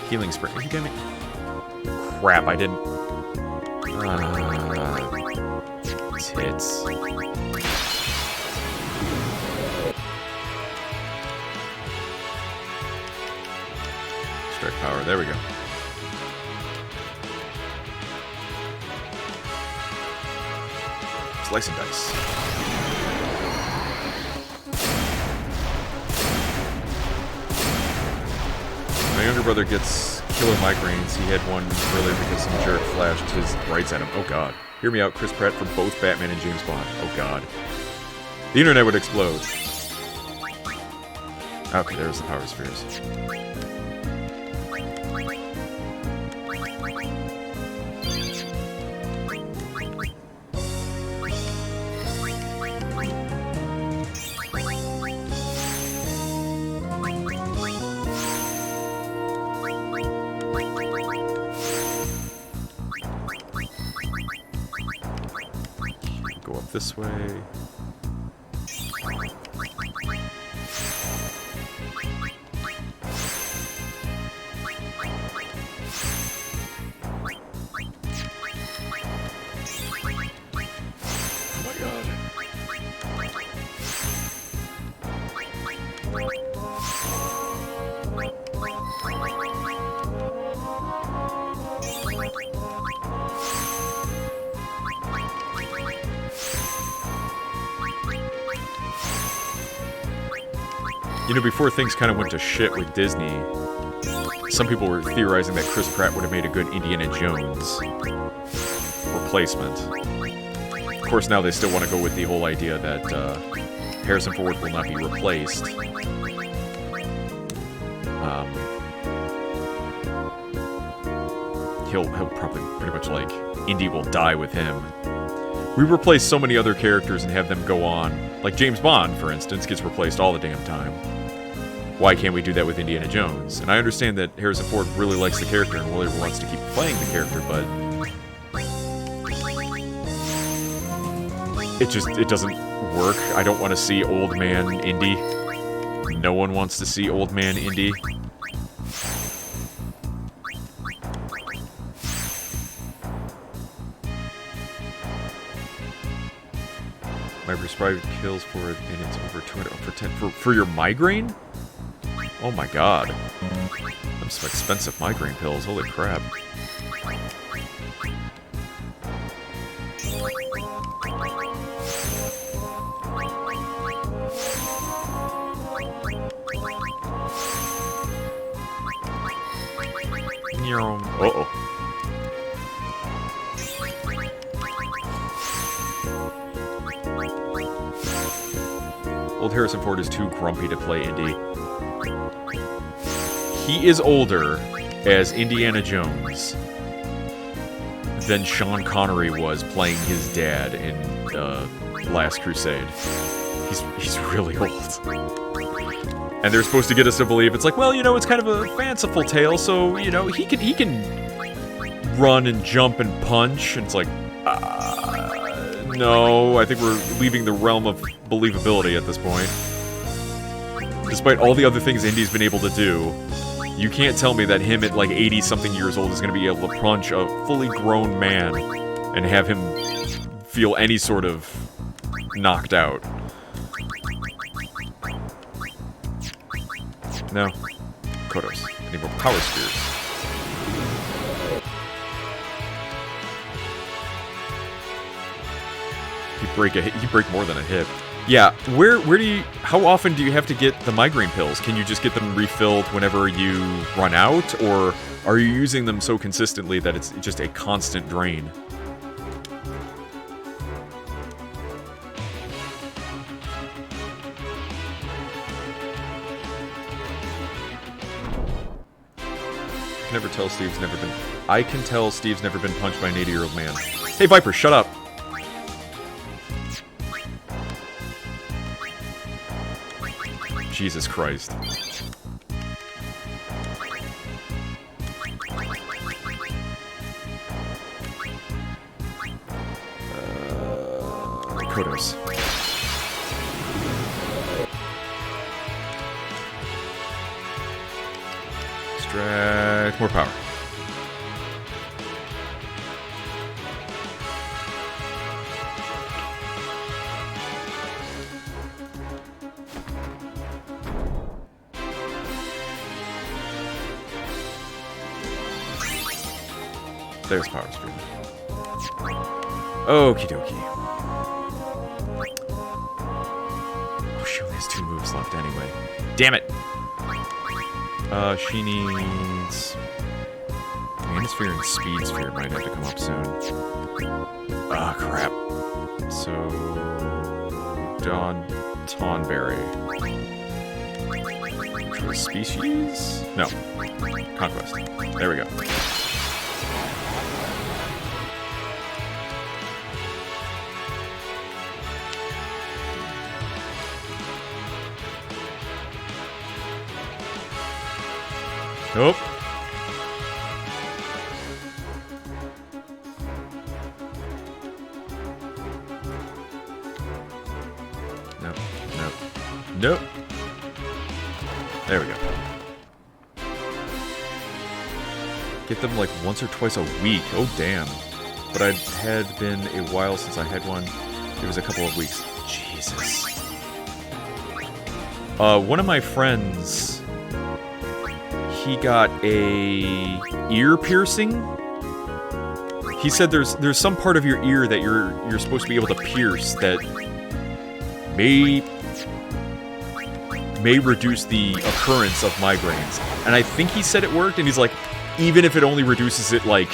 Healing Spring. Are you kidding me? Crap, I didn't... tits. Strike power, there we go. Slice and dice. My younger brother gets killer migraines. He had one earlier because some jerk flashed his brights at him. Oh god. Hear me out, Chris Pratt from both Batman and James Bond. Oh god. The internet would explode. Okay, there's the power spheres. this way. You know, before things kind of went to shit with Disney, some people were theorizing that Chris Pratt would have made a good Indiana Jones replacement. Of course, now they still want to go with the whole idea that Harrison Ford will not be replaced. He'll probably pretty much like Indy will die with him. We replace so many other characters and have them go on. Like James Bond, for instance, gets replaced all the damn time. Why can't we do that with Indiana Jones? And I understand that Harrison Ford really likes the character and really wants to keep playing the character, but it doesn't work. I don't want to see old man Indy. No one wants to see old man Indy. My prescribed kills for it, and it's over 200 for your migraine? Oh my god. That's some expensive migraine pills, holy crap. Uh-oh. Old Harrison Ford is too grumpy to play Indy. He is older as Indiana Jones than Sean Connery was playing his dad in Last Crusade. He's really old. And they're supposed to get us to believe it's like, well, you know, it's kind of a fanciful tale, so, you know, he can run and jump and punch, and it's like, no, I think we're leaving the realm of believability at this point. Despite all the other things Indy's been able to do, you can't tell me that him at like 80-something years old is going to be able to punch a fully grown man and have him feel any sort of knocked out. No. Kodos. I need more power spears. You break more than a hip. Yeah, where do you... How often do you have to get the migraine pills? Can you just get them refilled whenever you run out? Or are you using them so consistently that it's just a constant drain? I can tell Steve's never been punched by an 80-year-old man. Hey, Viper, shut up. Jesus Christ. Kodos. Extract more power. There's power speed. Okie dokie. Oh, she only has 2 moves left anyway. Damn it! She needs... Manosphere and Speed Sphere might have to come up soon. Ah, crap. So... Tonberry. Control species? No. Conquest. There we go. Nope. Nope. There we go. Get them like once or twice a week. Oh, damn. But it had been a while since I had one. It was a couple of weeks. Jesus. One of my friends, he got a ear piercing. He said there's some part of your ear that you're supposed to be able to pierce that may reduce the occurrence of migraines. And I think he said it worked, and he's like, even if it only reduces it like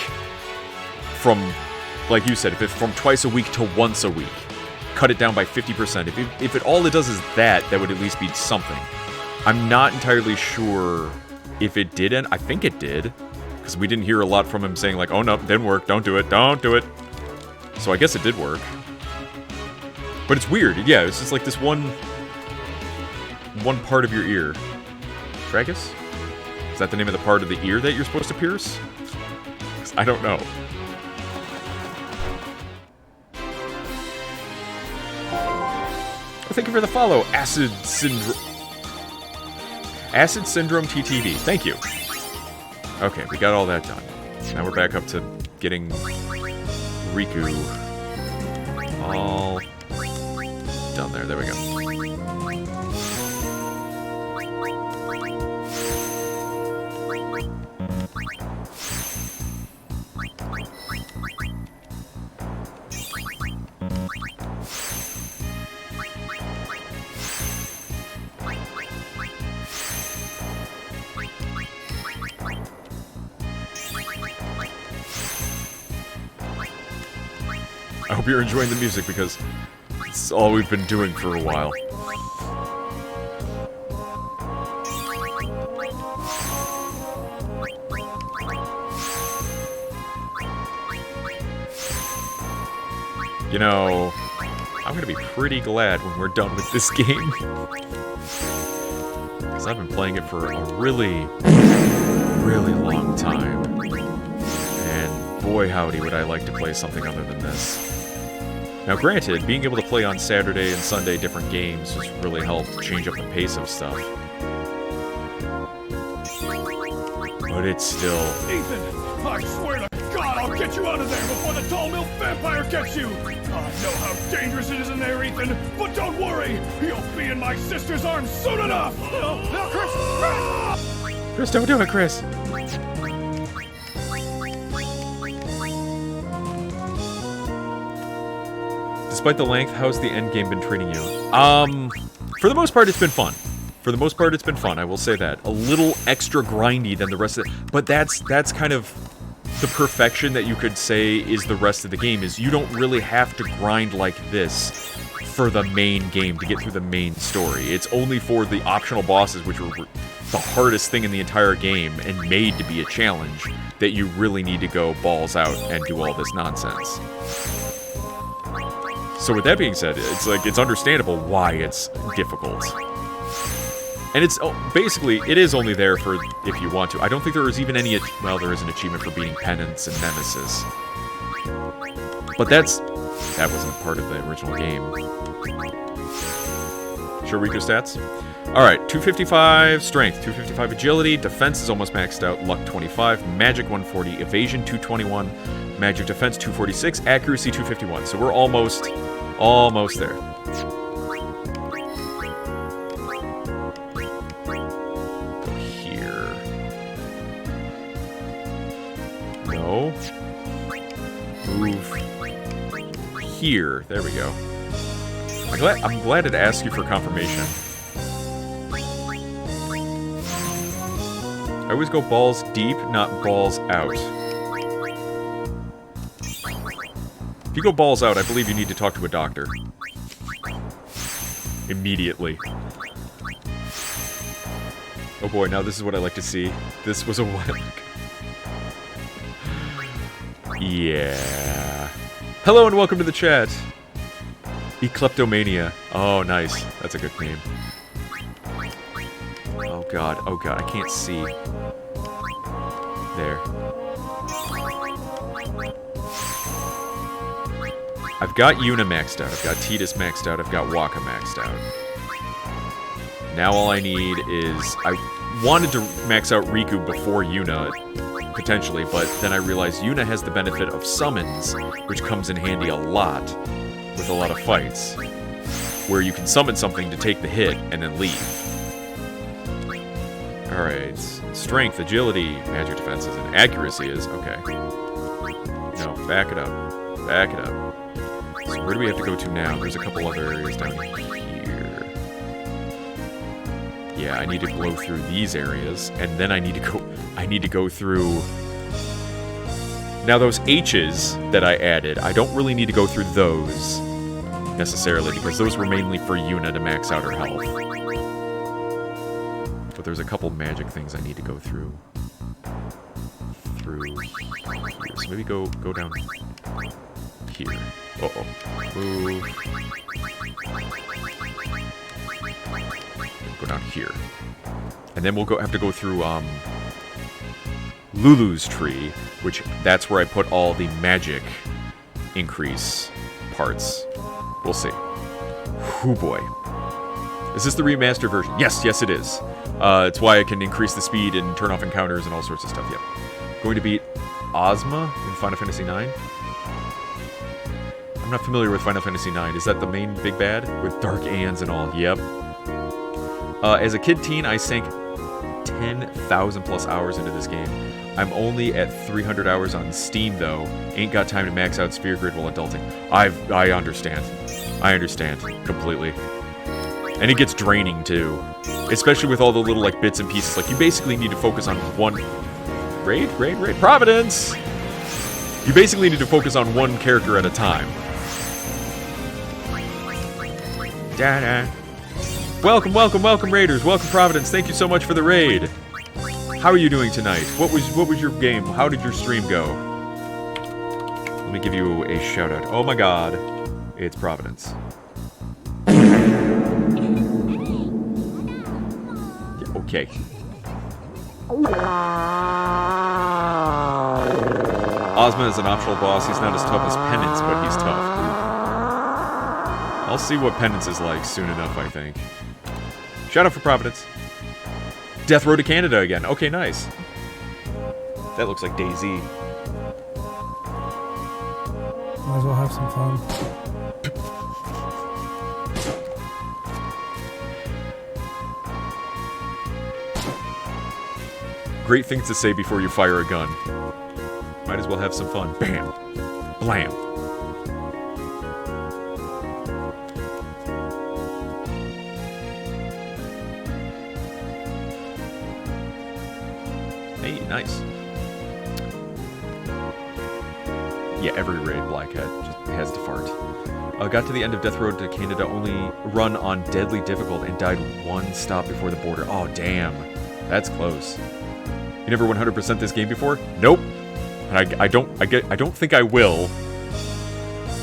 from, like you said, if it's from twice a week to once a week, cut it down by 50%. If all it does is that would at least be something. I'm not entirely sure if it did, and I think it did, because we didn't hear a lot from him saying like, oh no, didn't work, don't do it. So I guess it did work. But it's weird, yeah, it's just like this one part of your ear. Tragus? Is that the name of the part of the ear that you're supposed to pierce? I don't know. Thank you for the follow, Acid Syndrome TTV. Thank you. Okay, we got all that done. Now we're back up to getting Rikku all done there. There we go. I hope you're enjoying the music because it's all we've been doing for a while. You know, I'm gonna be pretty glad when we're done with this game. Because I've been playing it for a really, really long time. And boy howdy would I like to play something other than this. Now granted, being able to play on Saturday and Sunday different games has really helped change up the pace of stuff. But it's still... Ethan, I swear to God I'll get you out of there before the tall milk vampire gets you! I know how dangerous it is in there, Ethan, but don't worry! You'll be in my sister's arms soon enough! No, Chris! Chris, don't do it, Chris! Despite the length, how's the end game been treating you? For the most part, it's been fun. For the most part, it's been fun, I will say that. A little extra grindy than the rest of it, but that's kind of the perfection that you could say is the rest of the game, is you don't really have to grind like this for the main game to get through the main story. It's only for the optional bosses, which were the hardest thing in the entire game and made to be a challenge, that you really need to go balls out and do all this nonsense. So with that being said, it's like, it's understandable why it's difficult. And it's, basically, it is only there for if you want to. I don't think there is even any, well, there is an achievement for beating Penance and Nemesis. But that wasn't part of the original game. Show Rikku stats? Alright, 255 strength, 255 agility, defense is almost maxed out, luck 25, magic 140, evasion 221, magic defense 246, accuracy 251. So we're almost there. Go here. No. Move here. There we go. I'm glad it asked you for confirmation. I always go balls deep, not balls out. If you go balls out, I believe you need to talk to a doctor. Immediately. Oh boy, now this is what I like to see. This was a while ago. Yeah. Hello and welcome to the chat. Ecleptomania. Oh, nice. That's a good name. Oh god, I can't see. There. I've got Yuna maxed out, I've got Tidus maxed out, I've got Waka maxed out. Now all I need is... I wanted to max out Rikku before Yuna, potentially, but then I realized Yuna has the benefit of summons, which comes in handy a lot with a lot of fights, where you can summon something to take the hit and then leave. Alright, strength, agility, magic defenses, and accuracy is... okay. No, back it up. Back it up. So where do we have to go to now? There's a couple other areas down here. Yeah, I need to blow through these areas, and then I need to go through... Now those H's that I added, I don't really need to go through those, necessarily, because those were mainly for Yuna to max out her health. But there's a couple magic things I need to go through. Here. So maybe go down here. Uh-oh. Move. Go down here. And then we'll have to go through Lulu's tree, which that's where I put all the magic increase parts. We'll see. Hoo boy. Is this the remastered version? Yes, yes it is. It's why I can increase the speed and turn off encounters and all sorts of stuff. Yep. Going to beat Ozma in Final Fantasy IX. I'm not familiar with Final Fantasy IX. Is that the main big bad? With Dark Aeons and all. Yep. As a kid-teen, I sank 10,000 plus hours into this game. I'm only at 300 hours on Steam, though. Ain't got time to max out Sphere Grid while adulting. I understand. I understand. Completely. And it gets draining, too. Especially with all the little, like, bits and pieces. Like, you basically need to focus on one... Raid? Providence! You basically need to focus on one character at a time. Da-da. Welcome, Raiders. Welcome, Providence. Thank you so much for the raid. How are you doing tonight? What was your game? How did your stream go? Let me give you a shout out. Oh my god. It's Providence. Yeah, okay. Ozma is an optional boss. He's not as tough as Penance, but he's tough. I'll see what Penance is like soon enough, I think. Shout out for Providence. Death Road to Canada again. Okay, nice. That looks like DayZ. Might as well have some fun. Great things to say before you fire a gun. Might as well have some fun. Bam. Blam. Hey, nice. Yeah, every raid Black Hat just has to fart. Got to the end of Death Road to Canada, only run on deadly difficult, and died one stop before the border. Oh, damn. That's close. You never 100% this game before? Nope. And I don't think I will,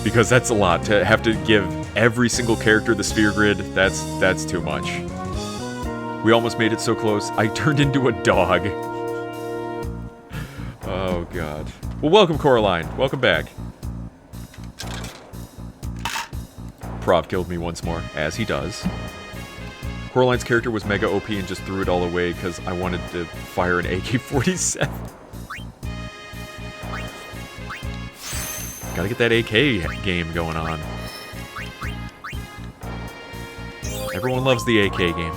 because that's a lot to have to give every single character the sphere grid. That's too much. We almost made it so close. I turned into a dog. Oh god. Well, welcome Coraline. Welcome back. Prov killed me once more, as he does. Coraline's character was mega OP and just threw it all away because I wanted to fire an AK-47. Gotta get that AK game going on. Everyone loves the AK game.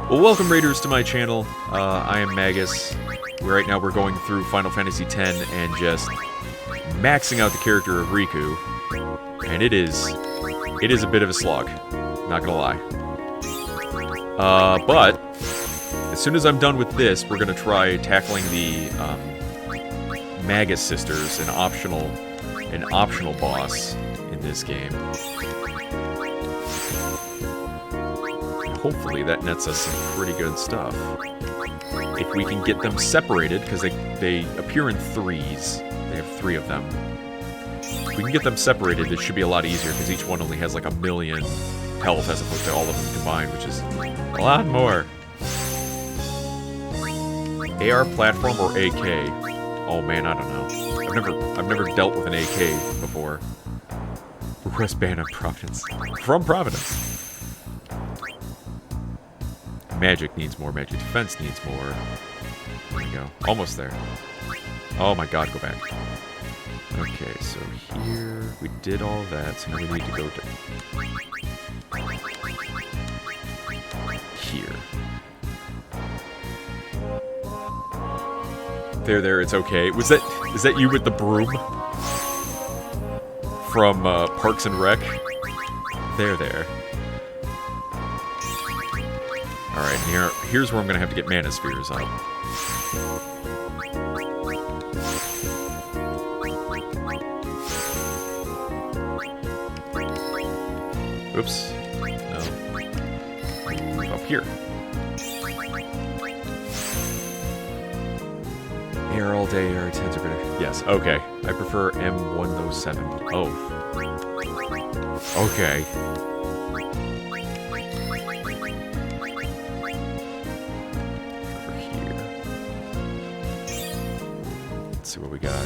Well, welcome Raiders to my channel. I am Magus. Right now we're going through Final Fantasy X and just maxing out the character of Rikku. And it is a bit of a slog, not gonna lie. But as soon as I'm done with this, we're gonna try tackling the Magus sisters, an optional boss in this game. And hopefully that nets us some pretty good stuff. If we can get them separated, because they appear in threes. They have 3 of them. If we can get them separated, it should be a lot easier, because each one only has like 1,000,000 health as opposed to all of them combined, which is a lot more. AR platform or AK? Oh man, I don't know. I've never dealt with an AK before. Request ban on Providence. From Providence. Magic needs more. Magic defense needs more. There we go. Almost there. Oh my god, go back. Okay, so here we did all that, so now we need to go to here. There, it's okay. Is that you with the broom? From Parks and Rec? There. Alright, here's where I'm gonna have to get mana spheres up. Oops. No. Move up here. Air all day, air 10s are better. Yes, okay. I prefer M107. Oh. Okay. Over here. Let's see what we got. So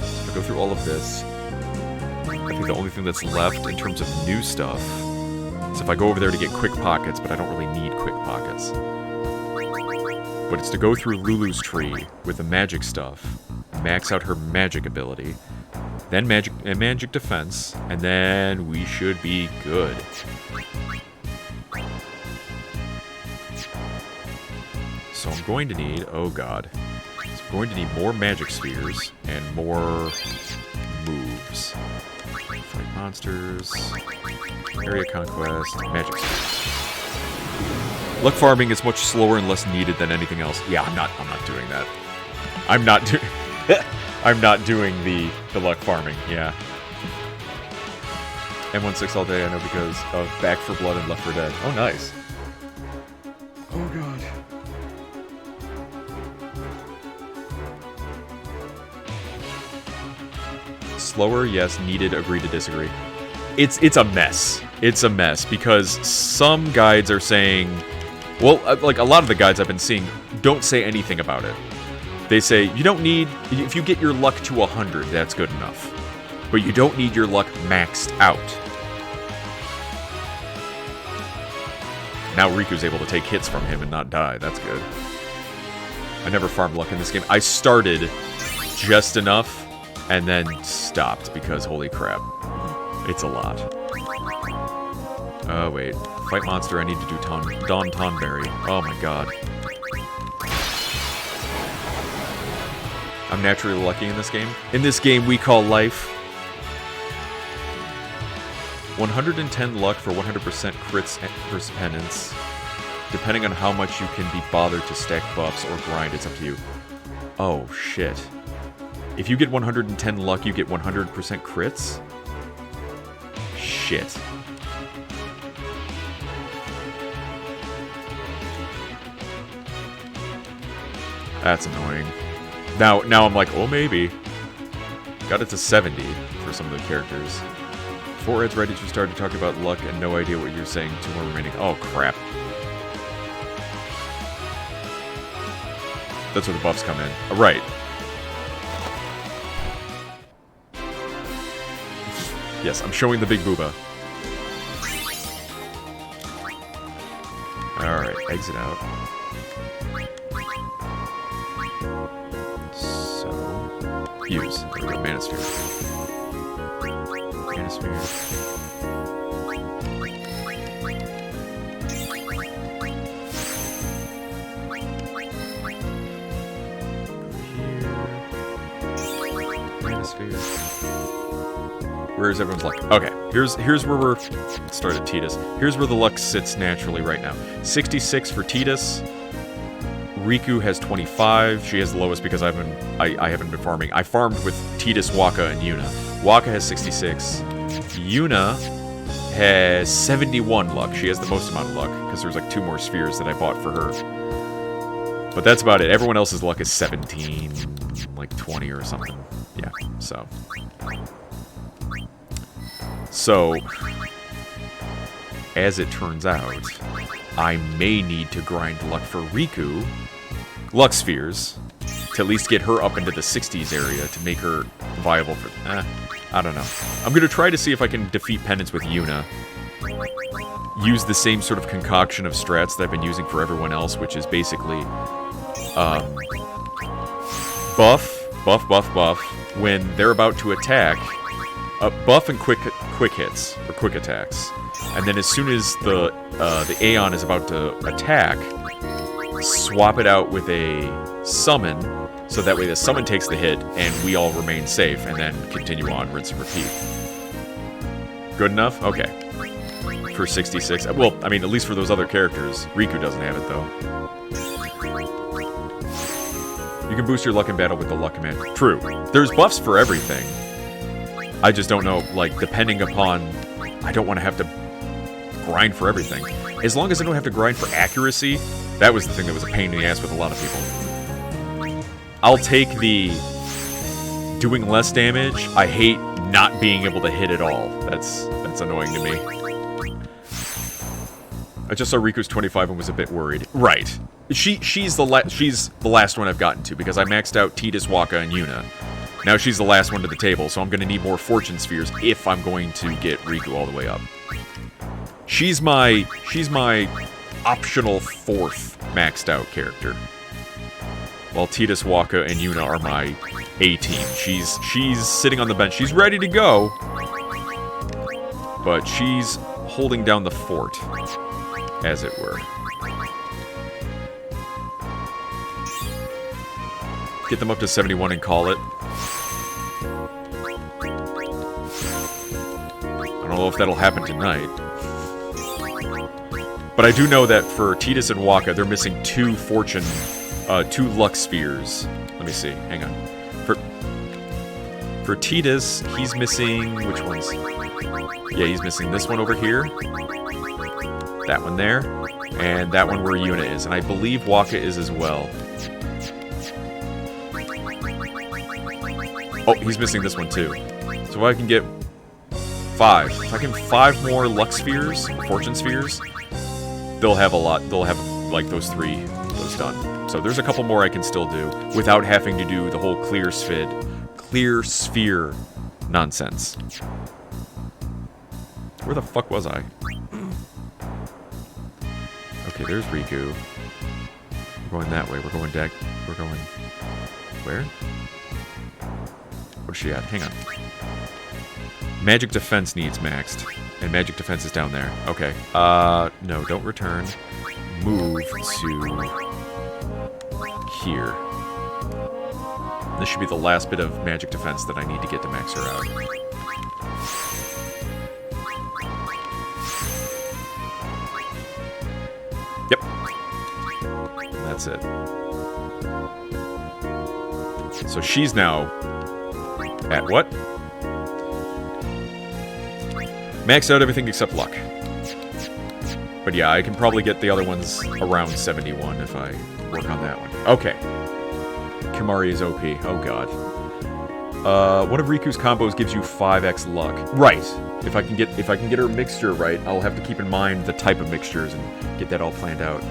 if I go through all of this, I think the only thing that's left in terms of new stuff is if I go over there to get quick pockets, but I don't really need quick pockets. But it's to go through Lulu's tree with the magic stuff, max out her magic ability, then magic defense, and then we should be good. So I'm going to need, oh god, so I'm going to need more magic spheres and more moves. Fight monsters, area conquest, magic spheres. Luck farming is much slower and less needed than anything else. Yeah, I'm not doing that. I'm not doing the luck farming, yeah. M16 all day, I know, because of Back 4 Blood and Left 4 Dead. Oh, nice. Oh, God. Slower, yes. Needed, agree to disagree. It's a mess. It's a mess, because some guides are saying... Well, like, a lot of the guides I've been seeing don't say anything about it. They say, you don't need... If you get your luck to 100, that's good enough. But you don't need your luck maxed out. Now Riku's able to take hits from him and not die. That's good. I never farmed luck in this game. I started just enough and then stopped because, holy crap, it's a lot. Oh, wait. Fight monster, I need to do Dawn Tonberry. Oh my god. I'm naturally lucky in this game. In this game we call life. 110 luck for 100% crits versus penance. Depending on how much you can be bothered to stack buffs or grind, it's up to you. Oh, shit. If you get 110 luck, you get 100% crits? Shit. That's annoying. Now I'm like, oh, maybe. Got it to 70 for some of the characters. 4 ads right as you started talking about luck and no idea what you're saying. 2 more remaining. Oh, crap. That's where the buffs come in. Right. Yes, I'm showing the big booba. Alright, exit out. So, use. There we go, Mana Sphere. Mana Sphere. Where's everyone's luck? Okay, here's where we're... Let's start at Tidus. Here's where the luck sits naturally right now. 66 for Tidus. Rikku has 25. She has the lowest because I haven't been farming. I farmed with Tidus, Waka, and Yuna. Waka has 66. Yuna has 71 luck. She has the most amount of luck because there's like 2 more spheres that I bought for her. But that's about it. Everyone else's luck is 17, like 20 or something. Yeah, so... So, as it turns out, I may need to grind luck for Rikku, luck spheres, to at least get her up into the 60s area to make her viable for... I don't know. I'm gonna try to see if I can defeat Penance with Yuna. Use the same sort of concoction of strats that I've been using for everyone else, which is basically buff when they're about to attack. Buff and quick hits or quick attacks, and then as soon as the Aeon is about to attack, swap it out with a summon, so that way the summon takes the hit and we all remain safe, and then continue on, rinse and repeat. Good enough? Okay. For 66. Well, I mean, at least for those other characters. Rikku doesn't have it, though. You can boost your luck in battle with the luck command. True. There's buffs for everything. I just don't know, like, depending upon... I don't want to have to grind for everything. As long as I don't have to grind for accuracy, that was the thing that was a pain in the ass with a lot of people. I'll take the doing less damage. I hate not being able to hit at all. That's annoying to me. I just saw Riku's 25 and was a bit worried. Right. She's the last one I've gotten to, because I maxed out Tidus, Waka, and Yuna. Now she's the last one to the table, so I'm going to need more Fortune Spheres if I'm going to get Rikku all the way up. She's my optional 4th maxed out character. While Tidus, Waka, and Yuna are my A-team. She's sitting on the bench. She's ready to go, but she's holding down the fort, as it were. Get them up to 71 and call it. I don't know if that'll happen tonight. But I do know that for Tidus and Waka, they're missing 2 fortune, 2 luck spheres. Let me see. Hang on. For Tidus, he's missing... Which ones? Yeah, he's missing this one over here. That one there. And that one where Yuna is. And I believe Waka is as well. Oh, he's missing this one too. So if I can get 5. If I can 5 more luck spheres, fortune spheres, they'll have a lot. They'll have, like, those 3 done. So there's a couple more I can still do without having to do the whole clear sphere nonsense. Where the fuck was I? Okay, there's Rikku. We're going that way. We're going deck. We're going... Where? Where's she at? Hang on. Magic Defense needs maxed. And Magic Defense is down there. Okay. No, don't return. Move to... here. This should be the last bit of Magic Defense that I need to get to max her out. Yep. That's it. So she's now... at what? Max out everything except luck. But yeah, I can probably get the other ones around 71 if I work on that one. Okay. Kimari is OP. Oh god. One of Riku's combos gives you 5x luck. Right. If I can get her mixture right, I'll have to keep in mind the type of mixtures and get that all planned out.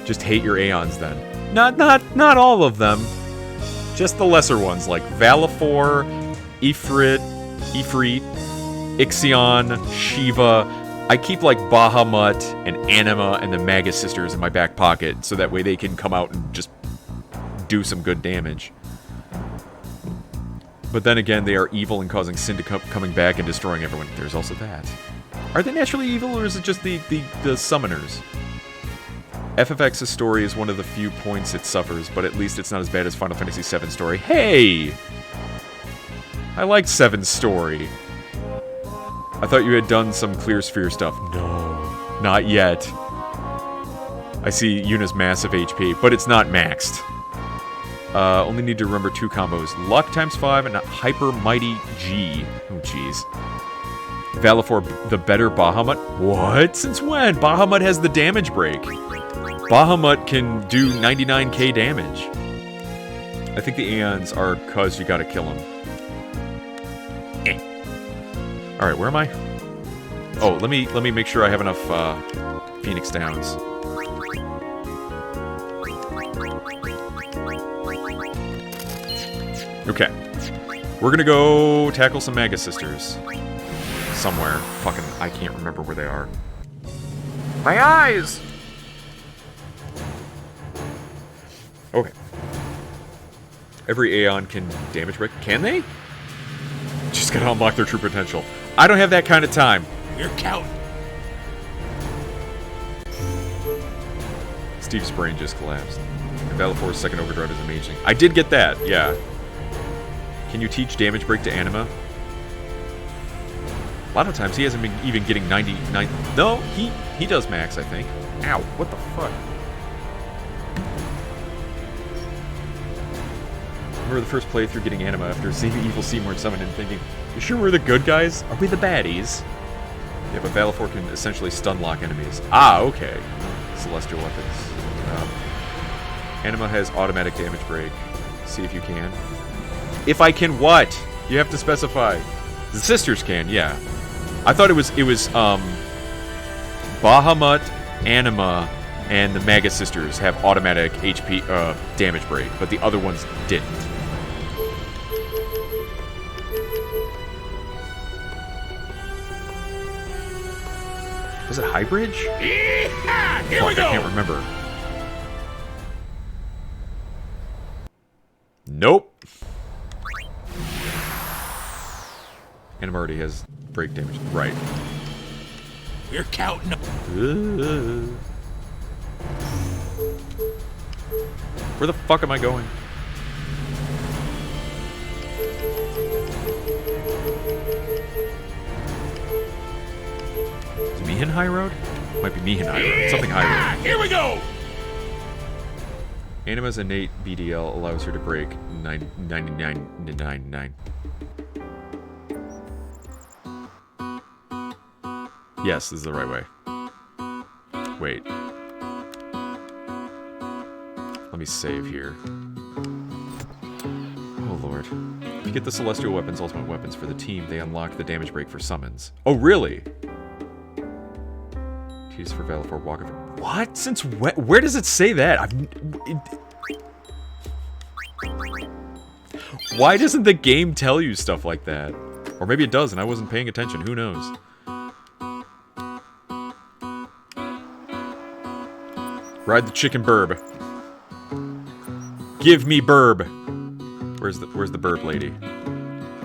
Just hate your Aeons then. Not all of them. Just the lesser ones like Valifor, Ifrit, Ixion, Shiva. I keep like Bahamut and Anima and the Magus sisters in my back pocket so that way they can come out and just do some good damage. But then again, they are evil and causing sin to coming back and destroying everyone. There's also that. Are they naturally evil or is it just the summoners? FFX's story is one of the few points it suffers, but at least it's not as bad as Final Fantasy VII's story. Hey! I liked 7's story. I thought you had done some clear sphere stuff. No, not yet. I see Yuna's massive HP, but it's not maxed. Only need to remember 2 combos. Luck times 5 and Hyper Mighty G. Oh, jeez. Valifor, the better Bahamut? What? Since when? Bahamut has the damage break. Bahamut can do 99k damage. I think the Aeons are cause you gotta kill them. Alright, where am I? Oh, let me make sure I have enough Phoenix Downs. Okay. We're gonna go tackle some Magus sisters. Somewhere. Fucking, I can't remember where they are. My eyes! Okay. Every Aeon can damage break. Can they? Just gotta unlock their true potential. I don't have that kind of time. You're counting. Steve's brain just collapsed. And Valifor's second overdrive is amazing. I did get that, yeah. Can you teach damage break to Anima? A lot of times he hasn't been even getting 99. No, he does max, I think. Ow, what the fuck? I remember the first playthrough getting Anima after seeing the evil Seymour summon and thinking, you sure we're the good guys? Are we the baddies? Yeah, but Valifor can essentially stun lock enemies. Ah, okay. Celestial weapons. Anima has automatic damage break. See if you can. If I can what? You have to specify. The sisters can, yeah. I thought it was Bahamut, Anima, and the Magus sisters have automatic HP damage break, but the other ones didn't. Was it High Bridge? Yeehaw! Here we Fuck, go! I can't remember. Nope. Anima already has break damage. Right. We're counting. Where the fuck am I going? Is it Mihin High Road? Might be Mihin High Road. Something High Road. Here we go! Anima's innate BDL allows her to break 99 to 99. Yes, this is the right way. Wait. Let me save here. Oh lord. If you get the Celestial Weapons ultimate weapons for the team, they unlock the damage break for summons. Oh really? Tease for Valifor Walk of... What? Since when? Where does it say that? Why doesn't the game tell you stuff like that? Or maybe it does and I wasn't paying attention. Who knows? Ride the chicken burb. Give me burb. Where's the burb lady?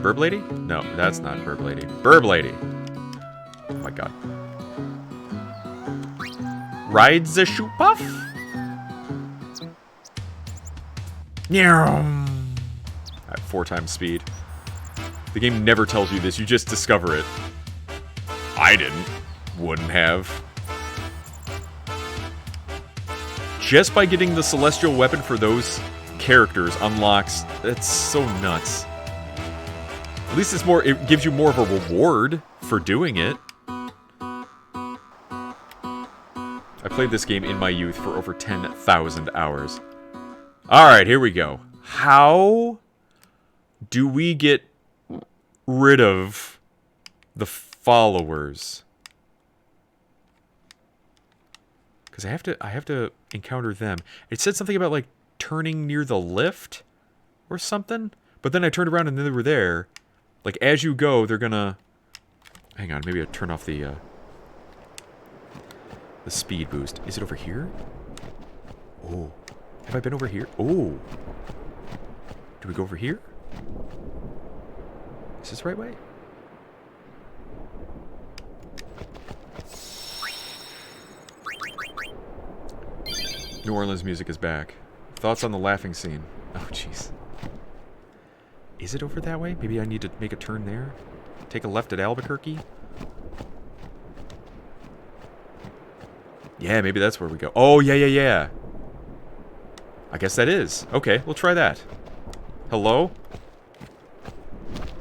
Burb lady? No, that's not burb lady. Burb lady. Oh my god. Ride the shoot puff? At 4 times speed. The game never tells you this, you just discover it. I didn't. Wouldn't have. Just by getting the Celestial Weapon for those characters unlocks... That's so nuts. At least it's more... It gives you more of a reward for doing it. I played this game in my youth for over 10,000 hours. Alright, here we go. How do we get rid of the followers? Because I have to encounter them. It said something about like turning near the lift or something, but then I turned around and then they were there. Like as you go, they're gonna... Hang on, maybe I turn off the speed boost. Is it over here? Oh, have I been over here? Oh, do we go over here? Is this the right way? New Orleans music is back. Thoughts on the laughing scene? Oh, jeez. Is it over that way? Maybe I need to make a turn there? Take a left at Albuquerque? Yeah, maybe that's where we go. Oh, yeah. I guess that is. Okay, we'll try that. Hello?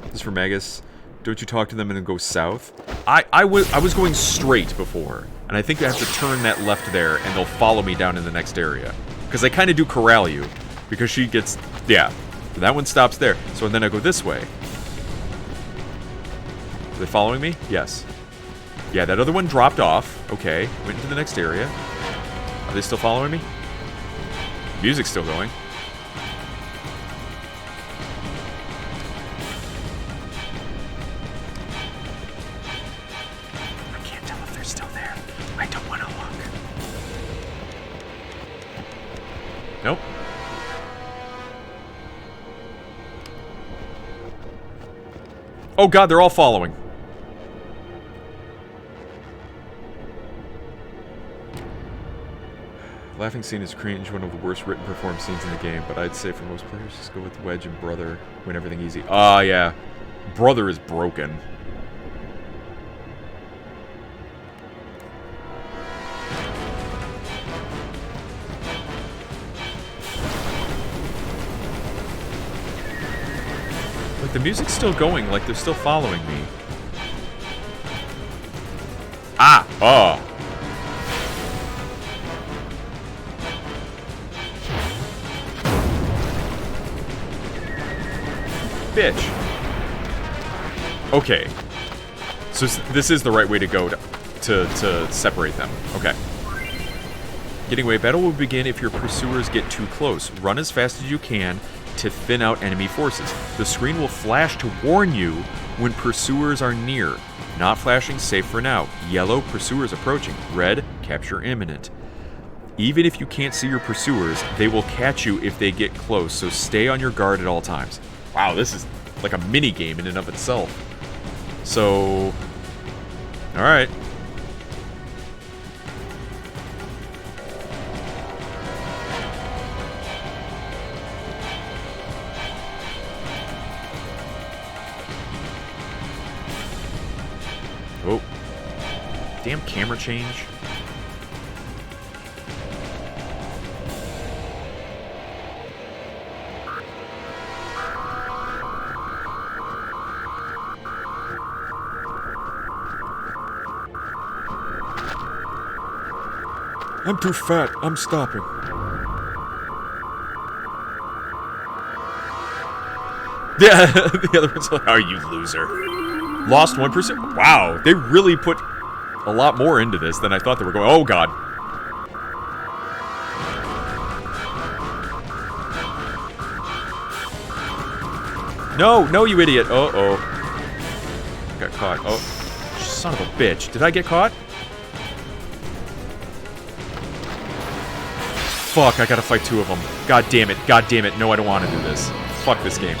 This is for Magus. Don't you talk to them and then go south? I was going straight before. And I think I have to turn that left there and they'll follow me down in the next area. Because they kind of do corral you. Because she gets... Yeah. That one stops there. So then I go this way. Are they following me? Yes. Yeah, that other one dropped off. Okay. Went into the next area. Are they still following me? Music's still going. I don't want to look. Nope. Oh god, they're all following. Laughing scene is cringe, one of the worst written performed scenes in the game, but I'd say for most players, just go with Wedge and Brother, win everything easy. Ah, yeah. Brother is broken. Like, the music's still going, like they're still following me. Ah! Oh! Bitch. Okay. So this is the right way to go to separate them. Okay. Getting away. Battle will begin if your pursuers get too close. Run as fast as you can to thin out enemy forces. The screen will flash to warn you when pursuers are near. Not flashing, safe for now. Yellow, pursuers approaching. Red, capture imminent. Even if you can't see your pursuers, they will catch you if they get close, so stay on your guard at all times. Wow, this is like a mini game in and of itself. So, alright. Oh. Damn camera change. I'm too fat. I'm stopping. Yeah, the other one's like, oh, you loser. Lost 1%? Wow, they really put a lot more into this than I thought they were going. Oh, God. No, no, you idiot. Uh-oh. Got caught. Oh, son of a bitch. Did I get caught? Fuck, I gotta fight two of them. God damn it. God damn it. No, I don't want to do this. Fuck this game.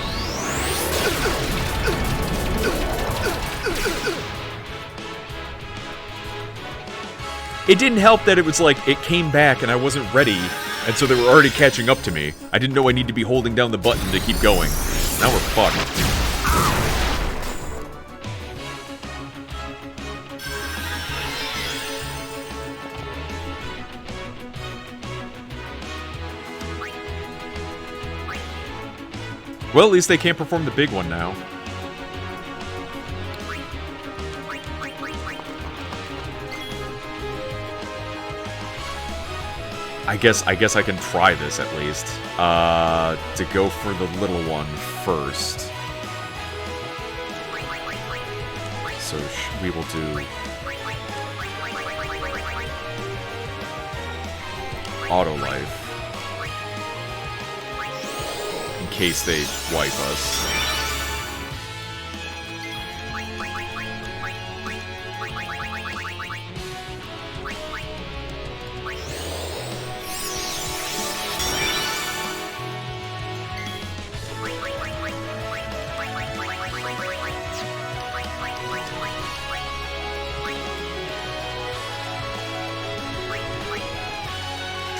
It didn't help that it was like, it came back and I wasn't ready, and so they were already catching up to me. I didn't know I need to be holding down the button to keep going. Now we're fucked. Well, at least they can't perform the big one now. I guess I can try this at least. To go for the little one first. So we will do auto life. In case they wipe us.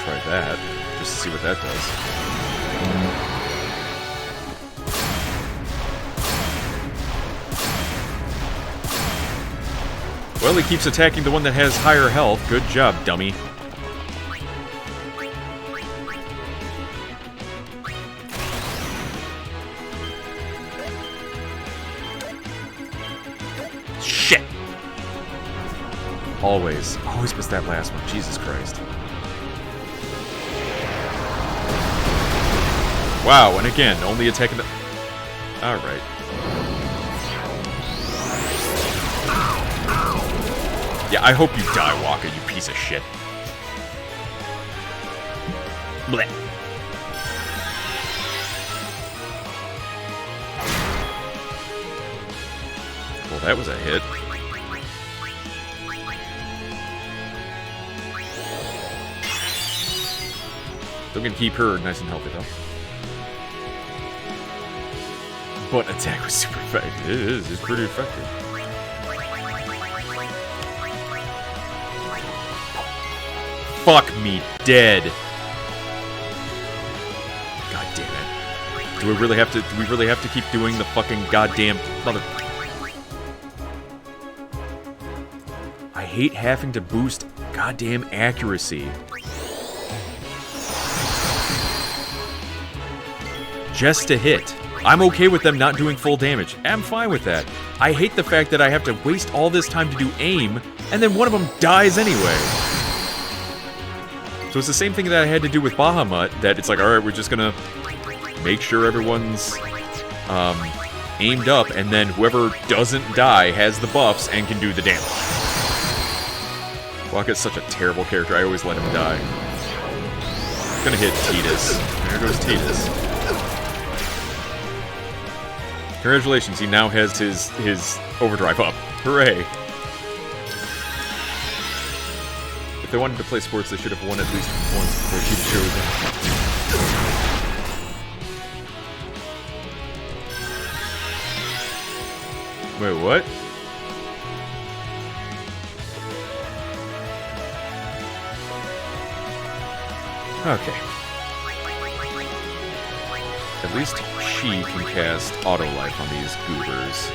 Try that, just to see what that does. Well, he keeps attacking the one that has higher health. Good job, dummy. Shit! Always miss that last one. Jesus Christ. Wow, and again, only attacking the... Alright. Yeah, I hope you die, Walker, you piece of shit. Blech. Well, that was a hit. Still gonna keep her nice and healthy, though. But attack was super effective. It is. It's pretty effective. Fuck me dead. God damn it. Do we really have to keep doing the fucking goddamn mother... I hate having to boost goddamn accuracy. Just to hit. I'm okay with them not doing full damage. I'm fine with that. I hate the fact that I have to waste all this time to do aim, and then one of them dies anyway. So it's the same thing that I had to do with Bahamut, that it's like, alright, we're just gonna make sure everyone's aimed up, and then whoever doesn't die has the buffs and can do the damage. Wakka's such a terrible character, I always let him die. I'm gonna hit Tidus. There goes Tidus. Congratulations, he now has his overdrive up. Hooray! If they wanted to play sports, they should have won at least once before she chose them. Wait, what? Okay. At least she can cast Auto Life on these goobers.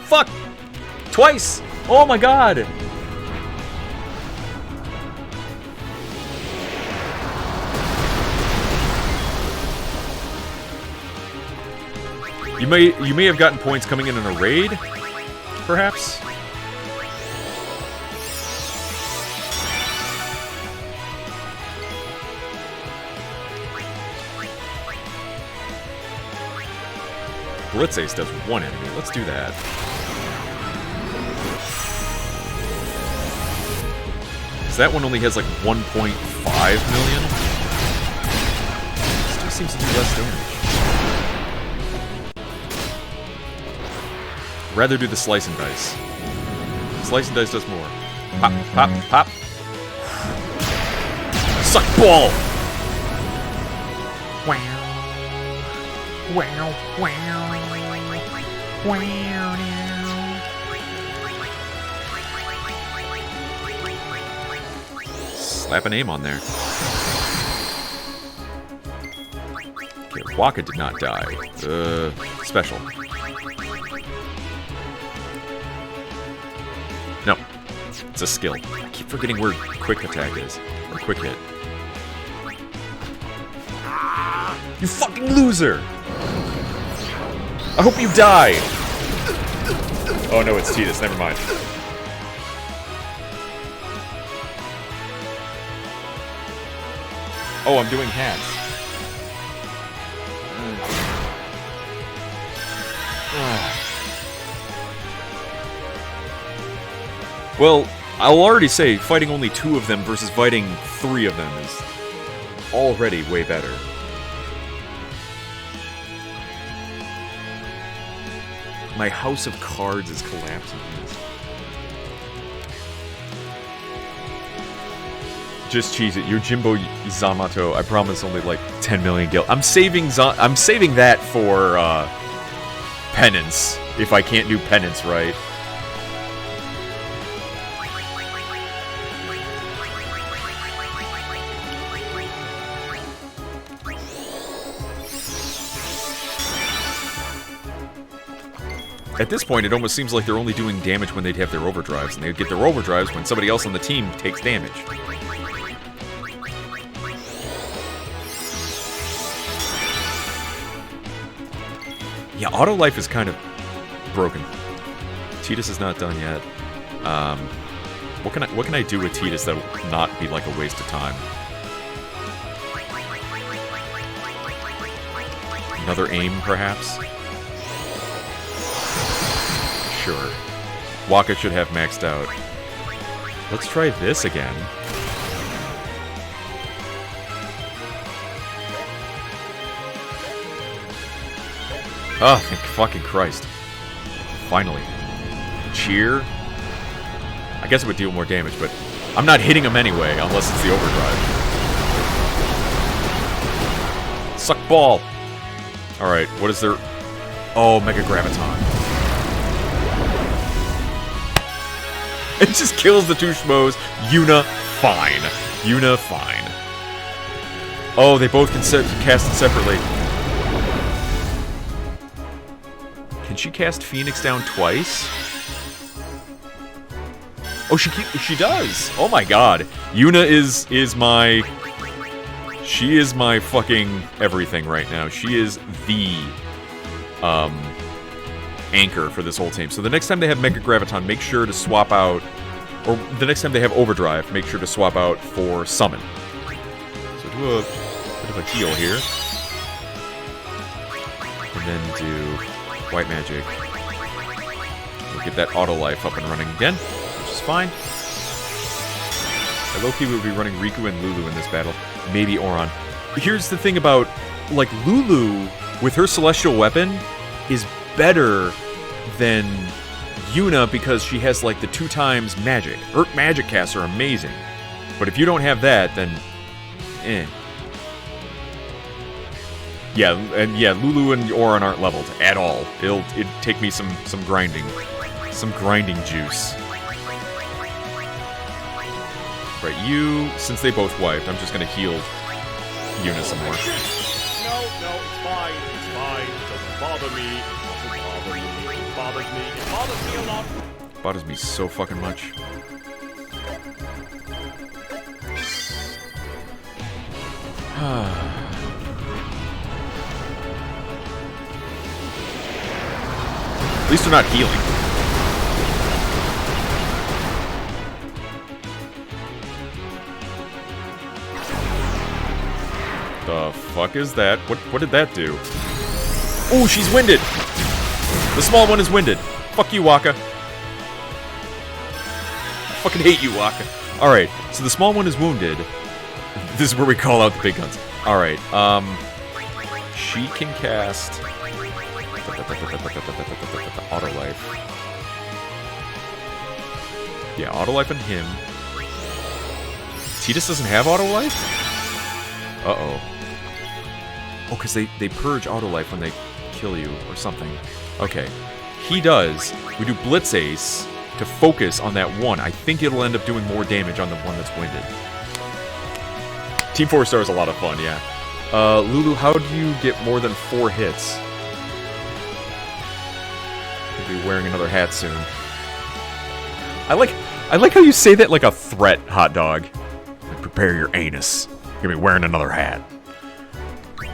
Fuck! Twice! Oh my god! You may have gotten points coming in on a raid, perhaps? Blitz Ace does one enemy. Let's do that. So that one only has like 1.5 million. Still seems to do less damage. Rather do the Slice and Dice. Slice and Dice does more. Pop, pop, pop. Suck ball! Wow. Wow, wow. Wow. Slap a name on there. Okay, Wakka did not die. Special. No. It's a skill. I keep forgetting where quick attack is. Or quick hit. You fucking loser! I hope you die! Oh no, it's Tidus, never mind. Oh, I'm doing hats. Well, I'll already say, fighting only 2 of them versus fighting 3 of them is already way better. My house of cards is collapsing. Just cheese it. Your Jimbo Zamato, I promise only like 10 million gil. I'm saving that for penance, if I can't do penance right. At this point, it almost seems like they're only doing damage when they'd have their overdrives, and they'd get their overdrives when somebody else on the team takes damage. Yeah, auto life is kind of broken. Tidus is not done yet. What can I do with Tidus that will not be like a waste of time? Another aim, perhaps? Sure. Wakka should have maxed out. Let's try this again. Oh, thank fucking Christ. Finally. Cheer. I guess it would deal more damage, but I'm not hitting him anyway, unless it's the overdrive. Suck ball. Alright, what is there? Oh, Mega Graviton. It just kills the two schmoes. Yuna, fine. Yuna, fine. Oh, they both can cast it separately. Can she cast Phoenix down twice? Oh, she does. Oh my God, Yuna is my. She is my fucking everything right now. She is the anchor for this whole team. So the next time they have Mega Graviton, make sure to swap out, or the next time they have Overdrive, make sure to swap out for Summon. So do a bit of a heal here, and then do White Magic. We'll get that Auto Life up and running again. Fine. I low-key would be running Rikku and Lulu in this battle. Maybe Auron. Here's the thing about, like, Lulu, with her Celestial Weapon, is better than Yuna because she has, like, the 2 times magic. Her magic casts are amazing. But if you don't have that, then... eh. Yeah, and yeah, Lulu and Auron aren't leveled at all. It'd take me some grinding. Some grinding juice. Right, you, since they both wiped, I'm just gonna heal Yuna some more. No, it's fine. It's fine. It doesn't bother me. It doesn't bother you. It bothers me. It bothers me a lot. It bothers me so fucking much. At least they're not healing. The fuck is that? What did that do? Oh, she's winded! The small one is winded. Fuck you, Waka. I fucking hate you, Waka. Alright, so the small one is wounded. This is where we call out the big guns. Alright, she can cast... Auto Life. Yeah, Auto Life on him. Tidus doesn't have Auto Life? Uh-oh. Oh, because they purge Auto Life when they kill you or something. Okay. He does. We do Blitz Ace to focus on that one. I think it'll end up doing more damage on the one that's winded. Team 4-star is a lot of fun, yeah. Lulu, how do you get more than 4 hits? You'll be wearing another hat soon. I like how you say that like a threat, hot dog. Like, prepare your anus. You're gonna be wearing another hat.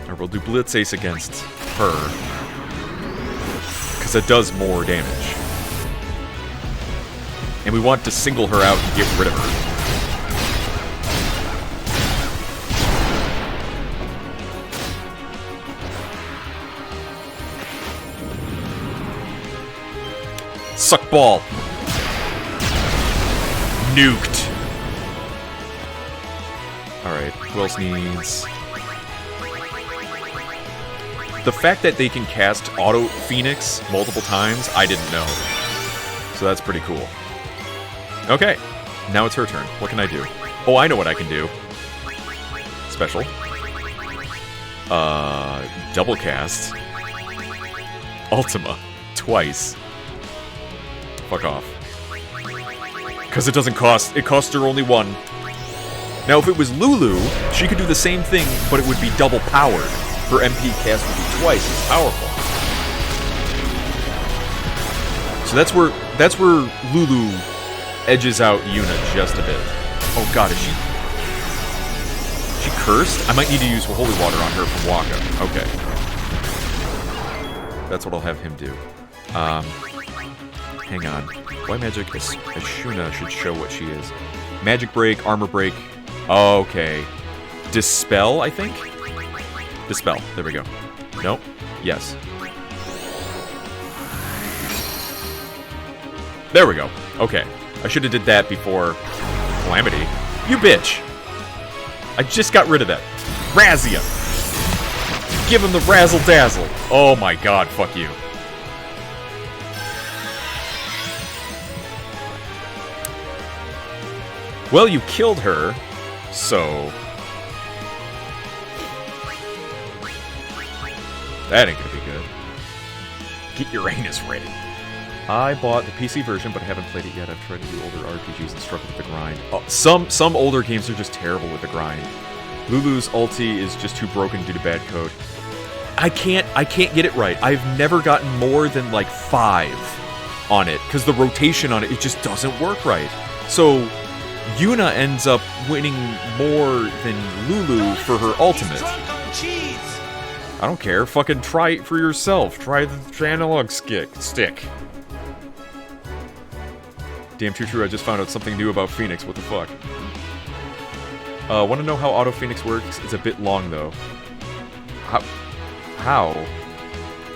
Or we'll do Blitz Ace against her. Because it does more damage. And we want to single her out and get rid of her. Suck ball. Nuked. Alright, who else needs... The fact that they can cast Auto Phoenix multiple times, I didn't know. So that's pretty cool. Okay, now it's her turn. What can I do? Oh, I know what I can do. Special. Double cast. Ultima. Twice. Fuck off. Because it doesn't cost... It costs her only 1. Now, if it was Lulu, she could do the same thing, but it would be double powered. Her MP cast would be twice as powerful. So that's where Lulu edges out Yuna just a bit. Oh god, is she cursed? I might need to use holy water on her from Waka. Okay. That's what I'll have him do. Hang on. White Magic Ashuna should show what she is. Magic Break, Armor Break. Okay. Dispel, I think? Dispel. There we go. Nope. Yes. There we go. Okay. I should have did that before Calamity. You bitch! I just got rid of that. Razzia! Give him the razzle-dazzle. Oh my god, fuck you. Well, you killed her, so... that ain't gonna be good. Get Uranus ready. I bought the PC version, but I haven't played it yet. I've tried to do older RPGs and struggled with the grind. Oh, some older games are just terrible with the grind. Lulu's ulti is just too broken due to bad code. I can't get it right. I've never gotten more than like 5 on it, because the rotation on it just doesn't work right. So Yuna ends up winning more than Lulu for her ultimate. I don't care. Fucking try it for yourself. Try the analog stick. Damn true, I just found out something new about Phoenix. What the fuck? Want to know how Auto Phoenix works? It's a bit long, though. How?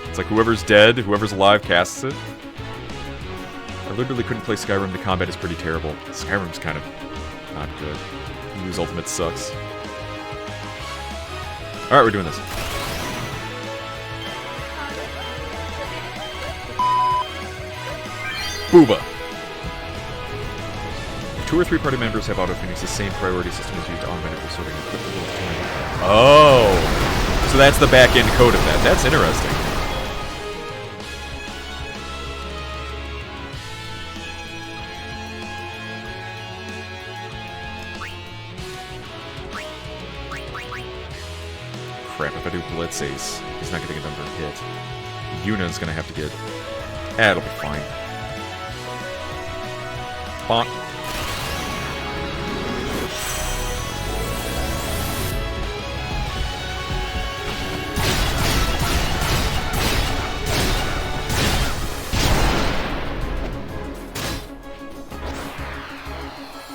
It's like whoever's dead, whoever's alive casts it. I literally couldn't play Skyrim. The combat is pretty terrible. Skyrim's kind of not good. Lulu's ultimate sucks. Alright, we're doing this. Booba! 2 or 3 party members have Auto Phoenix. The same priority system is used to automatically sorting and equip the little time. Oh! So that's the back-end code of that. That's interesting. Crap, if I do Blitz Ace, he's not going to get another hit. Yuna's going to have to get... it'll be fine. Bonk.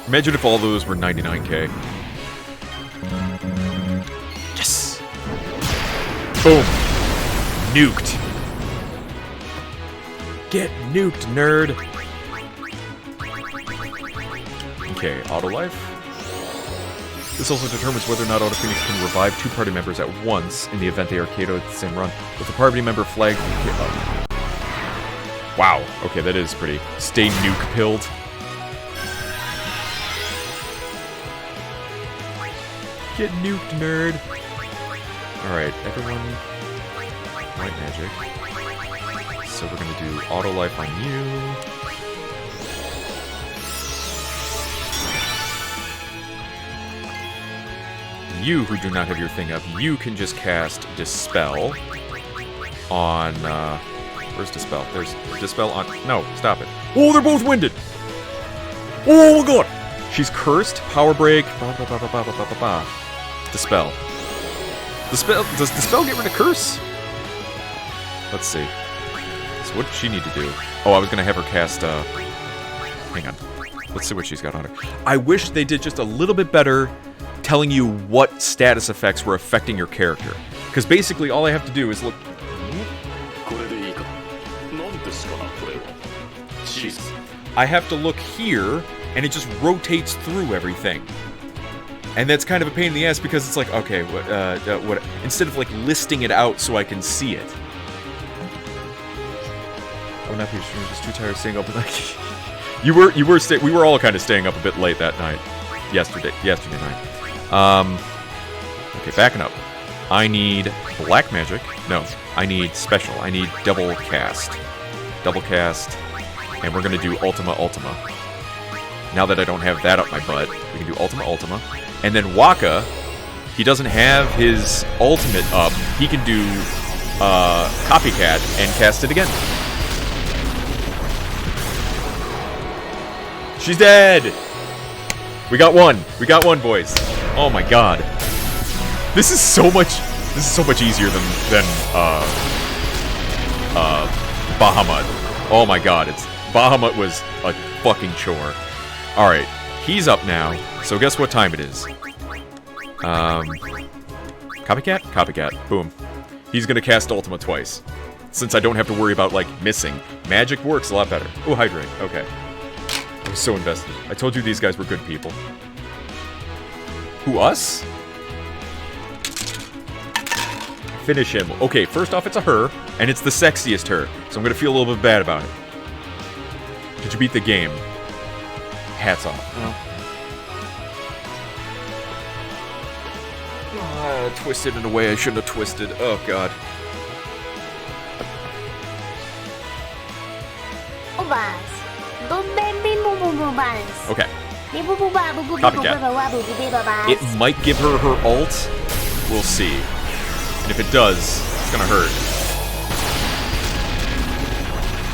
Imagine if all those were 99k. Yes! Boom! Nuked! Get nuked, nerd! Okay, auto life. This also determines whether or not Auto Phoenix can revive 2 party members at once in the event they are KO'd at the same run. With the party member flagged... wow, okay, that is pretty... Stay nuke-pilled. Get nuked, nerd! Alright, everyone... White magic. So we're gonna do auto life on you. You, who do not have your thing up, you can just cast Dispel on, where's Dispel? There's Dispel on... no, stop it. Oh, they're both winded! Oh my god! She's cursed, Power Break, Dispel. Does Dispel get rid of Curse? Let's see. So what does she need to do? Oh, I was gonna have her cast, hang on. Let's see what she's got on her. I wish they did just a little bit better telling you what status effects were affecting your character. Because basically all I have to do is look... Jeez. I have to look here, and it just rotates through everything. And that's kind of a pain in the ass because it's like, okay, what? Instead of like listing it out so I can see it. I would not be just too tired of staying up at night. We were all kind of staying up a bit late that night. Yesterday night. Okay, backing up. I need black magic. No, I need special. I need double cast. Double cast. And we're gonna do Ultima. Now that I don't have that up my butt, we can do Ultima. And then Waka, he doesn't have his ultimate up. He can do Copycat and cast it again. She's dead! We got one, boys. Oh my god. This is so much easier than Bahamut. Oh my god, Bahamut was a fucking chore. Alright, he's up now, so guess what time it is. Copycat? Copycat. Boom. He's gonna cast Ultima twice. Since I don't have to worry about, like, missing. Magic works a lot better. Oh, Hydrate. Okay. I was so invested. I told you these guys were good people. Who, us? Finish him. Okay, first off, it's a her, and it's the sexiest her, so I'm gonna feel a little bit bad about it. Did you beat the game? Hats off. Twisted in a way I shouldn't have twisted. Oh, God. Okay. Copycat. It might give her her ult. We'll see. And if it does, it's gonna hurt.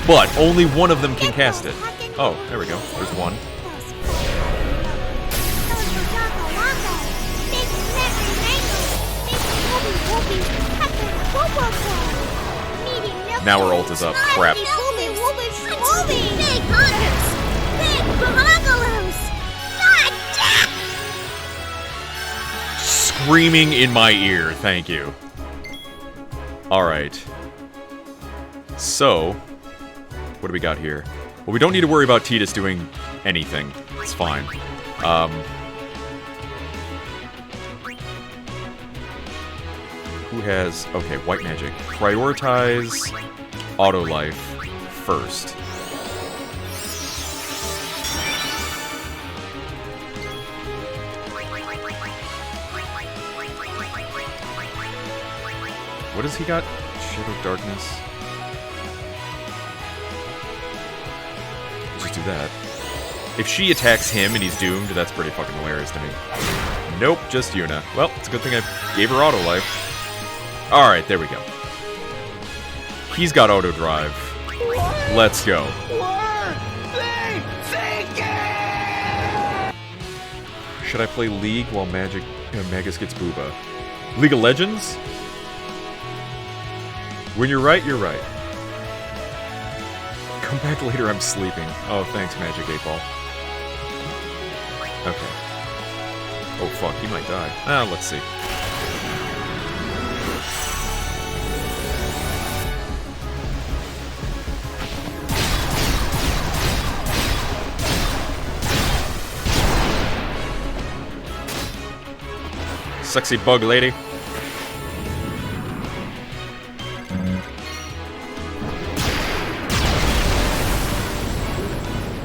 But only one of them can cast it. Oh, there we go. There's one. Now her ult is up. Crap. Screaming in my ear. Thank you. Alright. So, what do we got here? Well, we don't need to worry about Tidus doing anything. It's fine. Who has... Okay, white magic. Prioritize auto life first. What has he got? Shadow Darkness. Just do that. If she attacks him and he's doomed, that's pretty fucking hilarious to me. Nope, just Yuna. Well, it's a good thing I gave her auto life. Alright, there we go. He's got auto drive. Let's go. Should I play League while Magus gets Booba? League of Legends? When you're right, you're right. Come back later, I'm sleeping. Oh, thanks, Magic 8 Ball. Okay. Oh, fuck, he might die. Ah, let's see. Sexy bug lady.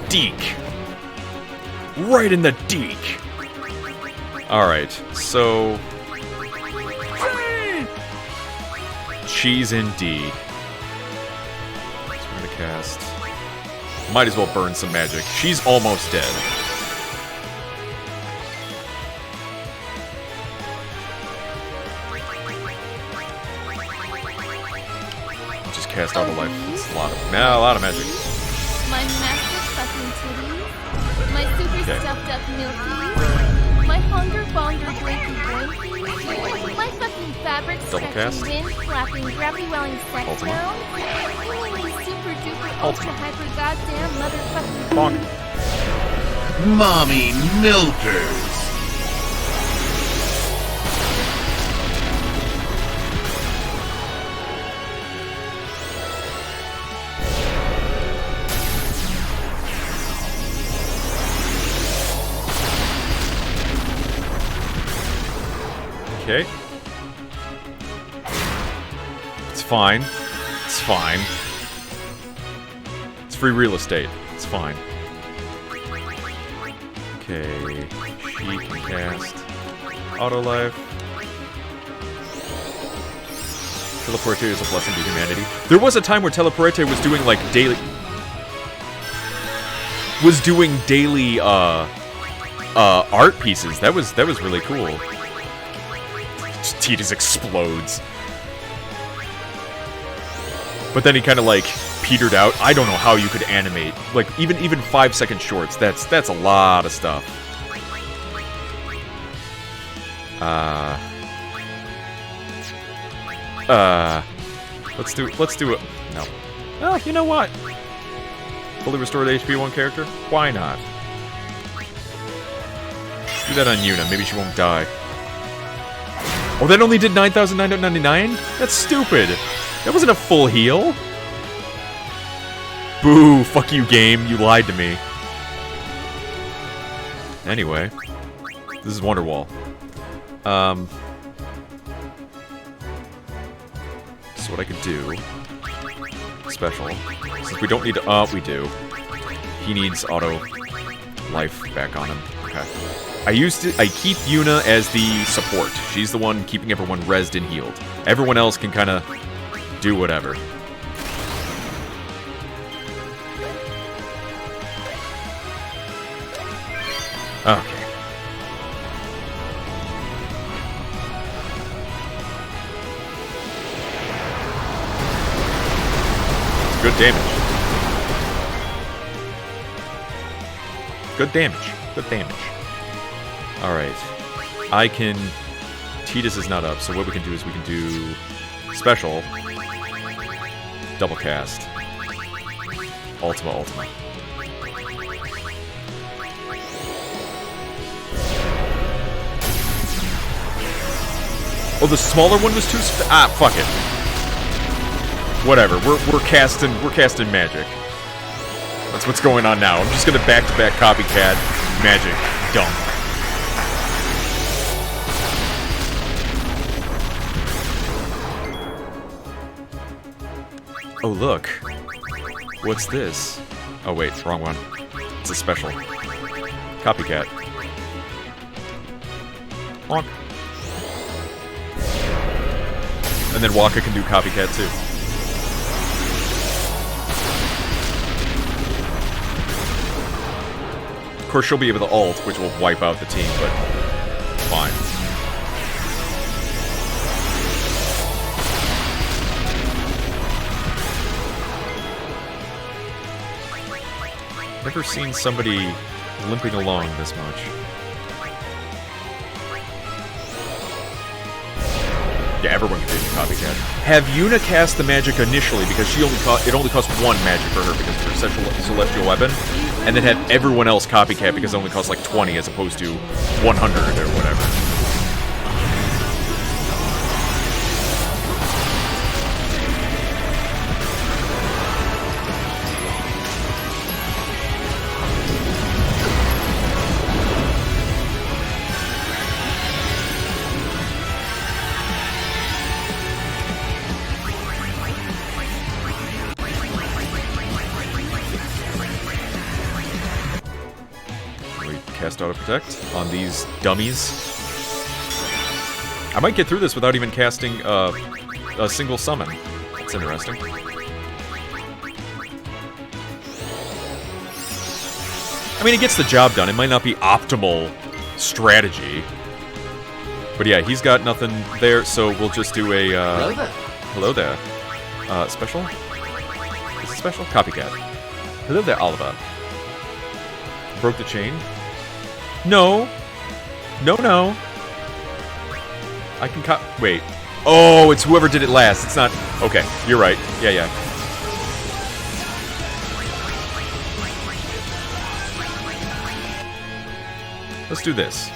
Deek. Right in the deek. Alright, so... Cheese indeed. So we're gonna cast... Might as well burn some magic. She's almost dead. Just cast out a life. It's a lot of magic. My massive fucking titties, my super stuffed up milkies, my hunger bonger blinky blinkies, my fucking fabric stretching wind flapping gravity welling sex sound, holy super duper ultra hyper goddamn motherfucking Mommy milkers. Okay. It's fine. It's fine. It's free real estate. It's fine. Okay. She can cast auto life. Teleporte is a blessing to humanity. There was a time where Teleporte was doing like daily art pieces. That was really cool. Tidus explodes. But then he kind of like petered out. I don't know how you could animate like even 5-second shorts. That's a lot of stuff. Let's do it. No. Oh, you know what? Fully restored HP 1 character? Why not? Do that on Yuna. Maybe she won't die. Oh, that only did 9,999? That's stupid. That wasn't a full heal. Boo, fuck you, game. You lied to me. Anyway. This is Wonderwall. what I could do... Special. Since we don't need to... we do. He needs auto life back on him. Okay. I keep Yuna as the support. She's the one keeping everyone rezzed and healed. Everyone else can kind of do whatever. Okay. Good damage. Good damage. Good damage. Alright. I can... Tidus is not up, so what we can do is we can do... Special. Double cast. Ultima. Oh, the smaller one was too... fuck it. Whatever. We're casting magic. That's what's going on now. I'm just gonna back-to-back copycat magic dump. Oh, look. What's this? Oh, wait. Wrong one. It's a special. Copycat. Honk. And then Waka can do copycat, too. Of course, she'll be able to ult, which will wipe out the team, but fine. Never seen somebody limping along this much. Yeah, everyone can do copycat. Have Yuna cast the magic initially because she it only costs 1 magic for her because of her celestial weapon, and then have everyone else copycat because it only costs like 20 as opposed to 100 or whatever. Auto protect on these dummies. I might get through this without even casting a single summon. That's interesting. I mean, it gets the job done. It might not be optimal strategy. But yeah, he's got nothing there, so we'll just do a... hello there. Special? Is it special? Copycat. Hello there, Oliver. Broke the chain. No. No. I can wait. Oh, it's whoever did it last. It's not... Okay, you're right. Yeah. Let's do this.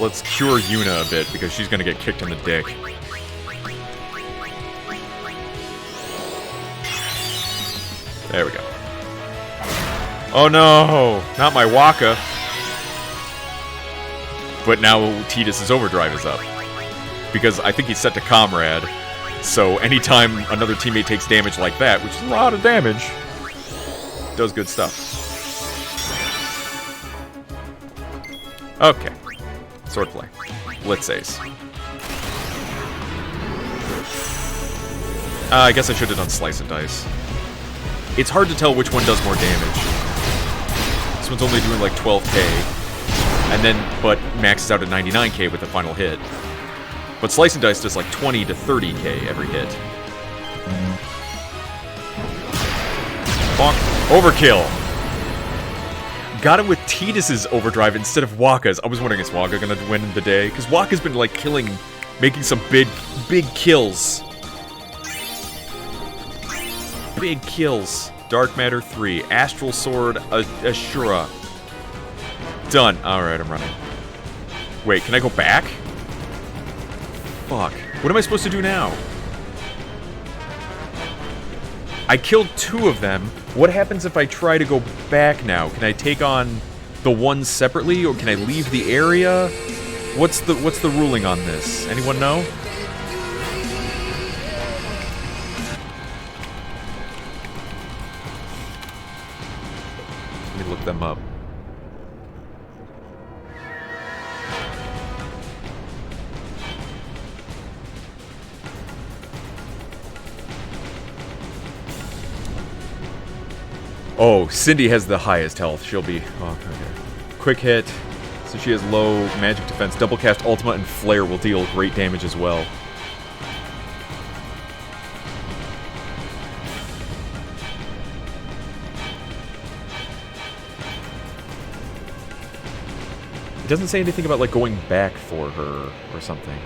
Let's cure Yuna a bit, because she's gonna get kicked in the dick. There we go. Oh no! Not my Waka. But now Tidus' overdrive is up. Because I think he's set to Comrade. So anytime another teammate takes damage like that, which is a lot of damage, does good stuff. Okay. Swordplay. Blitz Ace. I guess I should have done Slice and Dice. It's hard to tell which one does more damage. This one's only doing like 12k. And then, but maxes out at 99k with the final hit. But Slice and Dice does like 20 to 30k every hit. Bonk. Overkill! Got it with Tidus' overdrive instead of Waka's. I was wondering, is Waka gonna win the day? Because Waka's been like making some big kills. Big kills. Dark Matter 3, Astral Sword, Ashura. Done. Alright, I'm running. Wait, can I go back? Fuck. What am I supposed to do now? I killed 2 of them. What happens if I try to go back now? Can I take on the ones separately, or can I leave the area? What's the ruling on this? Anyone know? Let me look them up. Oh, Cindy has the highest health. She'll be... Oh, okay. Quick hit. So she has low magic defense. Double cast ultimate and flare will deal great damage as well. It doesn't say anything about, like, going back for her or something.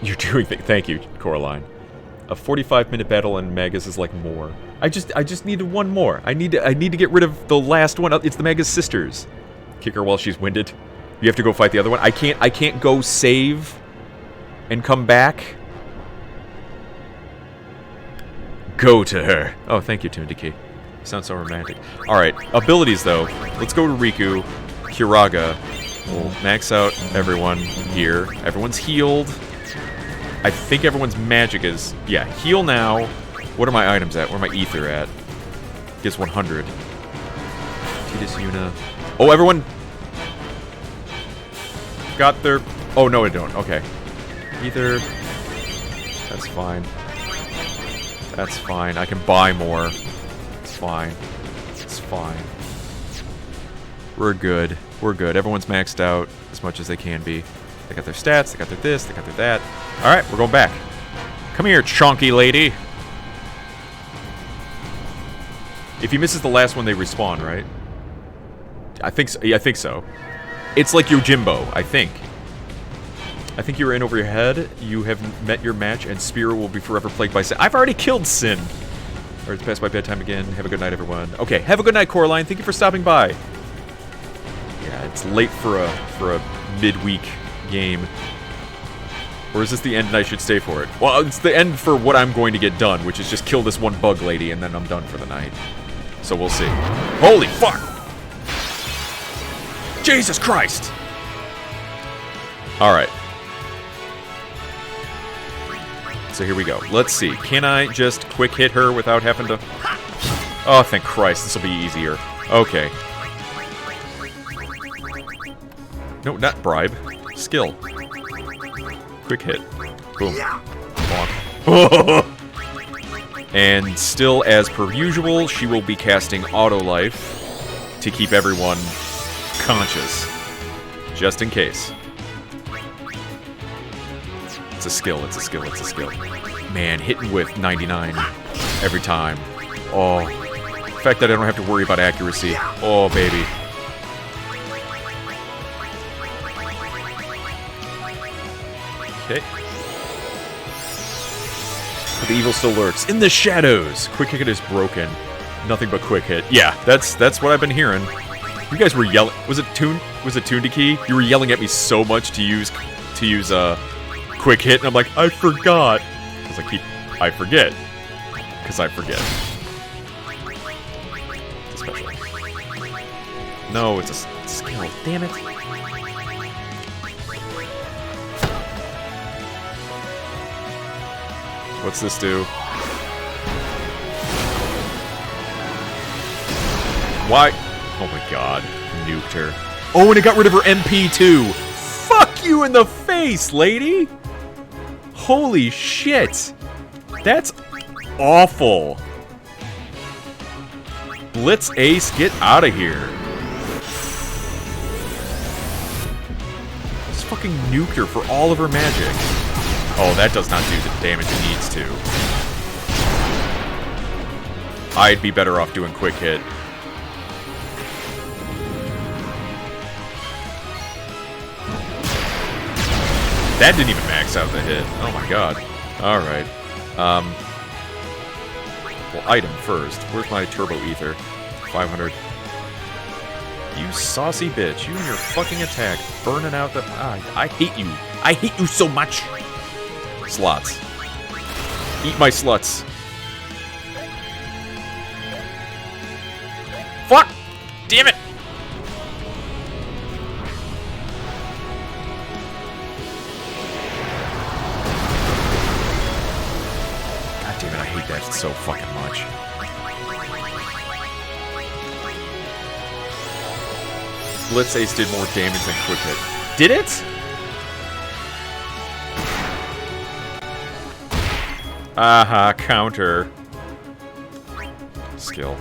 You're doing things. Thank you, Coraline. A 45-minute battle and Magus is like more. I just needed one more. I need to get rid of the last one. It's the Magus sisters. Kick her while she's winded. You have to go fight the other one. I can't go save and come back. Go to her. Oh, thank you, Tundiki. Sounds so romantic. Alright, abilities though. Let's go to Rikku, Kiraga. We'll max out everyone here. Everyone's healed. I think everyone's magic is... Yeah, heal now. What are my items at? Where my ether at? Gives 100. Titus Yuna. Oh, everyone... got their... Oh, no, I don't. Okay. Ether. That's fine. That's fine. I can buy more. It's fine. It's fine. We're good. We're good. Everyone's maxed out as much as they can be. They got their stats, they got their this, they got their that. Alright, we're going back. Come here, chonky lady. If he misses the last one, they respawn, right? I think so. Yeah, I think so. It's like Yojimbo, I think. I think you're in over your head. You have met your match, and Spear will be forever plagued by sin. I've already killed Sin. Or it's past my bedtime again. Have a good night, everyone. Okay, have a good night, Coraline. Thank you for stopping by. Yeah, it's late for a midweek game. Or is this the end and I should stay for it? Well, it's the end for what I'm going to get done, which is just kill this one bug lady, and then I'm done for the night. So we'll see. Holy fuck! Jesus Christ! Alright. So here we go. Let's see. Can I just quick hit her without having to... Oh, thank Christ. This will be easier. Okay. No, not bribe. Skill. Quick hit. Boom. And still, as per usual, she will be casting Auto Life to keep everyone conscious. Just in case. It's a skill, it's a skill, it's a skill. Man, hitting with 99 every time. Oh. The fact that I don't have to worry about accuracy. Oh, baby. Okay. But the evil still lurks. In the shadows! Quick hit is broken. Nothing but quick hit. Yeah, that's what I've been hearing. You guys were yelling. Was it Tundiki? You were yelling at me so much to use quick hit, and I'm like, I forgot. Because I forget. Because I forget. It's a special. No, it's a skill. Damn it. What's this do? Why? Oh my god. Nuked her. Oh, and it got rid of her MP too. Fuck you in the face, lady! Holy shit! That's awful. Blitz Ace, get out of here. Just fucking nuked her for all of her magic. Oh, that does not do the damage it needs to. I'd be better off doing quick hit. That didn't even max out the hit. Oh my god. Alright. Well, item first. Where's my turbo ether? 500. You saucy bitch. You and your fucking attack. Burning out the... I hate you. I hate you so much. Slots. Eat my sluts. Fuck! Damn it! God damn it, I hate that so fucking much. Blitz Ace did more damage than Quick Hit. Did it? Aha, counter. Skill.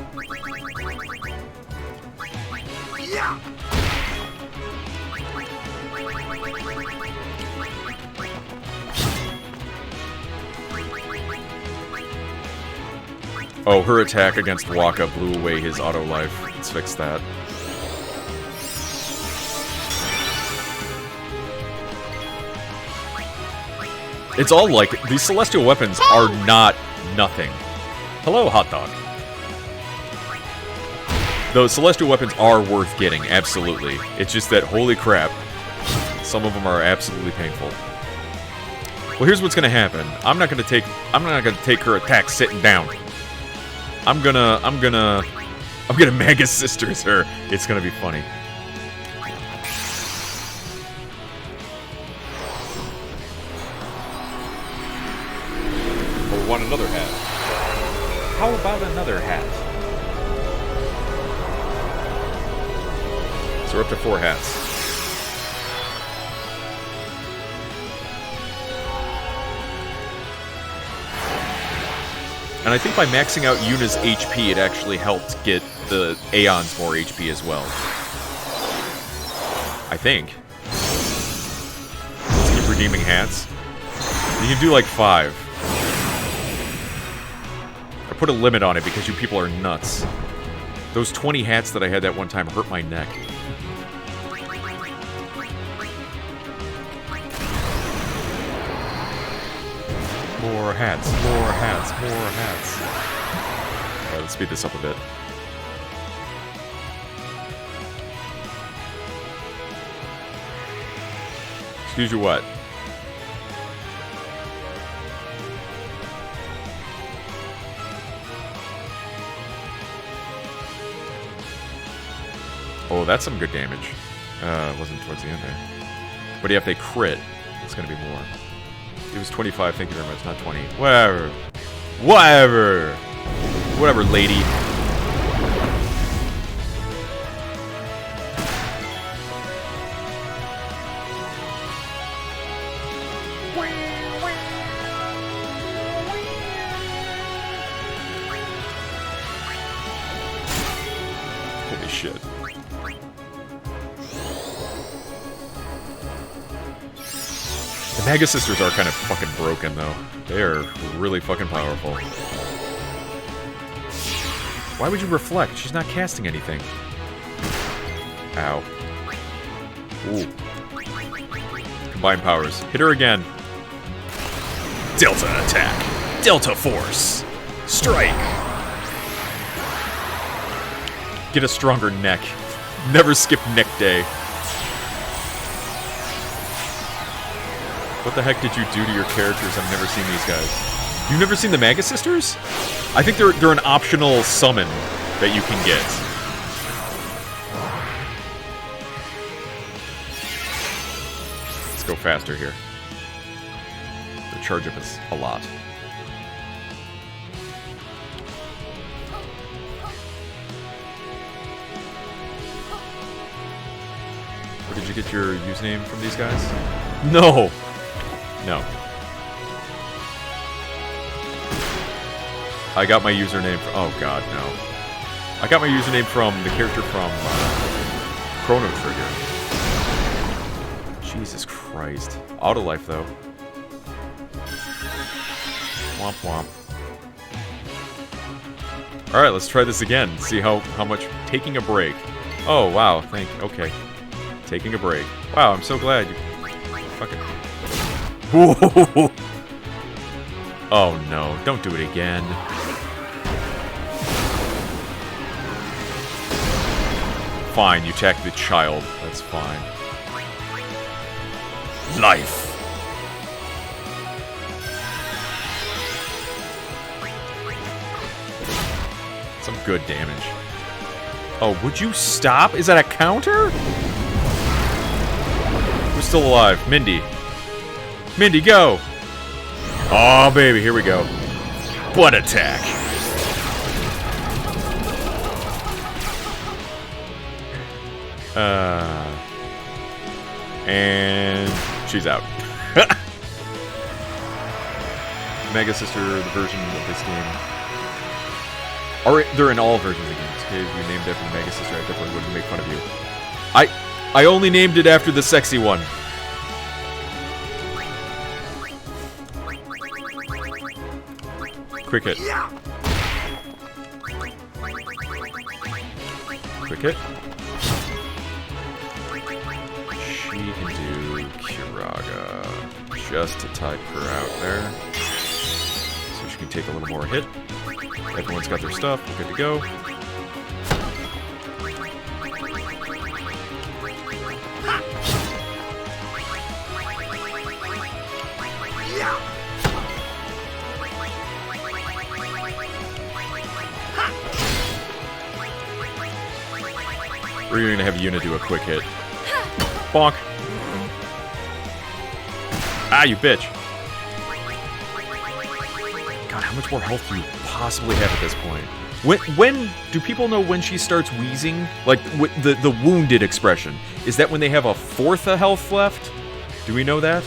Oh, her attack against Waka blew away his auto life. Let's fix that. It's all like, these celestial weapons are not nothing. Hello, hot dog. Those celestial weapons are worth getting, absolutely. It's just that, holy crap, some of them are absolutely painful. Well, here's what's gonna happen. I'm not gonna take her attack sitting down. I'm gonna Magus Sisters her. It's gonna be funny. Oh, we want another hat. How about another hat? So we're up to 4 hats. And I think by maxing out Yuna's HP, it actually helped get the Aeons more HP as well. I think. Let's keep redeeming hats. You can do like 5. I put a limit on it because you people are nuts. Those 20 hats that I had that one time hurt my neck. More hats, more hats, more hats. Alright, let's speed this up a bit. Excuse you what? Oh, that's some good damage. It wasn't towards the end there. But yeah, if they crit, it's gonna be more. It was 25, thank you very much, not 20. Whatever. Whatever! Whatever, lady. Holy shit. The Magus Sisters are kind of fucking broken, though. They are really fucking powerful. Why would you reflect? She's not casting anything. Ow. Ooh. Combined powers. Hit her again. Delta attack. Delta force. Strike. Get a stronger neck. Never skip neck day. What the heck did you do to your characters? I've never seen these guys. You've never seen the Magus Sisters? I think they're an optional summon that you can get. Let's go faster here. The charge up is a lot. Where did you get your username from these guys? No! No. I got my username from... Oh god, no. I got my username from the character from Chrono Trigger. Jesus Christ. Autolife, though. Womp womp. Alright, let's try this again. See how much... Taking a break. Oh, wow. Okay. Taking a break. Wow, I'm so glad you... Fucking... Whoa. Oh no, don't do it again. Fine, you attack the child. That's fine. Life. Some good damage. Oh, would you stop? Is that a counter? Who's still alive? Mindy. Mindy, go! Oh, baby, here we go. Butt attack. And she's out. Mega Sister, the version of this game. Or they're in all versions of games. Okay, if you named it after Mega Sister, I definitely wouldn't make fun of you. I only named it after the sexy one. Quick hit. Quick hit. She can do Kiraga just to type her out there. So she can take a little more hit. Everyone's got their stuff. We're good to go. We're going to have Yuna do a quick hit. Bonk. Ah, you bitch. God, how much more health do you possibly have at this point? When do people know when she starts wheezing? Like, the wounded expression. Is that when they have a fourth of health left? Do we know that?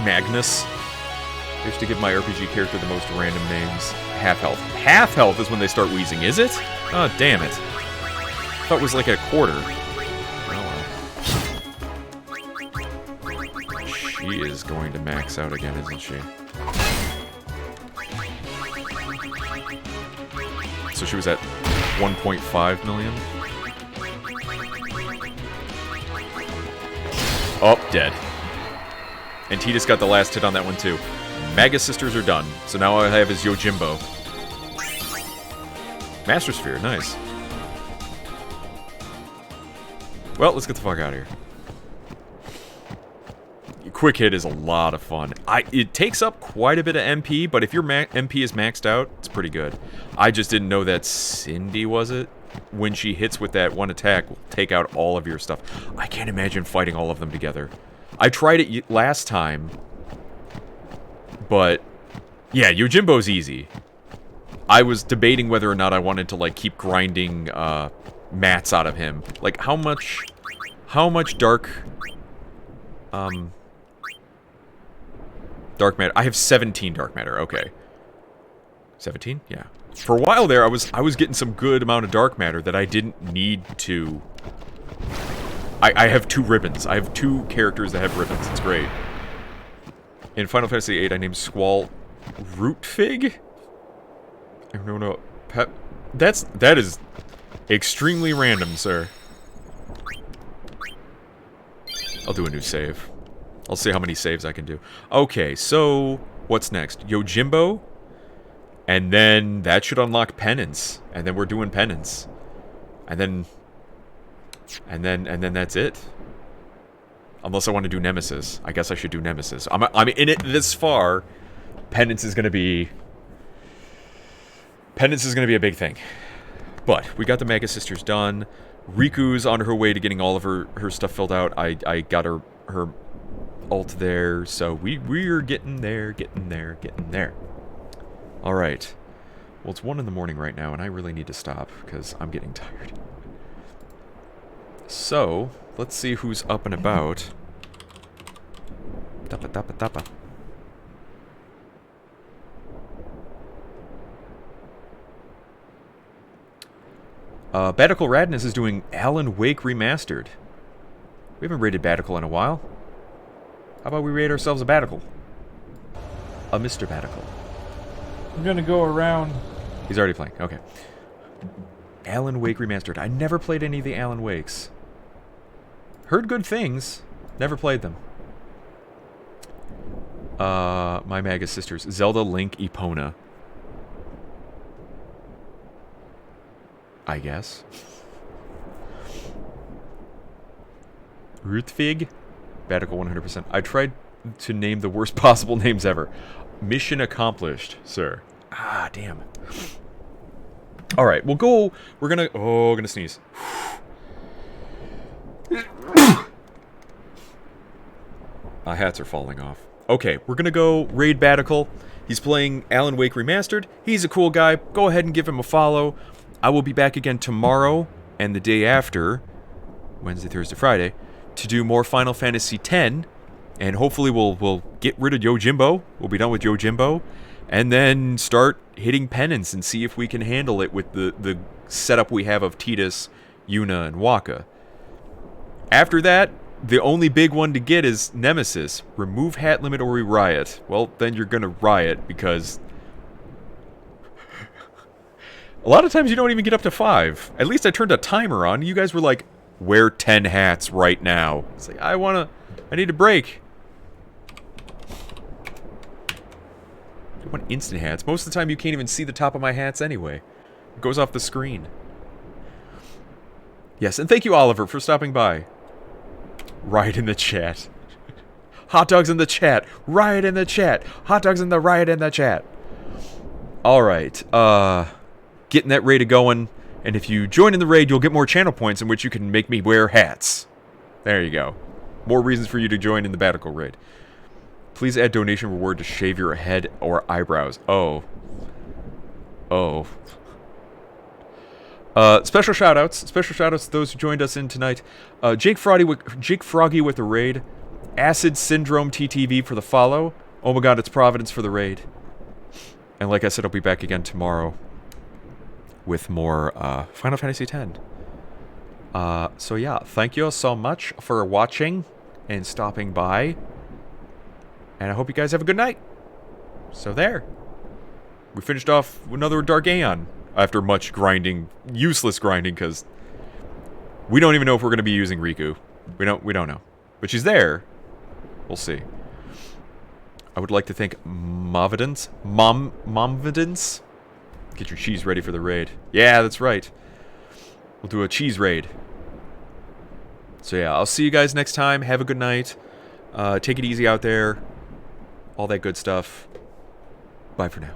Magus. I used to give my RPG character the most random names. Half health. Half health is when they start wheezing, is it? Oh, damn it. I thought it was like a quarter. Oh, well. She is going to max out again, isn't she? So she was at 1.5 million? Oh, dead. And Titus got the last hit on that one, too. Magus Sisters are done. So now all I have is Yojimbo. Master Sphere, nice. Well, let's get the fuck out of here. Quick hit is a lot of fun. It takes up quite a bit of MP, but if your MP is maxed out, it's pretty good. I just didn't know that Cindy, was it? When she hits with that one attack, will take out all of your stuff. I can't imagine fighting all of them together. I tried it last time. But, yeah, Yojimbo's easy. I was debating whether or not I wanted to, like, keep grinding, mats out of him. Like, how much dark, dark matter? I have 17 dark matter, okay. 17? Yeah. For a while there, I was getting some good amount of dark matter that I didn't need to... I have 2 ribbons. I have 2 characters that have ribbons. It's great. In Final Fantasy VIII, I named Squall Rootfig? I don't know. Pep. That is extremely random, sir. I'll do a new save. I'll see how many saves I can do. Okay, so what's next? Yojimbo? And then that should unlock Penance. And then we're doing Penance. And then that's it. Unless I want to do Nemesis. I guess I should do Nemesis. I'm in it this far. Penance is going to be a big thing. But we got the Mega Sisters done. Riku's on her way to getting all of her stuff filled out. I got her ult there. So we're getting there. All right. Well, it's 1 in the morning right now, and I really need to stop because I'm getting tired. So, let's see who's up and about. Tappa, tappa, tappa. Batical Radness is doing Alan Wake Remastered. We haven't rated Batical in a while. How about we rate ourselves a Batical? A Mr. Batical. I'm gonna go around. He's already playing, okay. Alan Wake Remastered. I never played any of the Alan Wakes. Heard good things. Never played them. My Magus Sisters. Zelda, Link, Epona. I guess. Ruthfig. Batical 100%. I tried to name the worst possible names ever. Mission accomplished, sir. Ah, damn. Alright, we'll go. We're gonna... Oh, I'm gonna sneeze. My hats are falling off. Okay, we're gonna go raid Batical. He's playing Alan Wake Remastered. He's a cool guy. Go ahead and give him a follow. I will be back again tomorrow and the day after, Wednesday, Thursday, Friday, to do more Final Fantasy X. And hopefully we'll get rid of Yojimbo. We'll be done with Yojimbo. And then start hitting penance and see if we can handle it with the setup we have of Tidus, Yuna, and Waka. After that, the only big one to get is Nemesis. Remove hat limit or we riot. Well, then you're gonna riot because a lot of times you don't even get up to 5. At least I turned a timer on. You guys were like, wear 10 hats right now. It's like, I need a break. I want instant hats. Most of the time you can't even see the top of my hats anyway. It goes off the screen. Yes, and thank you, Oliver, for stopping by. Riot in the chat. Hot dogs in the chat. Riot in the chat. Hot dogs in the riot in the chat. Alright, getting that raid going. And if you join in the raid, you'll get more channel points in which you can make me wear hats. There you go. More reasons for you to join in the Batical raid. Please add donation reward to shave your head or eyebrows. Oh. Oh. Special shoutouts. Special shoutouts to those who joined us in tonight. Jake Froggy with the raid. Acid Syndrome TTV for the follow. Oh my god, it's Providence for the raid. And like I said, I'll be back again tomorrow with more Final Fantasy X. So yeah, thank you so much for watching and stopping by. And I hope you guys have a good night. So there. We finished off another Dark Aeon after much grinding, useless grinding, because we don't even know if we're going to be using Rikku. We don't know. But she's there. We'll see. I would like to thank Momvidence. Momvidence? Get your cheese ready for the raid. Yeah, that's right. We'll do a cheese raid. So yeah, I'll see you guys next time. Have a good night. Take it easy out there. All that good stuff. Bye for now.